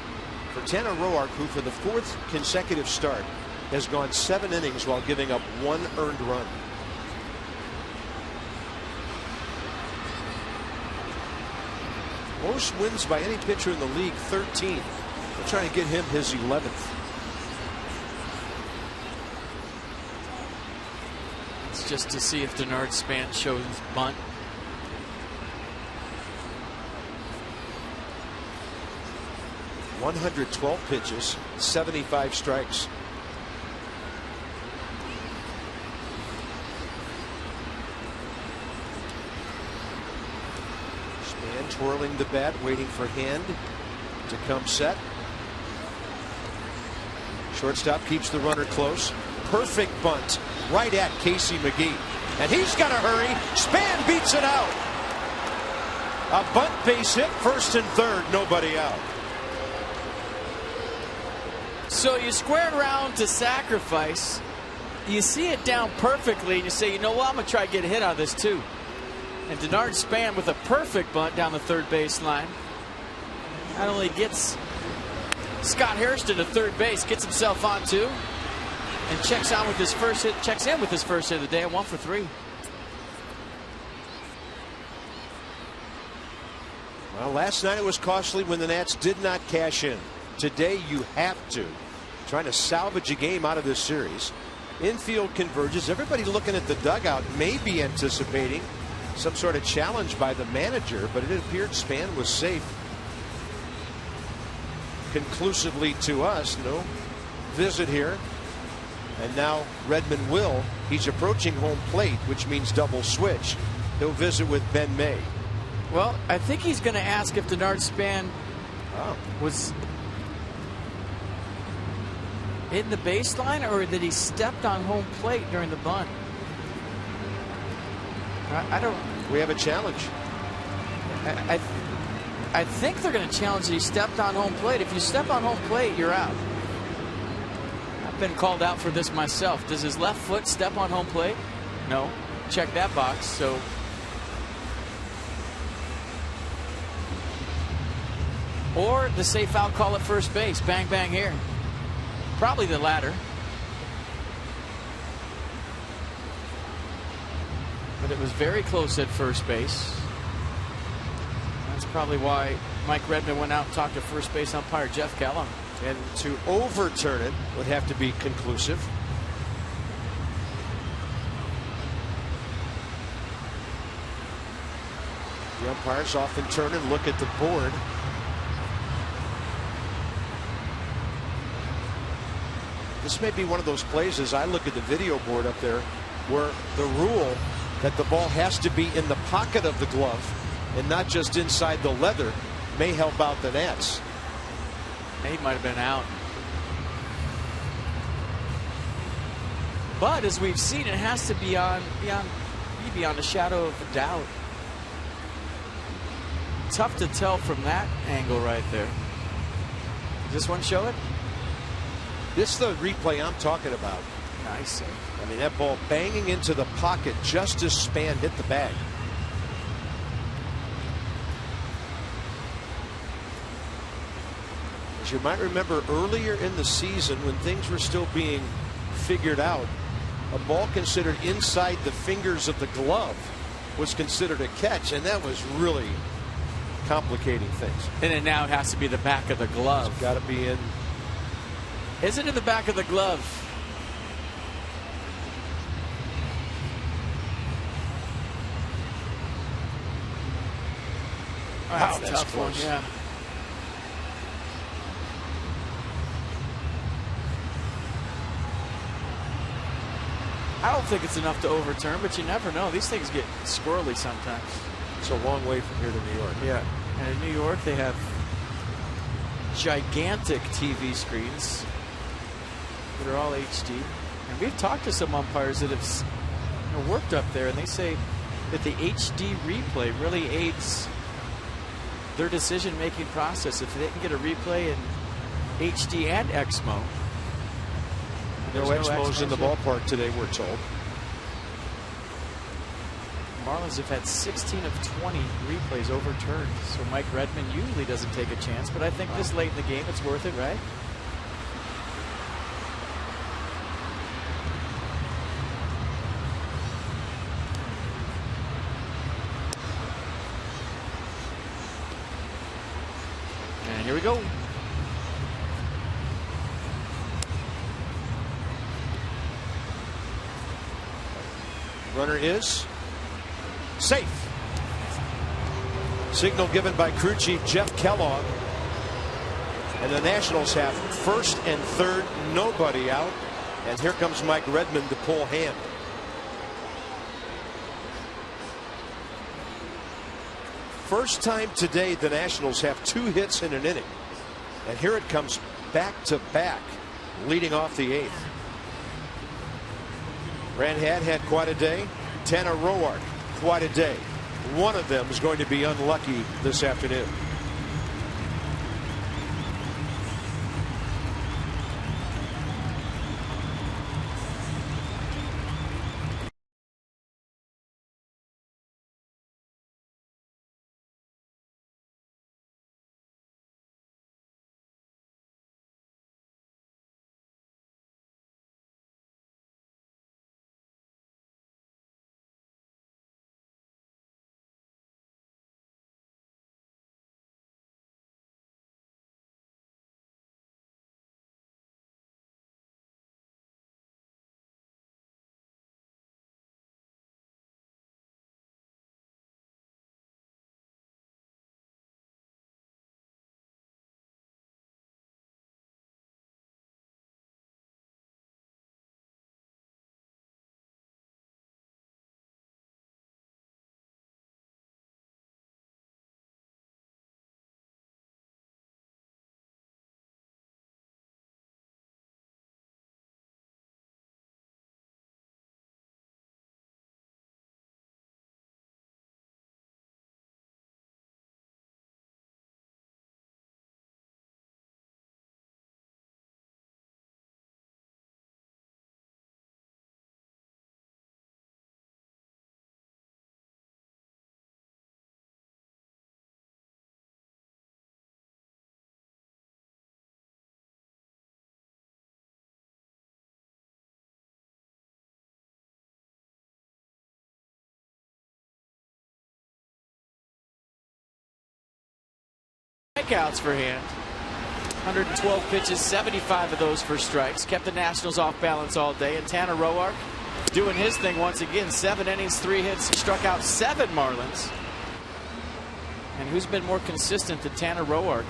for Tanner Roark, who for the 4th consecutive start has gone 7 innings while giving up 1 earned run. Most wins by any pitcher in the league, 13. They're trying to get him his 11th. It's just to see if Denard Span shows bunt. .112 pitches, 75 strikes. Span twirling the bat, waiting for Hand to come set. Shortstop keeps the runner close. Perfect bunt right at Casey McGee. And he's got to hurry. Span beats it out. A bunt base hit, first and third, nobody out. So you squared around to sacrifice. You see it down perfectly, and you say, you know what, I'm going to try to get a hit out of this too. And Denard Span with a perfect bunt down the third base line. Not only gets Scott Hairston to third base, gets himself on two, and checks in with his first hit of the day at 1 for 3. Well, last night it was costly when the Nats did not cash in. Today you have to. Trying to salvage a game out of this series. Infield converges. Everybody looking at the dugout may be anticipating some sort of challenge by the manager, but it appeared Span was safe. Conclusively to us, no visit here. And now Redmond will. He's approaching home plate, which means double switch. He'll visit with Ben May. Well, I think he's going to ask if Denard Span was in the baseline or that he stepped on home plate during the bunt. I don't. We have a challenge. I think they're going to challenge that he stepped on home plate. If you step on home plate, you're out. I've been called out for this myself. Does his left foot step on home plate? No. Check that box. So. Or the safe out call at first base. Bang, bang here. Probably the latter. But it was very close at first base. That's probably why Mike Redmond went out and talked to first base umpire Jeff Kellum. And to overturn it would have to be conclusive. The umpires often turn and look at the board. This may be one of those plays, as I look at the video board up there, where the rule that the ball has to be in the pocket of the glove and not just inside the leather may help out the Nats. He might have been out. But as we've seen, it has to be beyond a shadow of a doubt. Tough to tell from that angle right there. Does this one show it? This is the replay I'm talking about. Nice. I mean, that ball banging into the pocket just as Span hit the bag. As you might remember earlier in the season when things were still being figured out, a ball considered inside the fingers of the glove was considered a catch, and that was really complicating things. And it now has to be the back of the glove. Got to be in. Is it in the back of the glove? Wow, That's a tough close. one, yeah. I don't think it's enough to overturn, but you never know. These things get squirrely sometimes. It's a long way from here to New York. Yeah. And in New York, they have gigantic TV screens that are all HD. And we've talked to some umpires that have worked up there, and they say that the HD replay really aids their decision-making process. If they can get a replay in HD and XMO. No Expos in the ballpark today, we're told. Marlins have had 16 of 20 replays overturned, so Mike Redmond usually doesn't take a chance, but I think this late in the game it's worth it, right? And here we go. Runner is safe. Signal given by crew chief Jeff Kellogg. And the Nationals have first and third, nobody out. And here comes Mike Redmond to pull hand. First time today the Nationals have 2 hits in an inning. And here it comes back to back, leading off the 8th. Ranhad had quite a day. Tanner Roark, quite a day. One of them is going to be unlucky this afternoon. Strikeouts for Hand. 112 pitches, 75 of those for strikes. Kept the Nationals off balance all day. And Tanner Roark doing his thing once again. 7 innings, 3 hits. He struck out 7 Marlins. And who's been more consistent than Tanner Roark?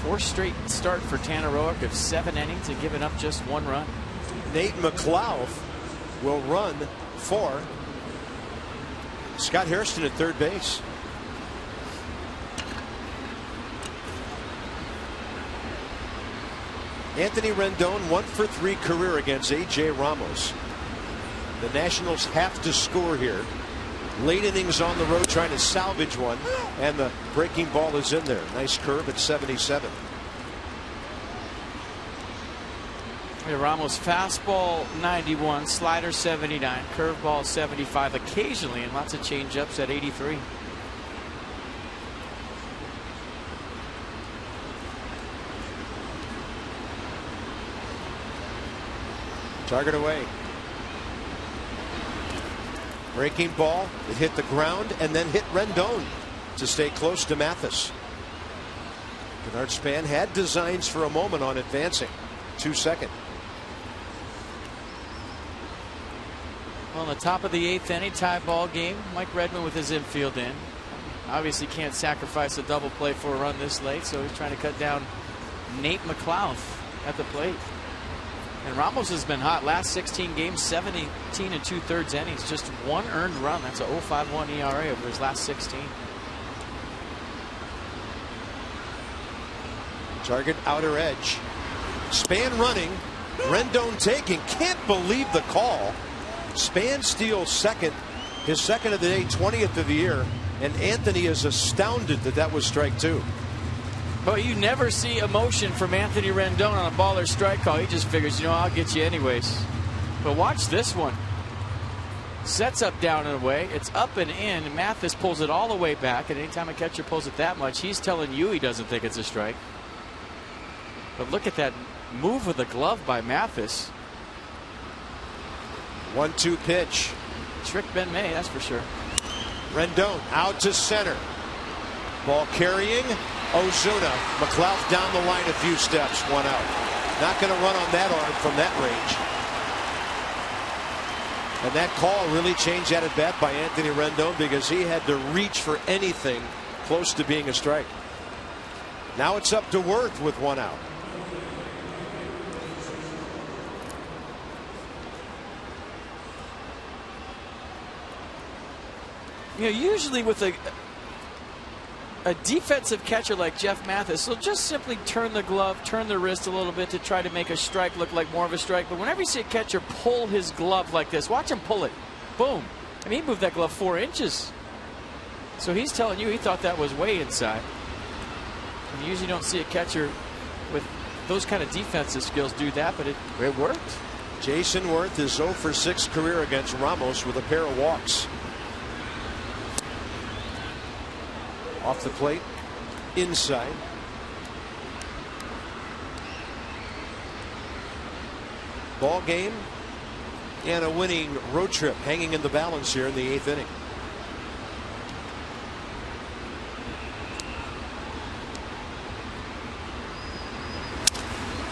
Fourth straight start for Tanner Roark of 7 innings and giving up just 1 run. Nate McLeod will run for Scott Hairston at third base. Anthony Rendon 1 for 3 career against A.J. Ramos. The Nationals have to score here. Late innings on the road trying to salvage one, and the breaking ball is in there. Nice curve at 77. Ramos fastball 91, slider 79, curveball 75 occasionally, and lots of changeups at 83. Target away. Breaking ball. It hit the ground and then hit Rendon to stay close to Mathis. Bernard Span had designs for a moment on advancing. 2-2. On the top of the 8th inning, tie ball game. Mike Redmond with his infield in. Obviously can't sacrifice a double play for a run this late, so he's trying to cut down Nate McLouth at the plate. And Ramos has been hot. Last 16 games, 17 2/3 innings, just one earned run. That's a 0.51 ERA over his last 16. Target outer edge. Span running. Rendon taking. Can't believe the call. Span steals second, his second of the day, 20th of the year, and Anthony is astounded that that was strike 2. But you never see emotion from Anthony Rendon on a ball or strike call. He just figures, I'll get you anyways. But watch this one. Sets up down and away. It's up and in. And Mathis pulls it all the way back. And anytime a catcher pulls it that much, he's telling you he doesn't think it's a strike. But look at that move with the glove by Mathis. 1-2 pitch. Trick Ben May, that's for sure. Rendon out to center. Ball carrying. Ozuna. McLouth down the line a few steps. 1 out. Not going to run on that arm from that range. And that call really changed that at bat by Anthony Rendon because he had to reach for anything close to being a strike. Now it's up to Worth with 1 out. Usually with a defensive catcher like Jeff Mathis, he'll just simply turn the glove, turn the wrist a little bit to try to make a strike look like more of a strike. But whenever you see a catcher pull his glove like this, watch him pull it. Boom. I mean, he moved that glove 4 inches. So he's telling you he thought that was way inside. And you usually don't see a catcher with those kind of defensive skills do that, but it worked. Jason Worth is 0 for 6 career against Ramos with a pair of walks. Off the plate, inside. Ball game and a winning road trip hanging in the balance here in the 8th inning.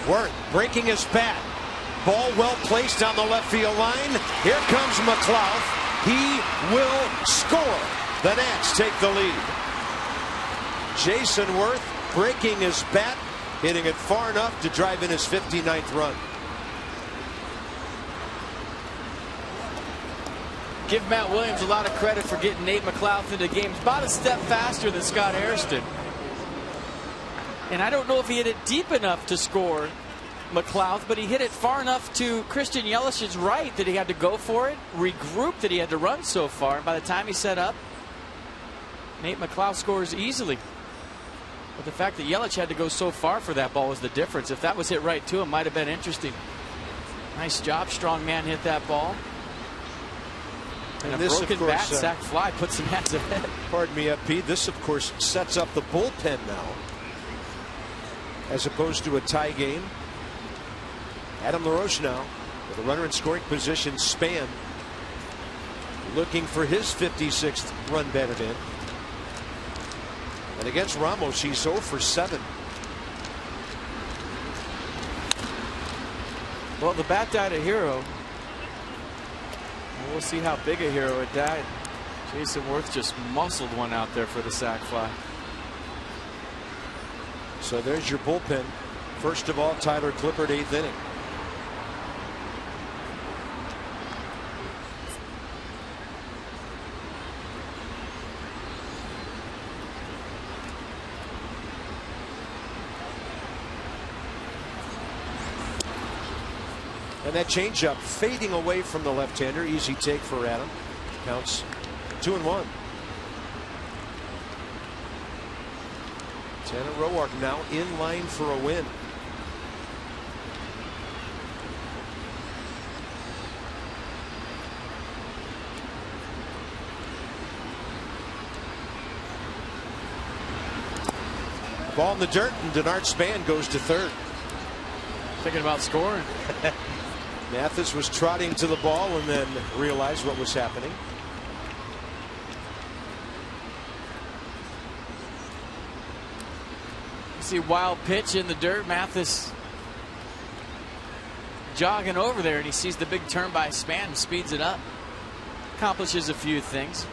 Worth breaking his bat. Ball well placed on the left field line. Here comes McLouth. He will score. The Nats take the lead. Jason Worth breaking his bat, hitting it far enough to drive in his 59th run. Give Matt Williams a lot of credit for getting Nate McLouth into games about a step faster than Scott Hairston. And I don't know if he hit it deep enough to score McLouth, but he hit it far enough to Christian Yelich's right that he had to go for it, regroup that he had to run so far. And by the time he set up, Nate McLouth scores easily. But the fact that Yelich had to go so far for that ball was the difference. If that was hit right to him, might have been interesting. Nice job. Strong man hit that ball. And a this, broken of course, bat, sack fly puts the Nats ahead. Pardon me, Pete. This, of course, sets up the bullpen now. As opposed to a tie game. Adam LaRoche now with a runner in scoring position. Span looking for his 56th run batted in. And against Ramos, he's 0 for 7. Well, the bat died a hero. We'll see how big a hero it died. Jason Worth just muscled one out there for the sac fly. So there's your bullpen. First of all, Tyler Clippard, 8th inning. And that changeup fading away from the left-hander. Easy take for Adam. Counts 2-1. Tanner Roark now in line for a win. Ball in the dirt, and Denard Span goes to third. Thinking about scoring. Mathis was trotting to the ball and then realized what was happening. You see wild pitch in the dirt. Mathis jogging over there, and he sees the big turn by Span and speeds it up. Accomplishes a few things.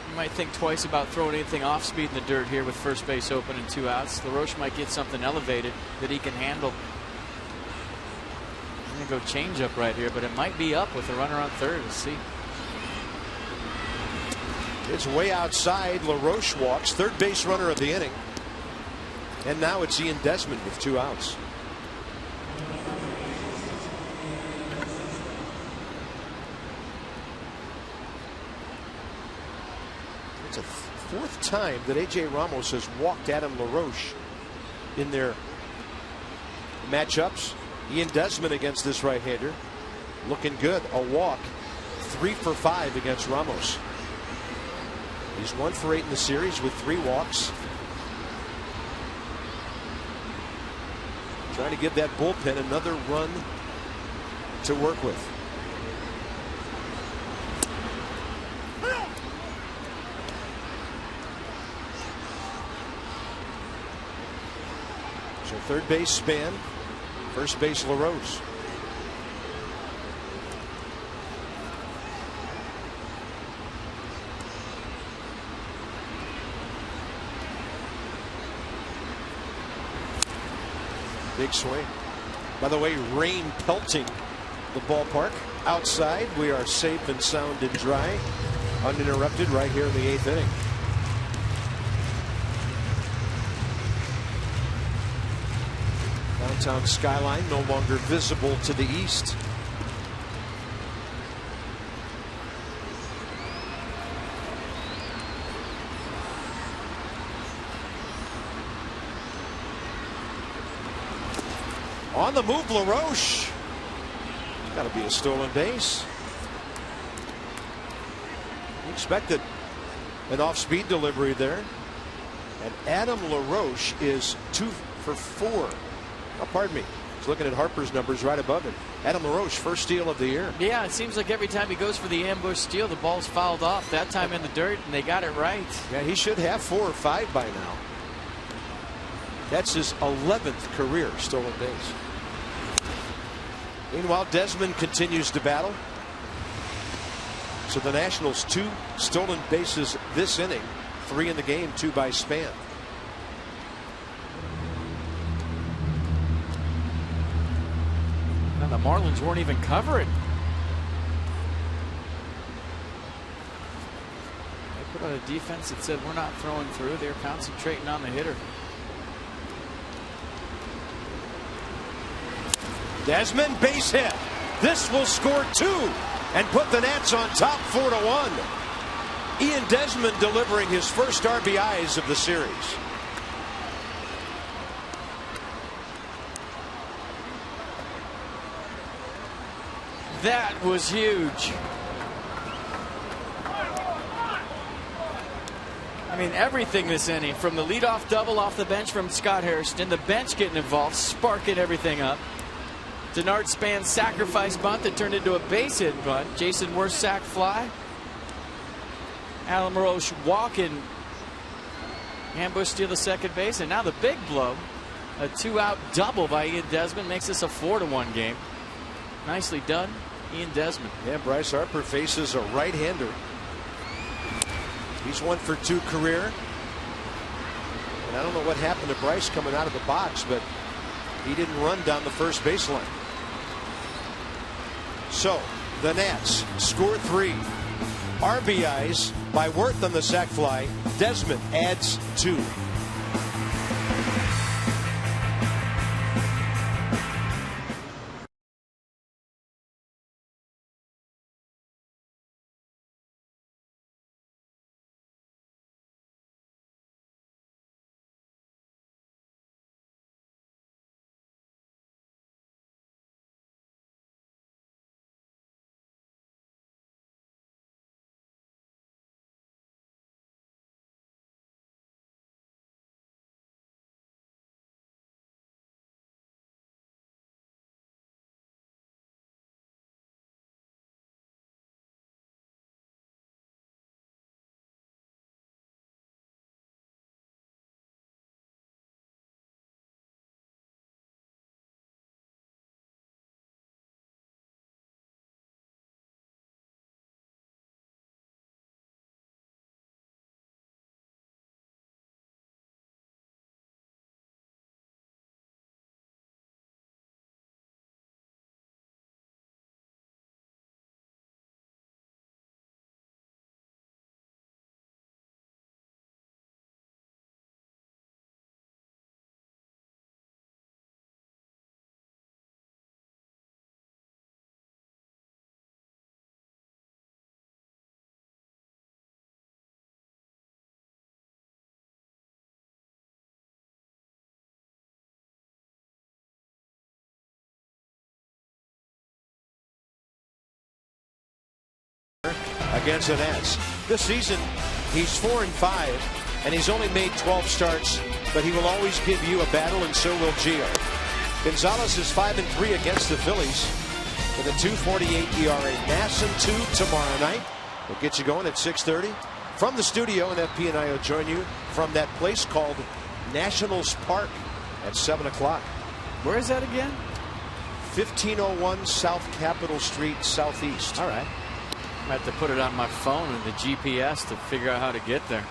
You might think twice about throwing anything off speed in the dirt here with first base open and 2 outs. LaRoche might get something elevated that he can handle. I'm going to go change up right here, but it might be up with a runner on third. Let's see. It's way outside. LaRoche walks. Third base runner of the inning. And now it's Ian Desmond with 2 outs. It's a 4th time that A.J. Ramos has walked Adam LaRoche in their matchups. Ian Desmond against this right-hander looking good. A walk, 3 for 5 against Ramos. He's 1 for 8 in the series with 3 walks. Trying to give that bullpen another run to work with. So third base Span, first base LaRose. Big swing. By the way, rain pelting the ballpark. Outside, we are safe and sound and dry, uninterrupted right here in the 8th inning. Downtown skyline no longer visible to the east. On the move, LaRoche. Got to be a stolen base. Expected an off-speed delivery there. And Adam LaRoche is 2 for 4. Oh, pardon me. He's looking at Harper's numbers right above him. Adam LaRoche, first steal of the year. Yeah, it seems like every time he goes for the ambush steal, the ball's fouled off. That time in the dirt, and they got it right. Yeah, he should have 4 or 5 by now. That's his 11th career stolen base. Meanwhile, Desmond continues to battle. So the Nationals 2 stolen bases this inning, 3 in the game, 2 by Span. And the Marlins weren't even covering. They put on a defense that said we're not throwing through. They're concentrating on the hitter. Desmond, base hit. This will score 2 and put the Nats on top 4-1. Ian Desmond delivering his first RBIs of the series. That was huge. I mean, everything this inning, from the leadoff double off the bench from Scott Hairston, the bench getting involved, sparking everything up. Denard Span's sacrifice bunt that turned into a base hit bunt. Jason Worth's sac fly. Adam LaRoche walking. Ambush steal the second base. And now the big blow. A 2-out double by Ian Desmond makes this a 4-1 game. Nicely done, Ian Desmond. Yeah, Bryce Harper faces a right-hander. He's 1 for 2 career. And I don't know what happened to Bryce coming out of the box, but he didn't run down the first baseline. So the Nats score 3. RBIs by Worth on the sac fly. Desmond adds 2. against the Nats. This season, he's 4-5, and he's only made 12 starts, but he will always give you a battle, and so will Gio. Gonzalez is 5-3 against the Phillies with a 2.48 ERA. Nass and 2 tomorrow night. We'll get you going at 6:30 from the studio, and FP and I will join you from that place called Nationals Park at 7 o'clock. Where is that again? 1501 South Capitol Street, Southeast. All right. I have to put it on my phone and the GPS to figure out how to get there.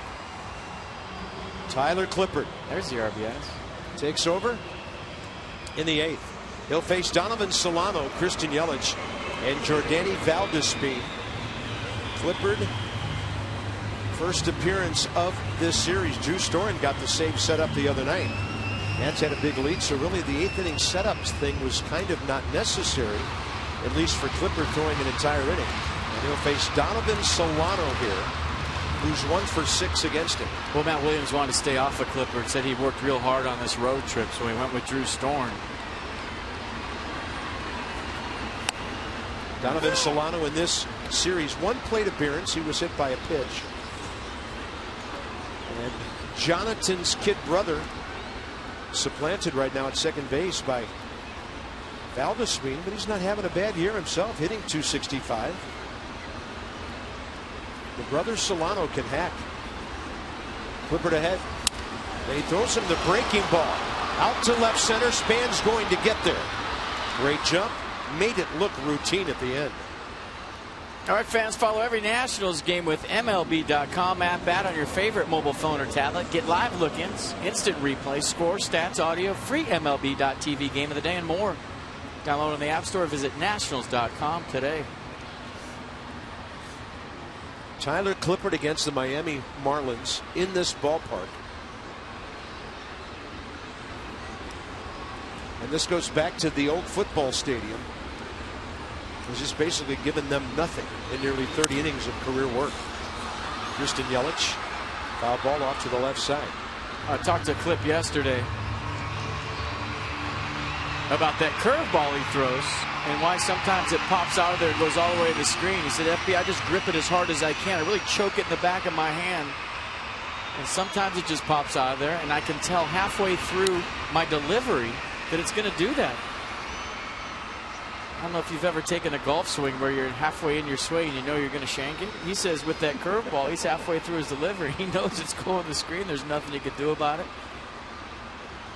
Tyler Clippard. There's the RBIs. Takes over in the 8th. He'll face Donovan Solano, Christian Yelich, and Jordani Valdespin. Clippard, first appearance of this series. Drew Storen got the save set up the other night. Nats had a big lead, so really the 8th inning setups thing was kind of not necessary, at least for Clippard throwing an entire inning. And he'll face Donovan Solano here, who's 1 for 6 against him. Well, Matt Williams wanted to stay off of Clippard, said he worked real hard on this road trip, so he went with Drew Storen. Donovan Solano in this series, 1 plate appearance. He was hit by a pitch. And Jonathan's kid brother supplanted right now at second base by Valdespin, but he's not having a bad year himself, hitting .265. The brother Solano can hack. Clippard ahead. He throws him the breaking ball out to left center. Span's going to get there. Great jump. Made it look routine at the end. All right, fans, follow every Nationals game with MLB.com app on your favorite mobile phone or tablet. Get live look-ins, instant replays, scores, stats, audio, free MLB.tv game of the day, and more. Download on the App Store. Visit Nationals.com today. Tyler Clippard against the Miami Marlins in this ballpark. And this goes back to the old football stadium. He's just basically given them nothing in nearly 30 innings of career work. Christian Yelich, foul ball off to the left side. I talked to Clip yesterday about that curveball he throws and why sometimes it pops out of there and goes all the way to the screen. He said, FB, I just grip it as hard as I can. I really choke it in the back of my hand. And sometimes it just pops out of there, and I can tell halfway through my delivery that it's going to do that. I don't know if you've ever taken a golf swing where you're halfway in your swing and you know you're going to shank it. He says with that curveball, he's halfway through his delivery. He knows it's going to the screen. There's nothing he can do about it.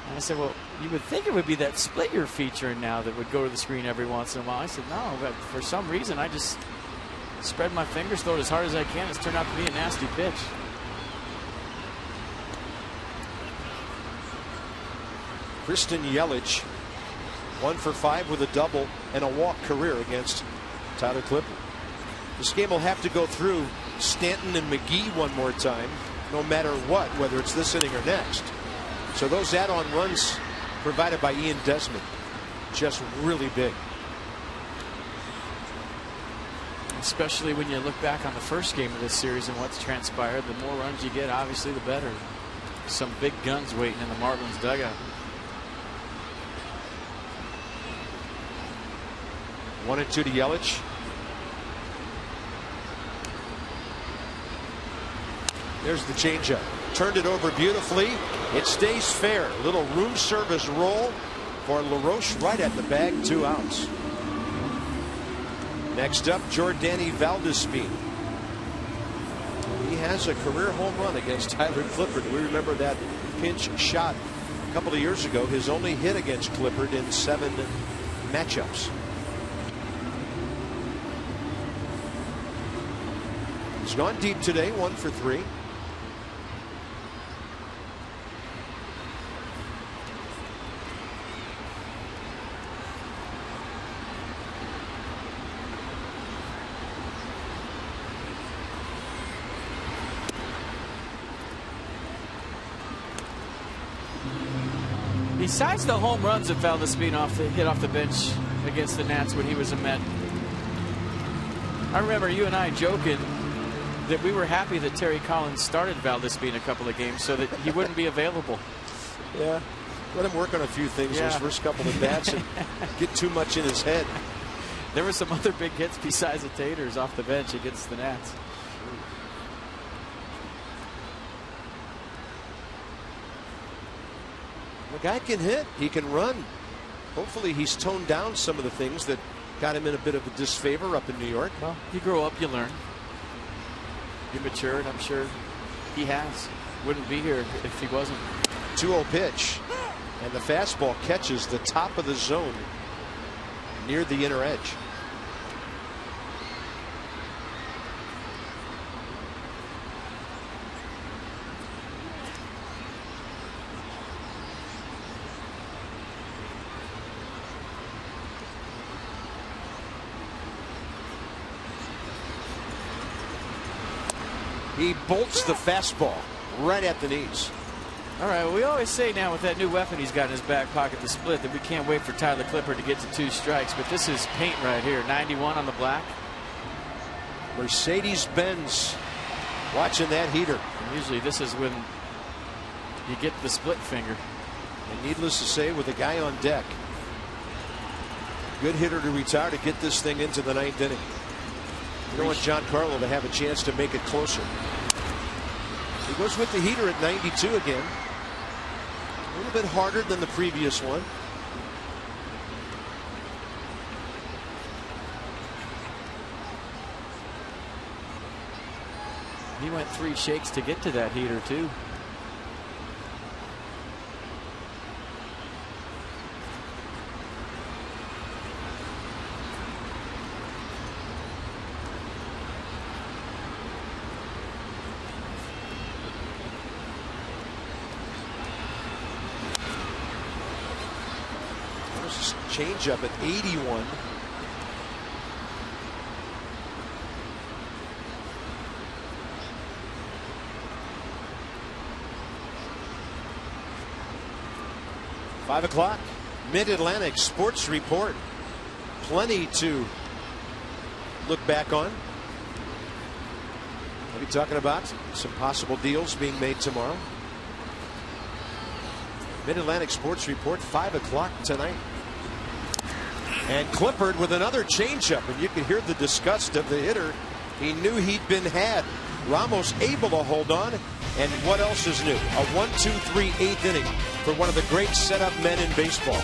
And I said, well, you would think it would be that splitter feature now that would go to the screen every once in a while. I said, no, but for some reason I just spread my fingers, throw it as hard as I can. It's turned out to be a nasty pitch. Christian Yelich, 1 for 5 with a double and a walk career against Tyler Clippard. This game will have to go through Stanton and McGee one more time, no matter what, whether it's this inning or next. So those add-on runs provided by Ian Desmond, just really big. Especially when you look back on the first game of this series and what's transpired, the more runs you get, obviously, the better. Some big guns waiting in the Marlins dugout. 1-2 to Yelich. There's the changeup. Turned it over beautifully. It stays fair. Little room service roll for LaRoche right at the bag. 2 outs. Next up, Jordani Valdespin. He has a career home run against Tyler Clippard. We remember that pinch shot a couple of years ago. His only hit against Clippard in 7 matchups. He's gone deep today, 1 for 3. Besides the home runs that Valdespin hit off the bench against the Nats when he was a Met, I remember you and I joking that we were happy that Terry Collins started Valdespin a couple of games so that he wouldn't be available. Yeah, let him work on a few things those first couple of bats and get too much in his head. There were some other big hits besides the Taters off the bench against the Nats. The guy can hit. He can run. Hopefully he's toned down some of the things that got him in a bit of a disfavor up in New York. Well, you grow up, you learn. You mature, and I'm sure he has. Wouldn't be here if he wasn't. 2-0 pitch. And the fastball catches the top of the zone near the inner edge. He bolts the fastball right at the knees. All right, well, we always say now with that new weapon he's got in his back pocket, the split, that we can't wait for Tyler Clippard to get to 2 strikes. But this is paint right here. 91 on the black. Mercedes-Benz watching that heater. And usually this is when you get the split finger. And needless to say, with a guy on deck, good hitter to retire to get this thing into the 9th inning. You don't want Giancarlo to have a chance to make it closer. He goes with the heater at 92 again. A little bit harder than the previous one. He went 3 shakes to get to that heater too. Change up at 81. Five o'clock, Mid-Atlantic Sports Report. Plenty to look back on. We'll be talking about some possible deals being made tomorrow. Mid-Atlantic Sports Report, 5 o'clock tonight. And Clippard with another changeup, and you can hear the disgust of the hitter. He knew he'd been had. Ramos able to hold on, and what else is new? A 1-2-3 8th inning for one of the great setup men in baseball.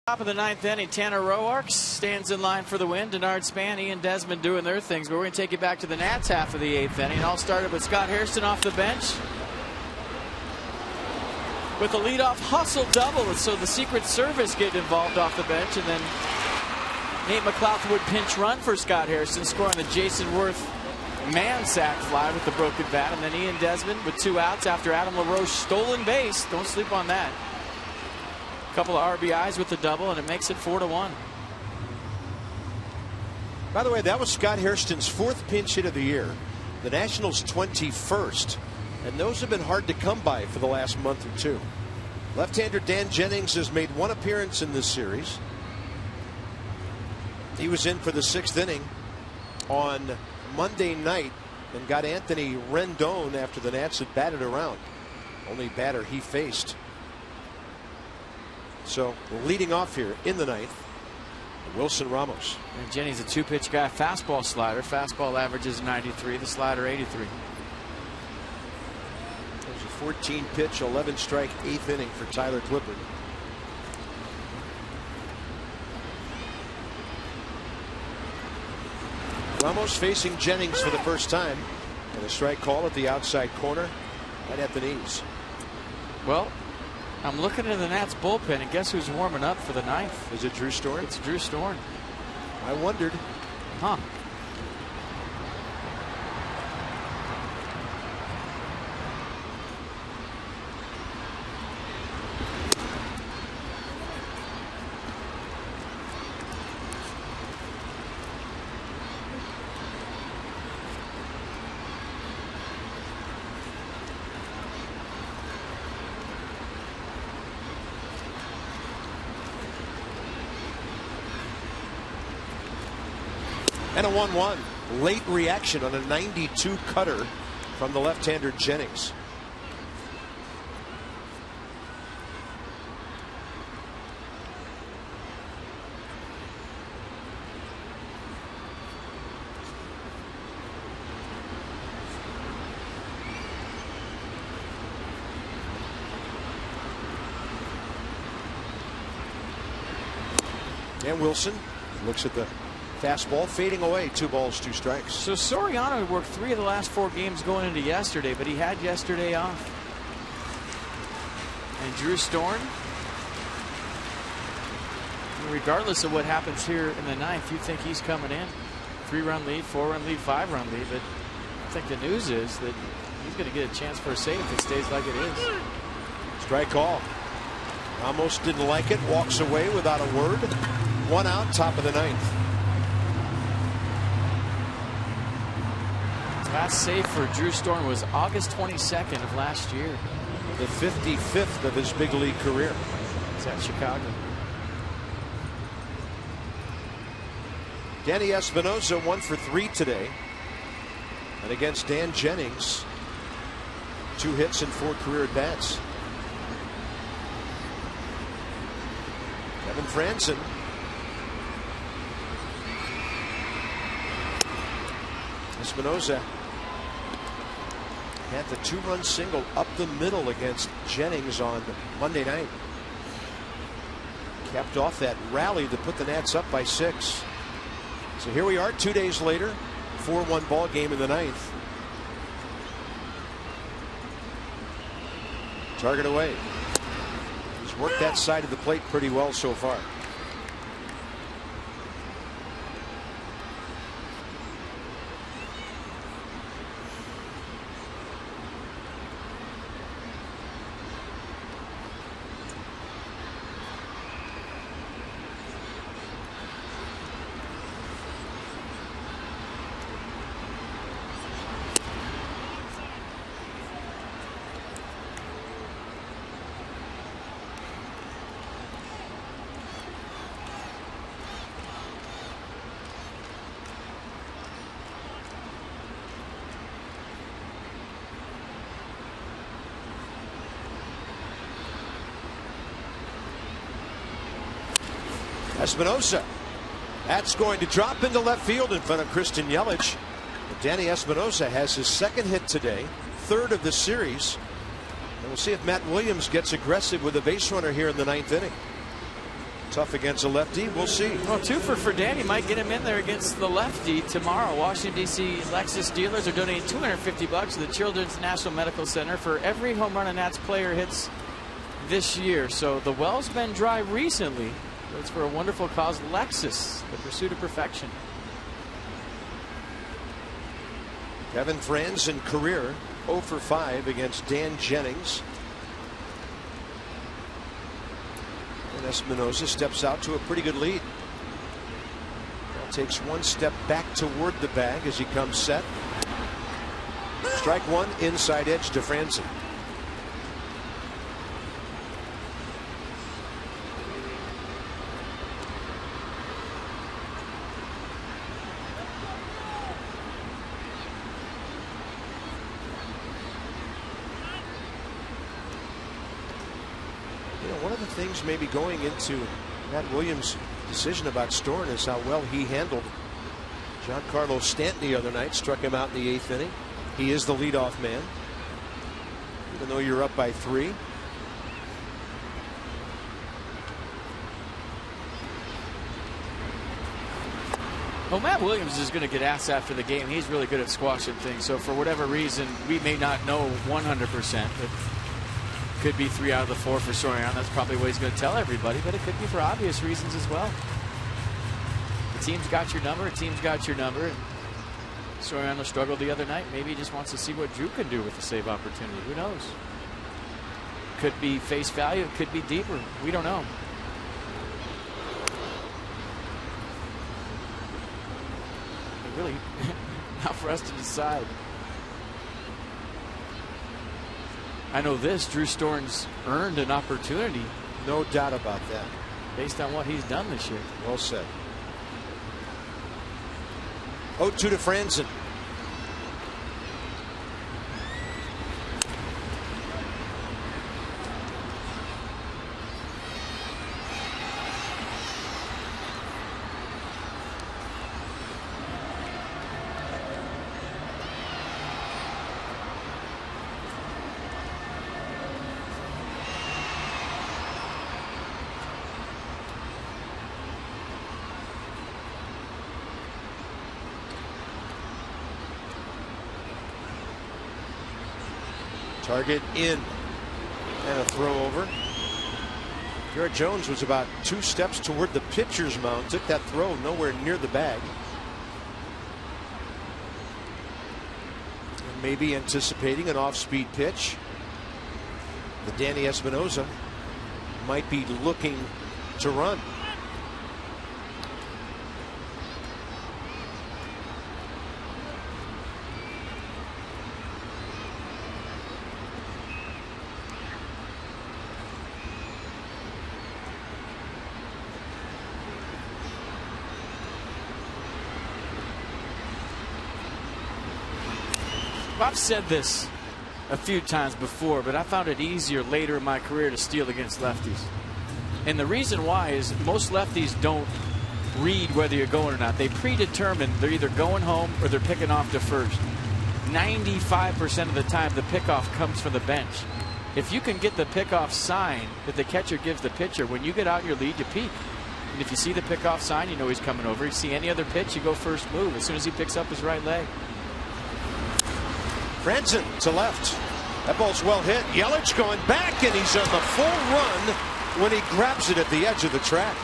Top of the 9th inning, Tanner Roark stands in line for the win. Denard Span, Ian Desmond doing their things. But we're going to take you back to the Nats half of the 8th inning. It all started with Scott Hairston off the bench with a leadoff hustle double. So the Secret Service get involved off the bench. And then Nate McLouth would pinch run for Scott Hairston, scoring the Jason Worth man sack fly with the broken bat. And then Ian Desmond with 2 outs after Adam LaRoche stolen base. Don't sleep on that. Couple of RBIs with the double, and it makes it 4-1. By the way, that was Scott Hairston's 4th pinch hit of the year. The Nationals' 21st. And those have been hard to come by for the last month or two. Left-hander Dan Jennings has made one appearance in this series. He was in for the 6th inning on Monday night and got Anthony Rendon after the Nats had batted around. Only batter he faced. So leading off here in the 9th, Wilson Ramos. And Jennings a 2-pitch guy. Fastball, slider. Fastball averages 93. The slider 83. There's a 14-pitch, 11-strike 8th inning for Tyler Clippard. Ramos facing Jennings for the first time, and a strike call at the outside corner, right at the knees. Well, I'm looking at the Nats bullpen, and guess who's warming up for the 9th? Is it Drew Storm? It's Drew Storm. I wondered. Huh. And a 1-1. Late reaction on a 92 cutter from the left-hander Jennings. And Wilson looks at the fastball fading away. 2 balls, 2 strikes. So Soriano worked 3 of the last 4 games going into yesterday, but he had yesterday off. And Drew Storm, regardless of what happens here in the 9th, you think he's coming in. 3-run lead, 4-run lead, 5-run lead. But I think the news is that he's going to get a chance for a save if it stays like it is. Strike call. Ramos didn't like it. Walks away without a word. 1 out, top of the 9th. Last save for Drew Storm was August 22nd of last year. The 55th of his big league career. It's at Chicago. Danny Espinosa 1 for 3 today. And against Dan Jennings, 2 hits and 4 career at bats. Kevin Franzen. Espinosa had the 2-run single up the middle against Jennings on Monday night. Capped off that rally to put the Nats up by 6. So here we are 2 days later, 4-1 ball game in the 9th. Target away. He's worked that side of the plate pretty well so far. Espinosa. That's going to drop into left field in front of Christian Yelich. But Danny Espinosa has his 2nd hit today, 3rd of the series. And we'll see if Matt Williams gets aggressive with a base runner here in the 9th inning. Tough against a lefty. We'll see. Well, 2 for Danny might get him in there against the lefty tomorrow. Washington, D.C. Lexus dealers are donating $250 to the Children's National Medical Center for every home run a Nats player hits this year. So the well's been dry recently. It's for a wonderful cause, Lexus, the pursuit of perfection. Kevin Franzen career 0 for 5 against Dan Jennings. And Espinosa steps out to a pretty good lead. Takes 1 step back toward the bag as he comes set. Strike one, inside edge to Franzen. One of the things maybe going into Matt Williams' decision about Storen is how well he handled Giancarlo Stanton the other night. Struck him out in the 8th inning. He is the leadoff man, even though you're up by 3. Well, Matt Williams is going to get asked after the game. He's really good at squashing things. So for whatever reason, we may not know 100%, but could be 3 out of the 4 for Soriano. That's probably what he's going to tell everybody, but it could be for obvious reasons as well. The team's got your number. A team's got your number. And Soriano struggled the other night. Maybe he just wants to see what Drew can do with the save opportunity. Who knows? Could be face value. It could be deeper. We don't know. Really not for us to decide. I know this, Drew Storen's earned an opportunity. No doubt about that. Based on what he's done this year. Well said. 0-2 to Franzen. Target in and a throw over. Garrett Jones was about 2 steps toward the pitcher's mound. Took that throw nowhere near the bag. And maybe anticipating an off-speed pitch. The Danny Espinosa might be looking to run. I've said this a few times before, but I found it easier later in my career to steal against lefties. And the reason why is most lefties don't read whether you're going or not. They predetermine they're either going home or they're picking off to first. 95% of the time the pickoff comes from the bench. If you can get the pickoff sign that the catcher gives the pitcher, when you get out your lead, you peek. And if you see the pickoff sign, you know he's coming over. You see any other pitch, you go first move as soon as he picks up his right leg. Franzen to left. That ball's well hit. Yelich going back, and he's on the full run when he grabs it at the edge of the track.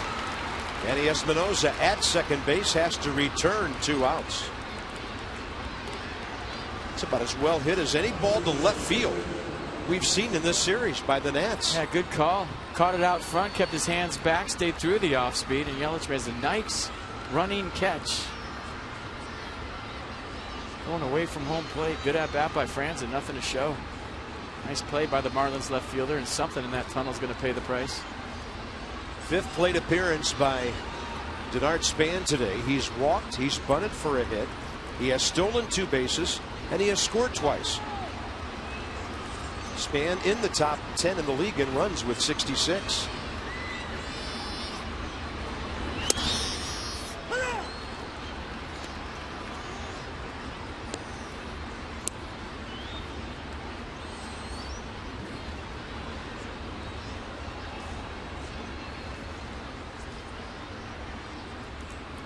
Danny Espinosa at second base has to return 2 outs. It's about as well hit as any ball to left field we've seen in this series by the Nats. Yeah, good call. Caught it out front, kept his hands back, stayed through the off speed, and Yelich has a nice running catch. Going away from home plate. Good at bat by Franzen. Nothing to show. Nice play by the Marlins left fielder, and something in that tunnel is going to pay the price. 5th plate appearance by Denard Span today. He's walked, he's bunted for a hit, he has stolen 2 bases, and he has scored twice. Span in the top 10 in the league in runs with 66.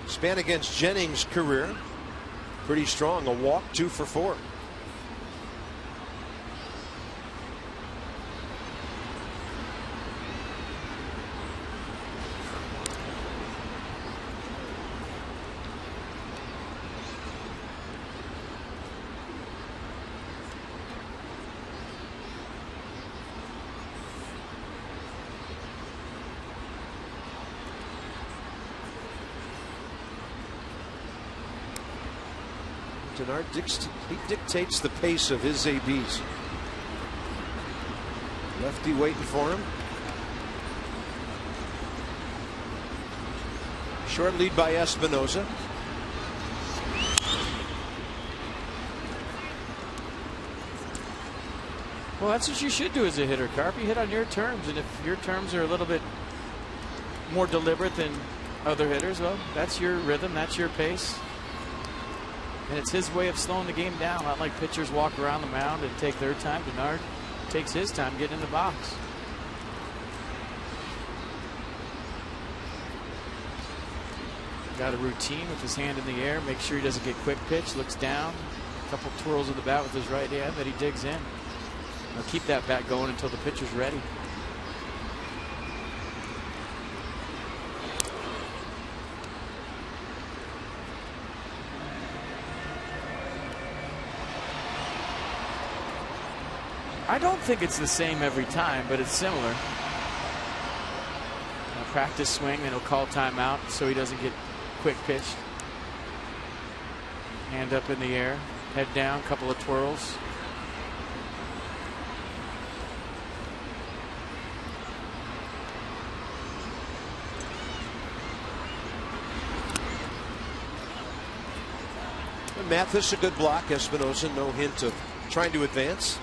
Span against Jennings' career pretty strong. A walk, 2 for 4. Denard dictates the pace of his ABs. Lefty waiting for him. Short lead by Espinosa. Well, that's what you should do as a hitter, Carp. You hit on your terms, and if your terms are a little bit more deliberate than other hitters, well, that's your rhythm, that's your pace. And it's his way of slowing the game down. Not like pitchers walk around the mound and take their time. Denard takes his time getting in the box. Got a routine with his hand in the air. Make sure he doesn't get quick pitch. Looks down. A couple twirls of the bat with his right hand that he digs in. Now keep that bat going until the pitcher's ready. I don't think it's the same every time, but it's similar. A practice swing, then he'll call timeout so he doesn't get quick pitched. Hand up in the air, head down, couple of twirls. Mathis a good block. Espinosa no hint of trying to advance.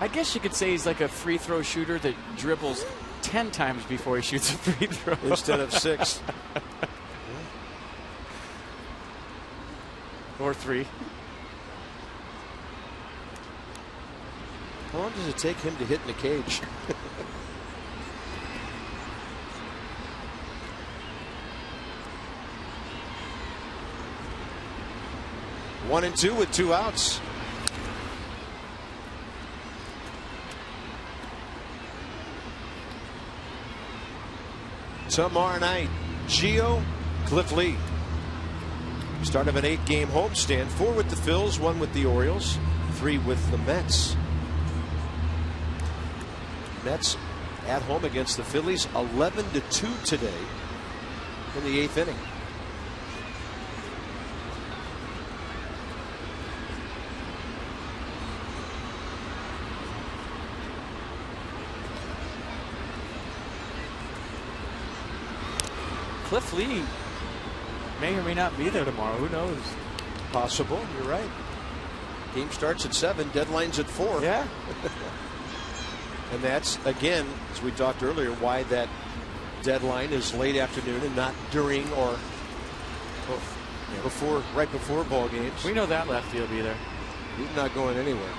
I guess you could say he's like a free throw shooter that dribbles 10 times before he shoots a free throw. Instead of 6. Or 3. How long does it take him to hit in the cage? One and two with 2 outs. Tomorrow night, Gio, Cliff Lee. Start of an 8-game homestand. 4 with the Phils, 1 with the Orioles, 3 with the Mets. Mets at home against the Phillies, 11-2 today in the 8th inning. Cliff Lee may or may not be there tomorrow. Who knows? Possible. You're right. Game starts at 7. Deadline's at 4. Yeah. And that's, again, as we talked earlier, why that deadline is late afternoon and not during or before, right before ball games. We know that lefty will be there. He's not going anywhere.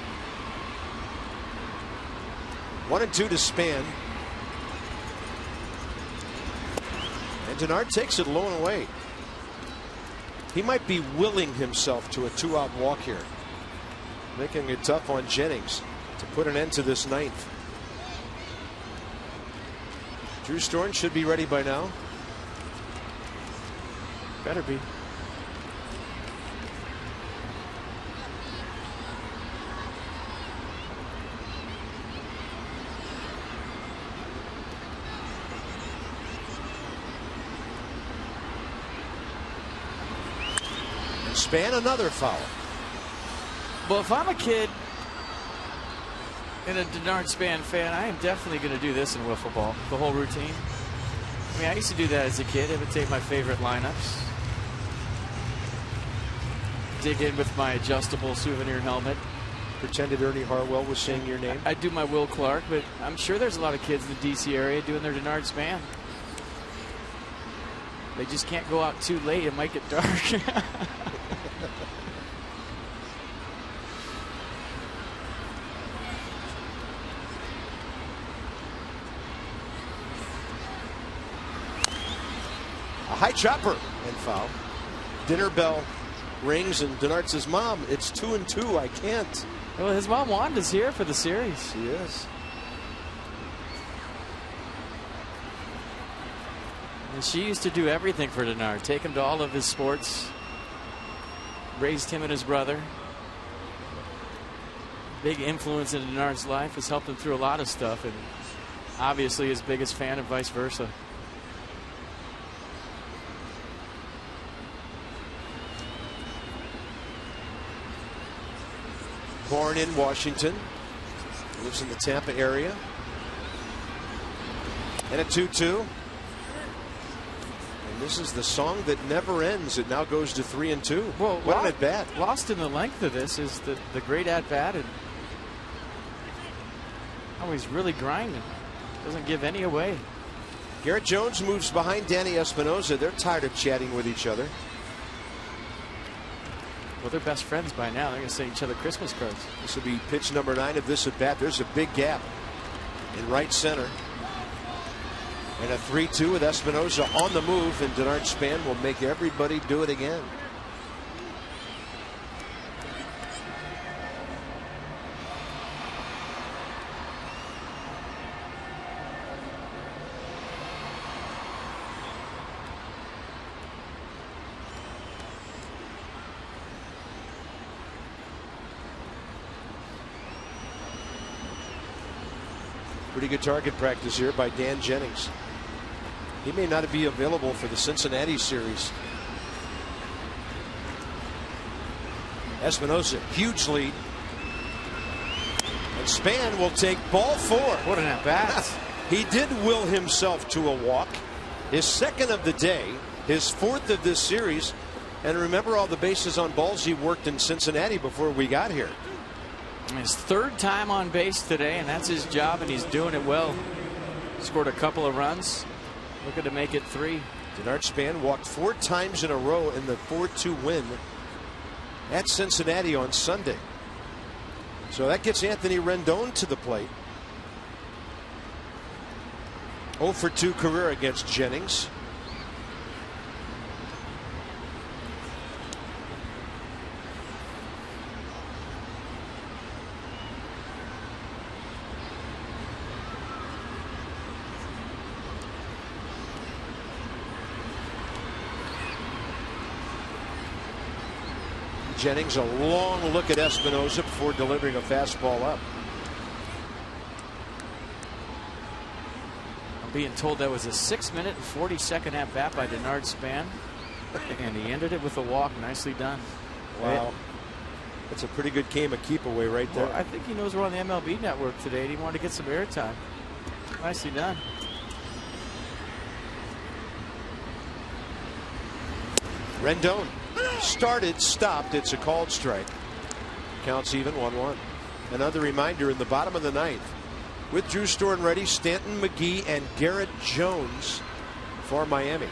1 and 2 to Span. And Denard takes it low and away. He might be willing himself to a 2-out walk here, making it tough on Jennings to put an end to this 9th. Drew Storn should be ready by now. Better be. Span another foul. Well, if I'm a kid and a Denard Span fan, I am definitely going to do this in wiffle ball. The whole routine. I mean, I used to do that as a kid. Imitate my favorite lineups. Dig in with my adjustable souvenir helmet. Pretended Ernie Harwell was saying your name. I do my Will Clark, but I'm sure there's a lot of kids in the D.C. area doing their Denard Span. They just can't go out too late. It might get dark. High chopper and foul. Dinner bell rings and Denard says, "Mom, it's 2 and 2. I can't." Well, his mom Wanda's here for the series. She is. And she used to do everything for Denard. Take him to all of his sports. Raised him and his brother. Big influence in Denard's life. Has helped him through a lot of stuff. And obviously his biggest fan and vice versa. Born in Washington, lives in the Tampa area. And a 2-2. And this is the song that never ends. It now goes to 3-2. Well, what an at bat! Lost in the length of this is the great at bat, and he's really grinding. Doesn't give any away. Garrett Jones moves behind Danny Espinosa. They're tired of chatting with each other. Well, they're best friends by now. They're going to send each other Christmas cards. This will be pitch number 9 of this at bat. There's a big gap in right center. And a 3-2 with Espinosa on the move, and Denard Span will make everybody do it again. Pretty good target practice here by Dan Jennings. He may not be available for the Cincinnati series. Espinosa, huge lead. And Span will take ball 4. What an at bat. He did will himself to a walk. His second of the day, his 4th of this series. And remember all the bases on balls he worked in Cincinnati before we got here. His 3rd time on base today, and that's his job, and he's doing it well. Scored a couple of runs. Looking to make it 3. Denard Span walked 4 times in a row in the 4-2 win at Cincinnati on Sunday. So that gets Anthony Rendon to the plate. 0 for 2 career against Jennings. Jennings, a long look at Espinosa before delivering a fastball up. I'm being told that was a 6-minute and 40-second at bat by Denard Span, and he ended it with a walk. Nicely done. Wow, that's a pretty good game of keep away right there. Well, I think he knows we're on the MLB Network today, and he wanted to get some airtime. Nicely done. Rendon started, stopped. It's a called strike. Counts even, 1-1. Another reminder in the bottom of the 9th. With Drew Storen ready, Stanton, McGee, and Garrett Jones for Miami.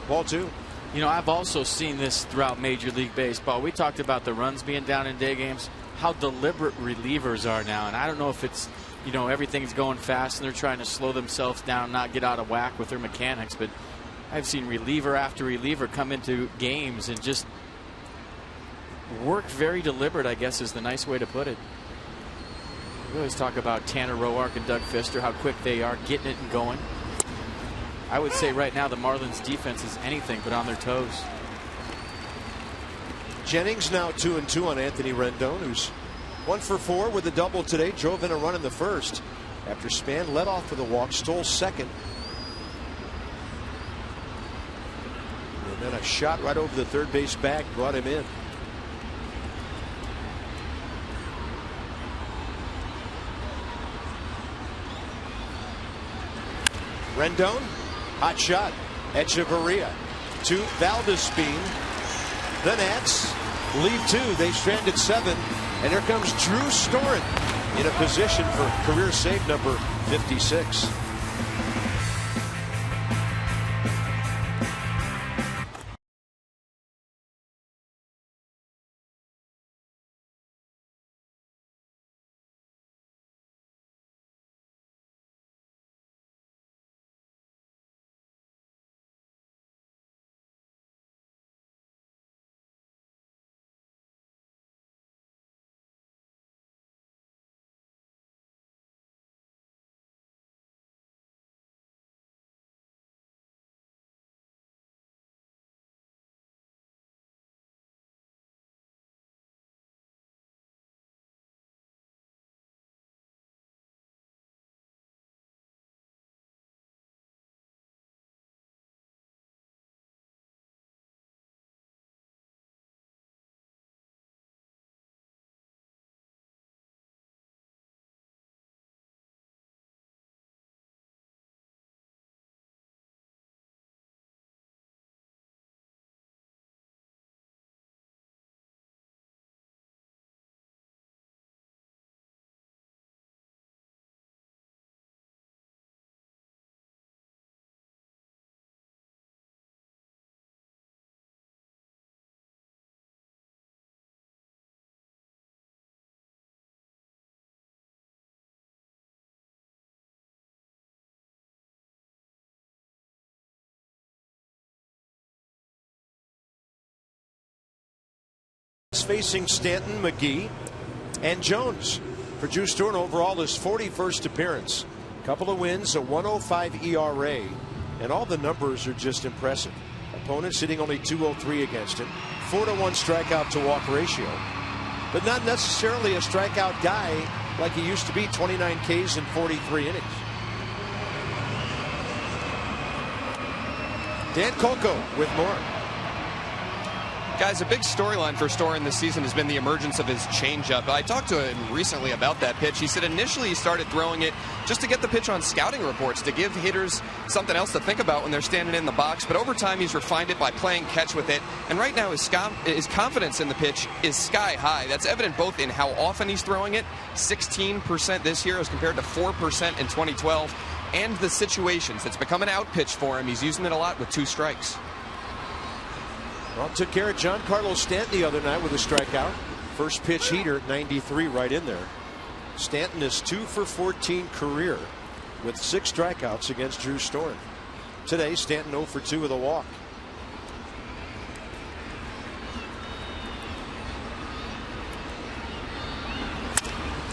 Ball 2. You know, I've also seen this throughout Major League Baseball. We talked about the runs being down in day games, how deliberate relievers are now. And I don't know if it's, you know, everything's going fast and they're trying to slow themselves down, not get out of whack with their mechanics. But I've seen reliever after reliever come into games and just work very deliberate, I guess is the nice way to put it. We always talk about Tanner Roark and Doug Fister, how quick they are getting it and going. I would say right now the Marlins defense is anything but on their toes. Jennings now 2-2 on Anthony Rendon, who's 1 for 4 with a double today. Drove in a run in the first after Span led off with a walk, stole second. And then a shot right over the third base bag brought him in. Rendon, hot shot. Echeverria to Valdespin. The Nats lead 2. They stranded 7. And here comes Drew Storen in a position for career save number 56. facing Stanton, McGee, and Jones. For Drew Storen, overall his 41st appearance. Couple of wins, a 1.05 ERA, and all the numbers are just impressive. Opponents hitting only .203 against him. 4-to-1 strikeout to walk ratio, but not necessarily a strikeout guy like he used to be. 29 Ks in 43 innings. Dan Kolko with more. Guys, a big storyline for Storen this season has been the emergence of his changeup. I talked to him recently about that pitch. He said initially he started throwing it just to get the pitch on scouting reports, to give hitters something else to think about when they're standing in the box. But over time, he's refined it by playing catch with it. And right now, his confidence in the pitch is sky high. That's evident both in how often he's throwing it, 16% this year as compared to 4% in 2012, and the situations. It's become an out pitch for him. He's using it a lot with 2 strikes. Well, took care of Giancarlo Stanton the other night with a strikeout. First pitch heater, 93 right in there. Stanton is 2 for 14 career with 6 strikeouts against Drew Storen. Today, Stanton 0 for 2 with a walk.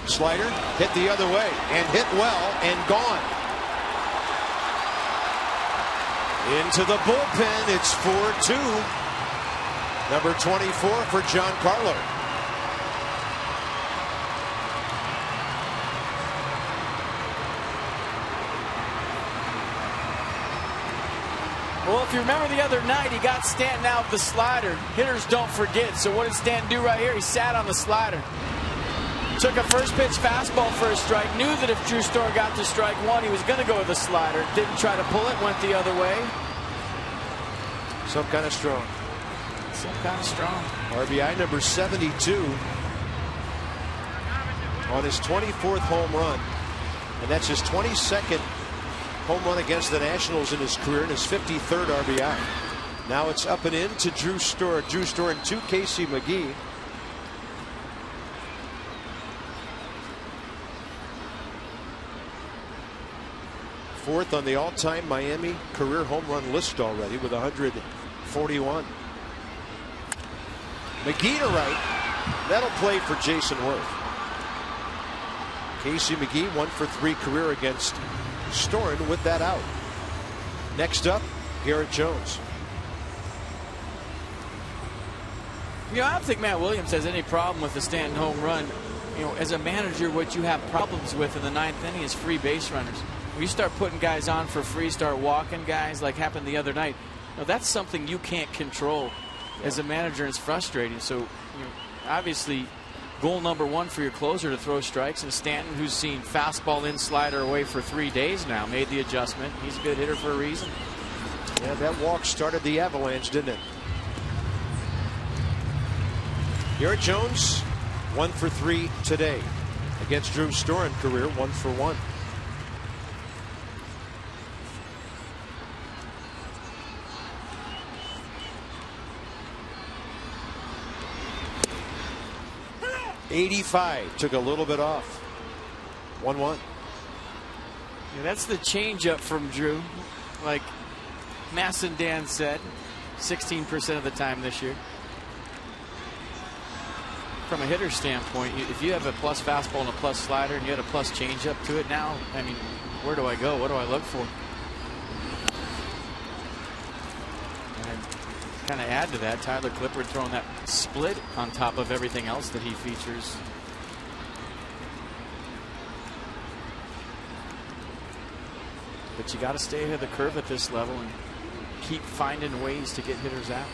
Slider hit the other way and hit well and gone. Into the bullpen, it's 4-2. Number 24 for Giancarlo. Well, if you remember the other night, he got Stanton out the slider. Hitters don't forget. So what did Stanton do right here? He sat on the slider. Took a first pitch fastball for a strike. Knew that if Drew Storen got to strike 1, he was going to go with the slider. Didn't try to pull it. Went the other way. Some kind of strong. Some kind of strong. RBI number 72 on his 24th home run, and that's his 22nd home run against the Nationals in his career, and his 53rd RBI. Now it's up and in to Drew Storen. Drew Storen to Casey McGee. Fourth on the all-time Miami career home run list already with 141. McGee to right. That'll play for Jason Worth. Casey McGee 1 for 3 career against Storen with that out. Next up, Garrett Jones. You know, I don't think Matt Williams has any problem with the Stanton home run. You know, as a manager, what you have problems with in the 9th inning is free base runners. When you start putting guys on for free, start walking guys like happened the other night, you know, that's something you can't control as a manager, and it's frustrating. So, you know, obviously, goal number 1 for your closer to throw strikes, and Stanton, who's seen fastball in, slider away for 3 days now, made the adjustment. He's a good hitter for a reason. Yeah, that walk started the avalanche, didn't it? Garrett Jones 1 for 3 today against Drew Storen, career 1 for 1. .85 took a little bit off. 1-1. Yeah, that's the changeup from Drew. Like Mass and Dan said, 16% of the time this year. From a hitter standpoint, if you have a plus fastball and a plus slider and you had a plus changeup to it now, I mean, where do I go? What do I look for? Kind of add to that, Tyler Clippard throwing that split on top of everything else that he features. But you got to stay ahead of the curve at this level and keep finding ways to get hitters out.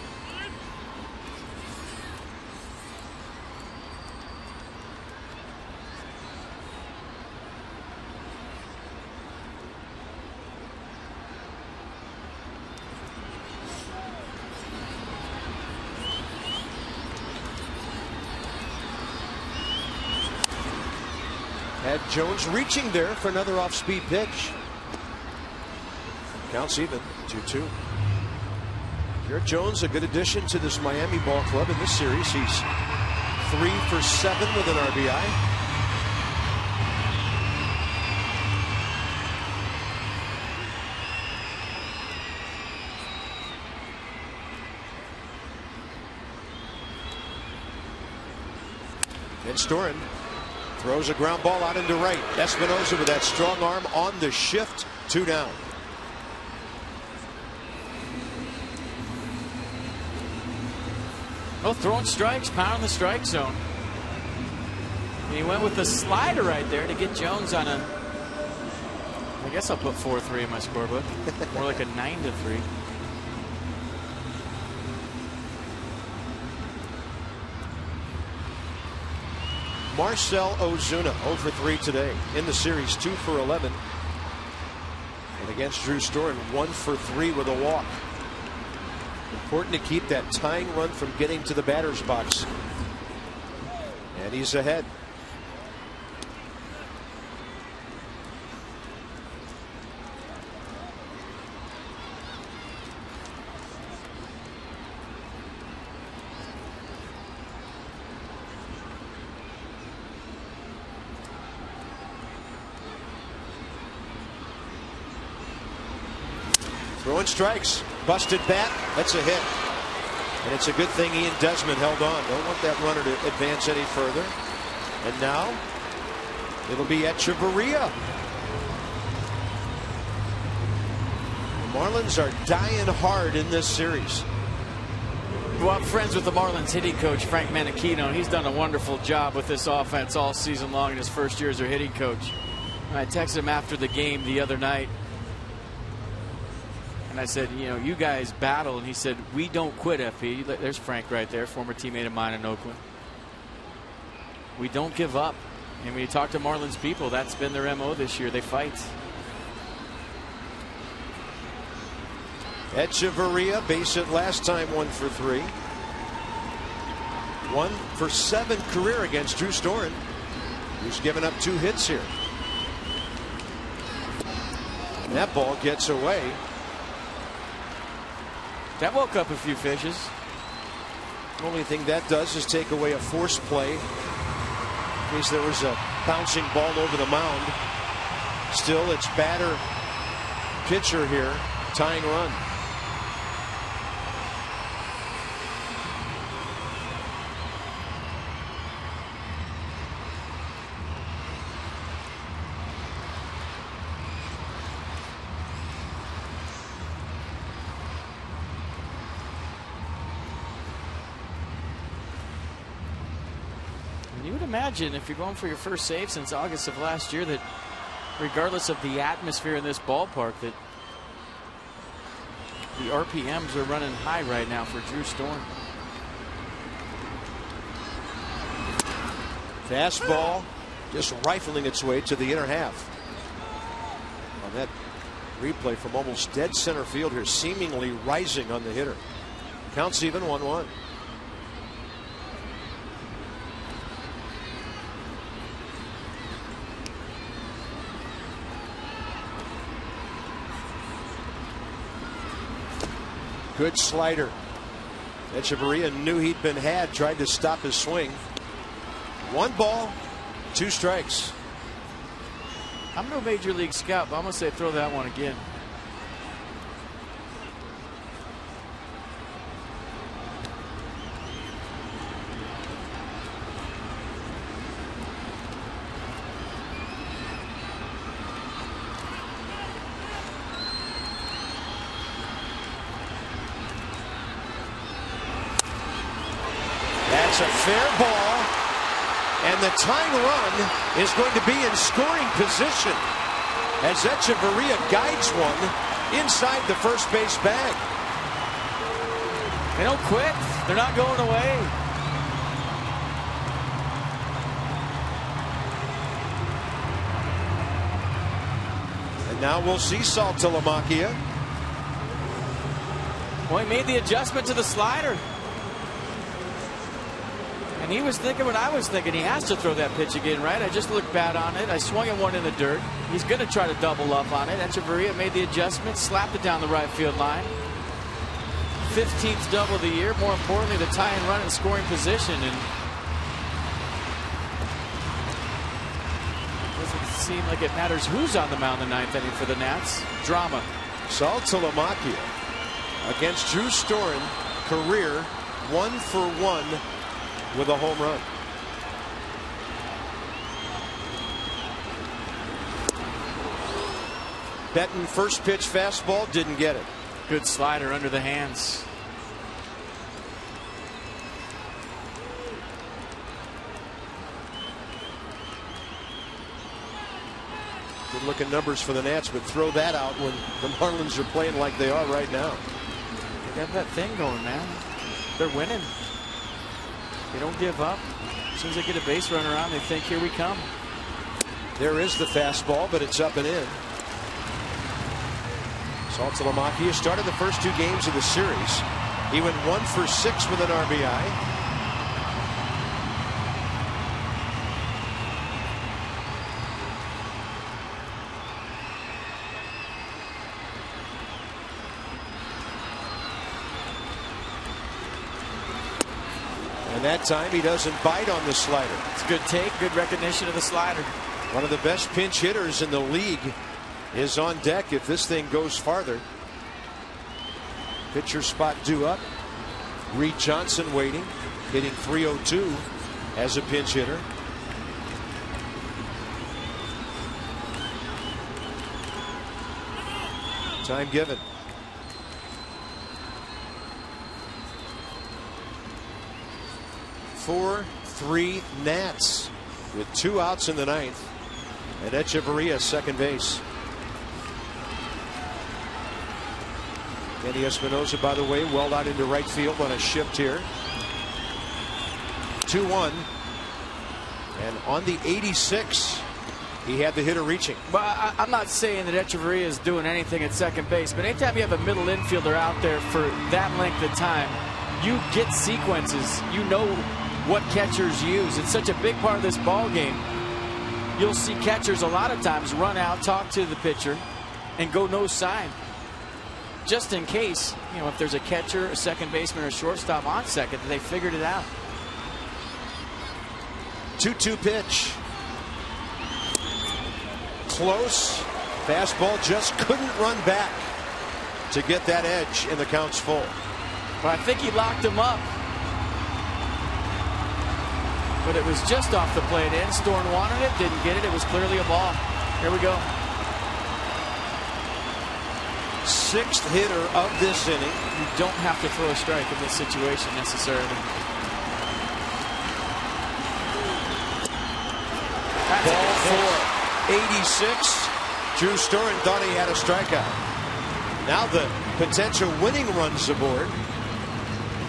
Had Jones reaching there for another off-speed pitch. Counts even, 2-2. Garrett Jones, a good addition to this Miami ball club in this series. He's 3 for 7 with an RBI. And Storen throws a ground ball out into right. Espinosa with that strong arm on the shift. 2 down. Well, throwing strikes, pounding the strike zone. And he went with the slider right there to get Jones on a. I guess I'll put 4-3 in my scorebook. More like a 9-3. Marcell Ozuna 0 for 3 today in the series, 2 for 11. And against Drew Storen, 1 for 3 with a walk. Important to keep that tying run from getting to the batter's box. And he's ahead. Throwing strikes. Busted bat. That's a hit. And it's a good thing Ian Desmond held on. Don't want that runner to advance any further. And now it'll be Echeverria. The Marlins are dying hard in this series. Well, I'm friends with the Marlins hitting coach, Frank Menachino. He's done a wonderful job with this offense all season long in his first year as their hitting coach. And I texted him after the game the other night. I said, you know, you guys battle, and he said, we don't quit, FP. There's Frank right there, former teammate of mine in Oakland. We don't give up. And when you talk to Marlins people, that's been their MO this year. They fight. Echeverria, base hit last time, 1 for 3. 1 for 7 career against Drew Storen, who's given up 2 hits here. And that ball gets away. That woke up a few fishes. Only thing that does is take away a force play. In case there was a bouncing ball over the mound. Still, it's batter, pitcher here, tying run. You would imagine if you're going for your first save since August of last year that regardless of the atmosphere in this ballpark that the RPMs are running high right now for Drew Storen. Fastball just rifling its way to the inner half. On that replay from almost dead center field here, seemingly rising on the hitter. Counts even, 1-1. Good slider. Echeverria knew he'd been had, tried to stop his swing. 1 ball, 2 strikes. I'm no major league scout, but I'm going to say throw that one again. That's a fair ball, and the tying run is going to be in scoring position as Echeverria guides one inside the first base bag. They don't quit. They're not going away. And now we'll see Saltalamacchia. Well, he made the adjustment to the slider. And he was thinking what I was thinking. He has to throw that pitch again, right? I just looked bad on it. I swung at one in the dirt. He's going to try to double up on it. Echeverria made the adjustment, slapped it down the right field line. 15th double of the year. More importantly, the tie and run in scoring position. And doesn't seem like it matters who's on the mound in the 9th inning for the Nats. Drama. Saltalamacchia against Drew Storen, career 1 for 1 with a home run. Betting first pitch fastball, didn't get it. Good slider under the hands. Good looking numbers for the Nats, but throw that out when the Marlins are playing like they are right now. They got that thing going, man. They're winning. They don't give up. As soon as they get a base runner on, they think, here we come. There is the fastball, but it's up and in. Saltalamacchia started the first 2 games of the series. He went 1 for 6 with an RBI. And that time he doesn't bite on the slider. It's a good take, good recognition of the slider. One of the best pinch hitters in the league is on deck if this thing goes farther. Pitcher spot due up. Reed Johnson waiting, hitting .302 as a pinch hitter. Time given. 4-3 Nats with 2 outs in the 9th. And Echeverria second base. Kenny Espinosa, by the way, well out into right field on a shift here. 2-1. And on the 86, he had the hitter reaching. But I'm not saying that Echeverria is doing anything at second base, but anytime you have a middle infielder out there for that length of time, you get sequences. You know what catchers use. It's such a big part of this ball game. You'll see catchers a lot of times run out, talk to the pitcher, and go no sign. Just in case, you know, if there's a catcher, a second baseman, or a shortstop on second, they figured it out. 2-2 pitch. Close. Fastball just couldn't run back to get that edge, and the count's full. But I think he locked him up. But it was just off the plate in. Storn wanted it, didn't get it. It was clearly a ball. Here we go. 6th hitter of this inning. You don't have to throw a strike in this situation necessarily. Ball 4. 86. Drew Storen thought he had a strikeout. Now the potential winning runs aboard.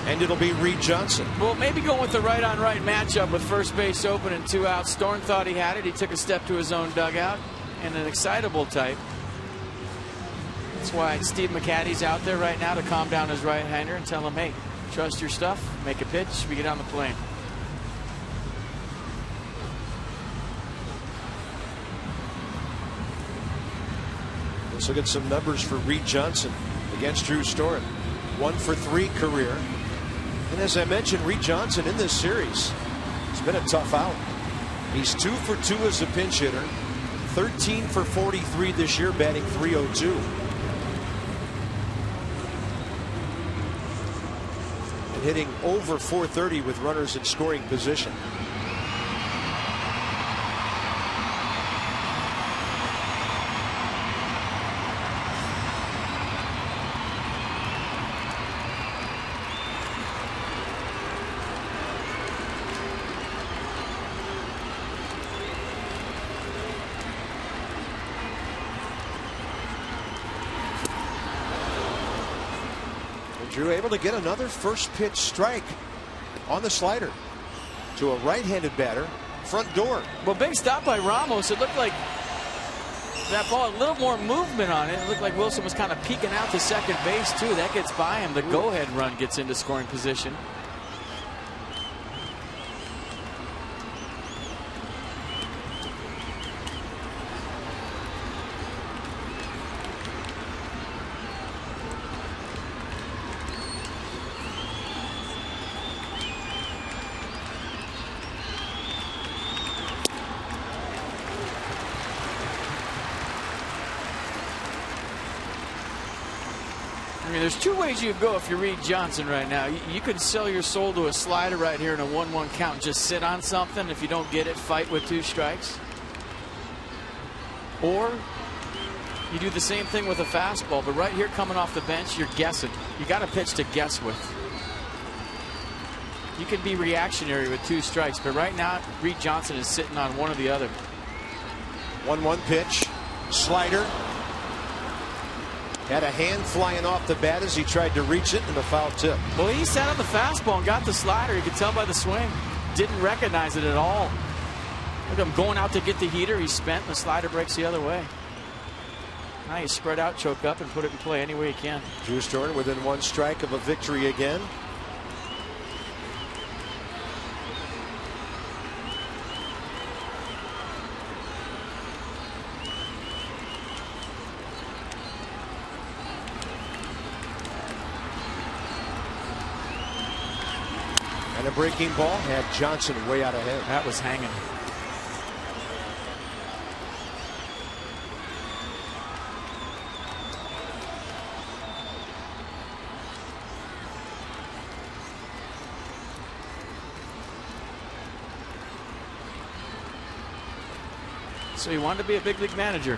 And it'll be Reed Johnson. Well, maybe going with the right-on-right matchup with first base open and 2 outs. Storn thought he had it. He took a step to his own dugout, and an excitable type. That's why Steve McCaddy's out there right now to calm down his right-hander and tell him, hey, trust your stuff, make a pitch, we get on the plane. Let's look at some numbers for Reed Johnson against Drew Storen. 1 for 3 career. And as I mentioned, Reed Johnson in this series, it's been a tough out. He's 2 for 2 as a pinch hitter, 13 for 43 this year, batting .302. And hitting over .430 with runners in scoring position. Drew able to get another first pitch strike on the slider to a right-handed batter, front door. Well, big stop by Ramos. It looked like that ball, a little more movement on it. It looked like Wilson was kind of peeking out to second base, too. That gets by him. The go-ahead run gets into scoring position. I mean, there's 2 ways you go if you're Reed Johnson right now. You could sell your soul to a slider right here in a 1-1 count and just sit on something. If you don't get it, fight with 2 strikes. Or You do the same thing with a fastball, but right here coming off the bench, you're guessing. You got a pitch to guess with. You can be reactionary with 2 strikes, but right now Reed Johnson is sitting on one or the other. 1-1 pitch. Slider. Had a hand flying off the bat as he tried to reach it, and a foul tip. Well, he sat on the fastball and got the slider. You could tell by the swing. Didn't recognize it at all. Look at him going out to get the heater. He's spent, and the slider breaks the other way. Now you spread out, choke up, and put it in play any way you can. Drew Storen within 1 strike of a victory again. And a breaking ball had Johnson way out ahead. That was hanging. So he wanted to be a big league manager.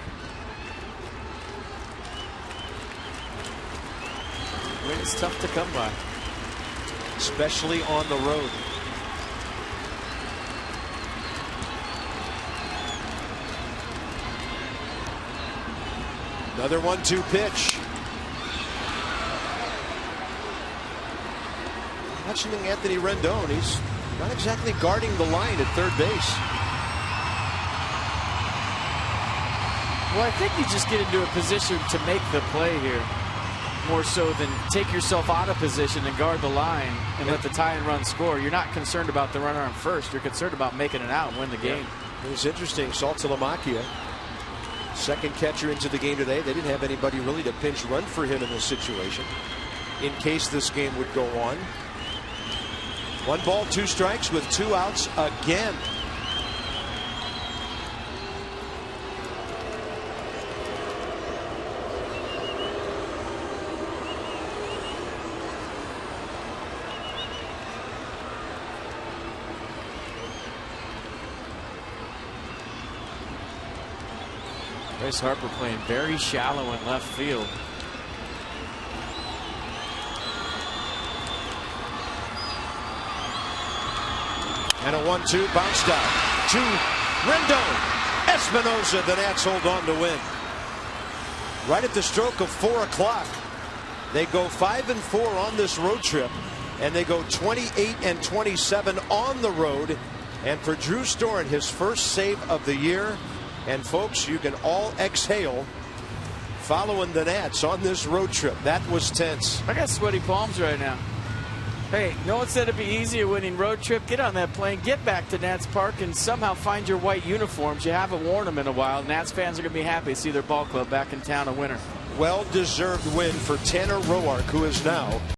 It's tough to come by, especially on the road. Another 1-2 pitch. Watching Anthony Rendon, he's not exactly guarding the line at third base. Well, I think you just get into a position to make the play here, more so than take yourself out of position and guard the line and let the tie and run score. You're not concerned about the runner on first. You're concerned about making it out and win the game. It was interesting. Saltalamacchia, second catcher into the game today. They didn't have anybody really to pinch run for him in this situation in case this game would go on. 1 ball, 2 strikes with 2 outs again. Bryce Harper playing very shallow in left field. And a 1-2 bounced out to Rendon. Espinosa, the Nats hold on to win. Right at the stroke of 4 o'clock. They go 5-4 on this road trip, and they go 28-27 on the road. And for Drew Storen, his first save of the year. And folks, you can all exhale following the Nats on this road trip. That was tense. I got sweaty palms right now. Hey, no one said it'd be easy a winning road trip. Get on that plane, get back to Nats Park, and somehow find your white uniforms. You haven't worn them in a while. Nats fans are going to be happy to see their ball club back in town a winner. Well-deserved win for Tanner Roark, who is now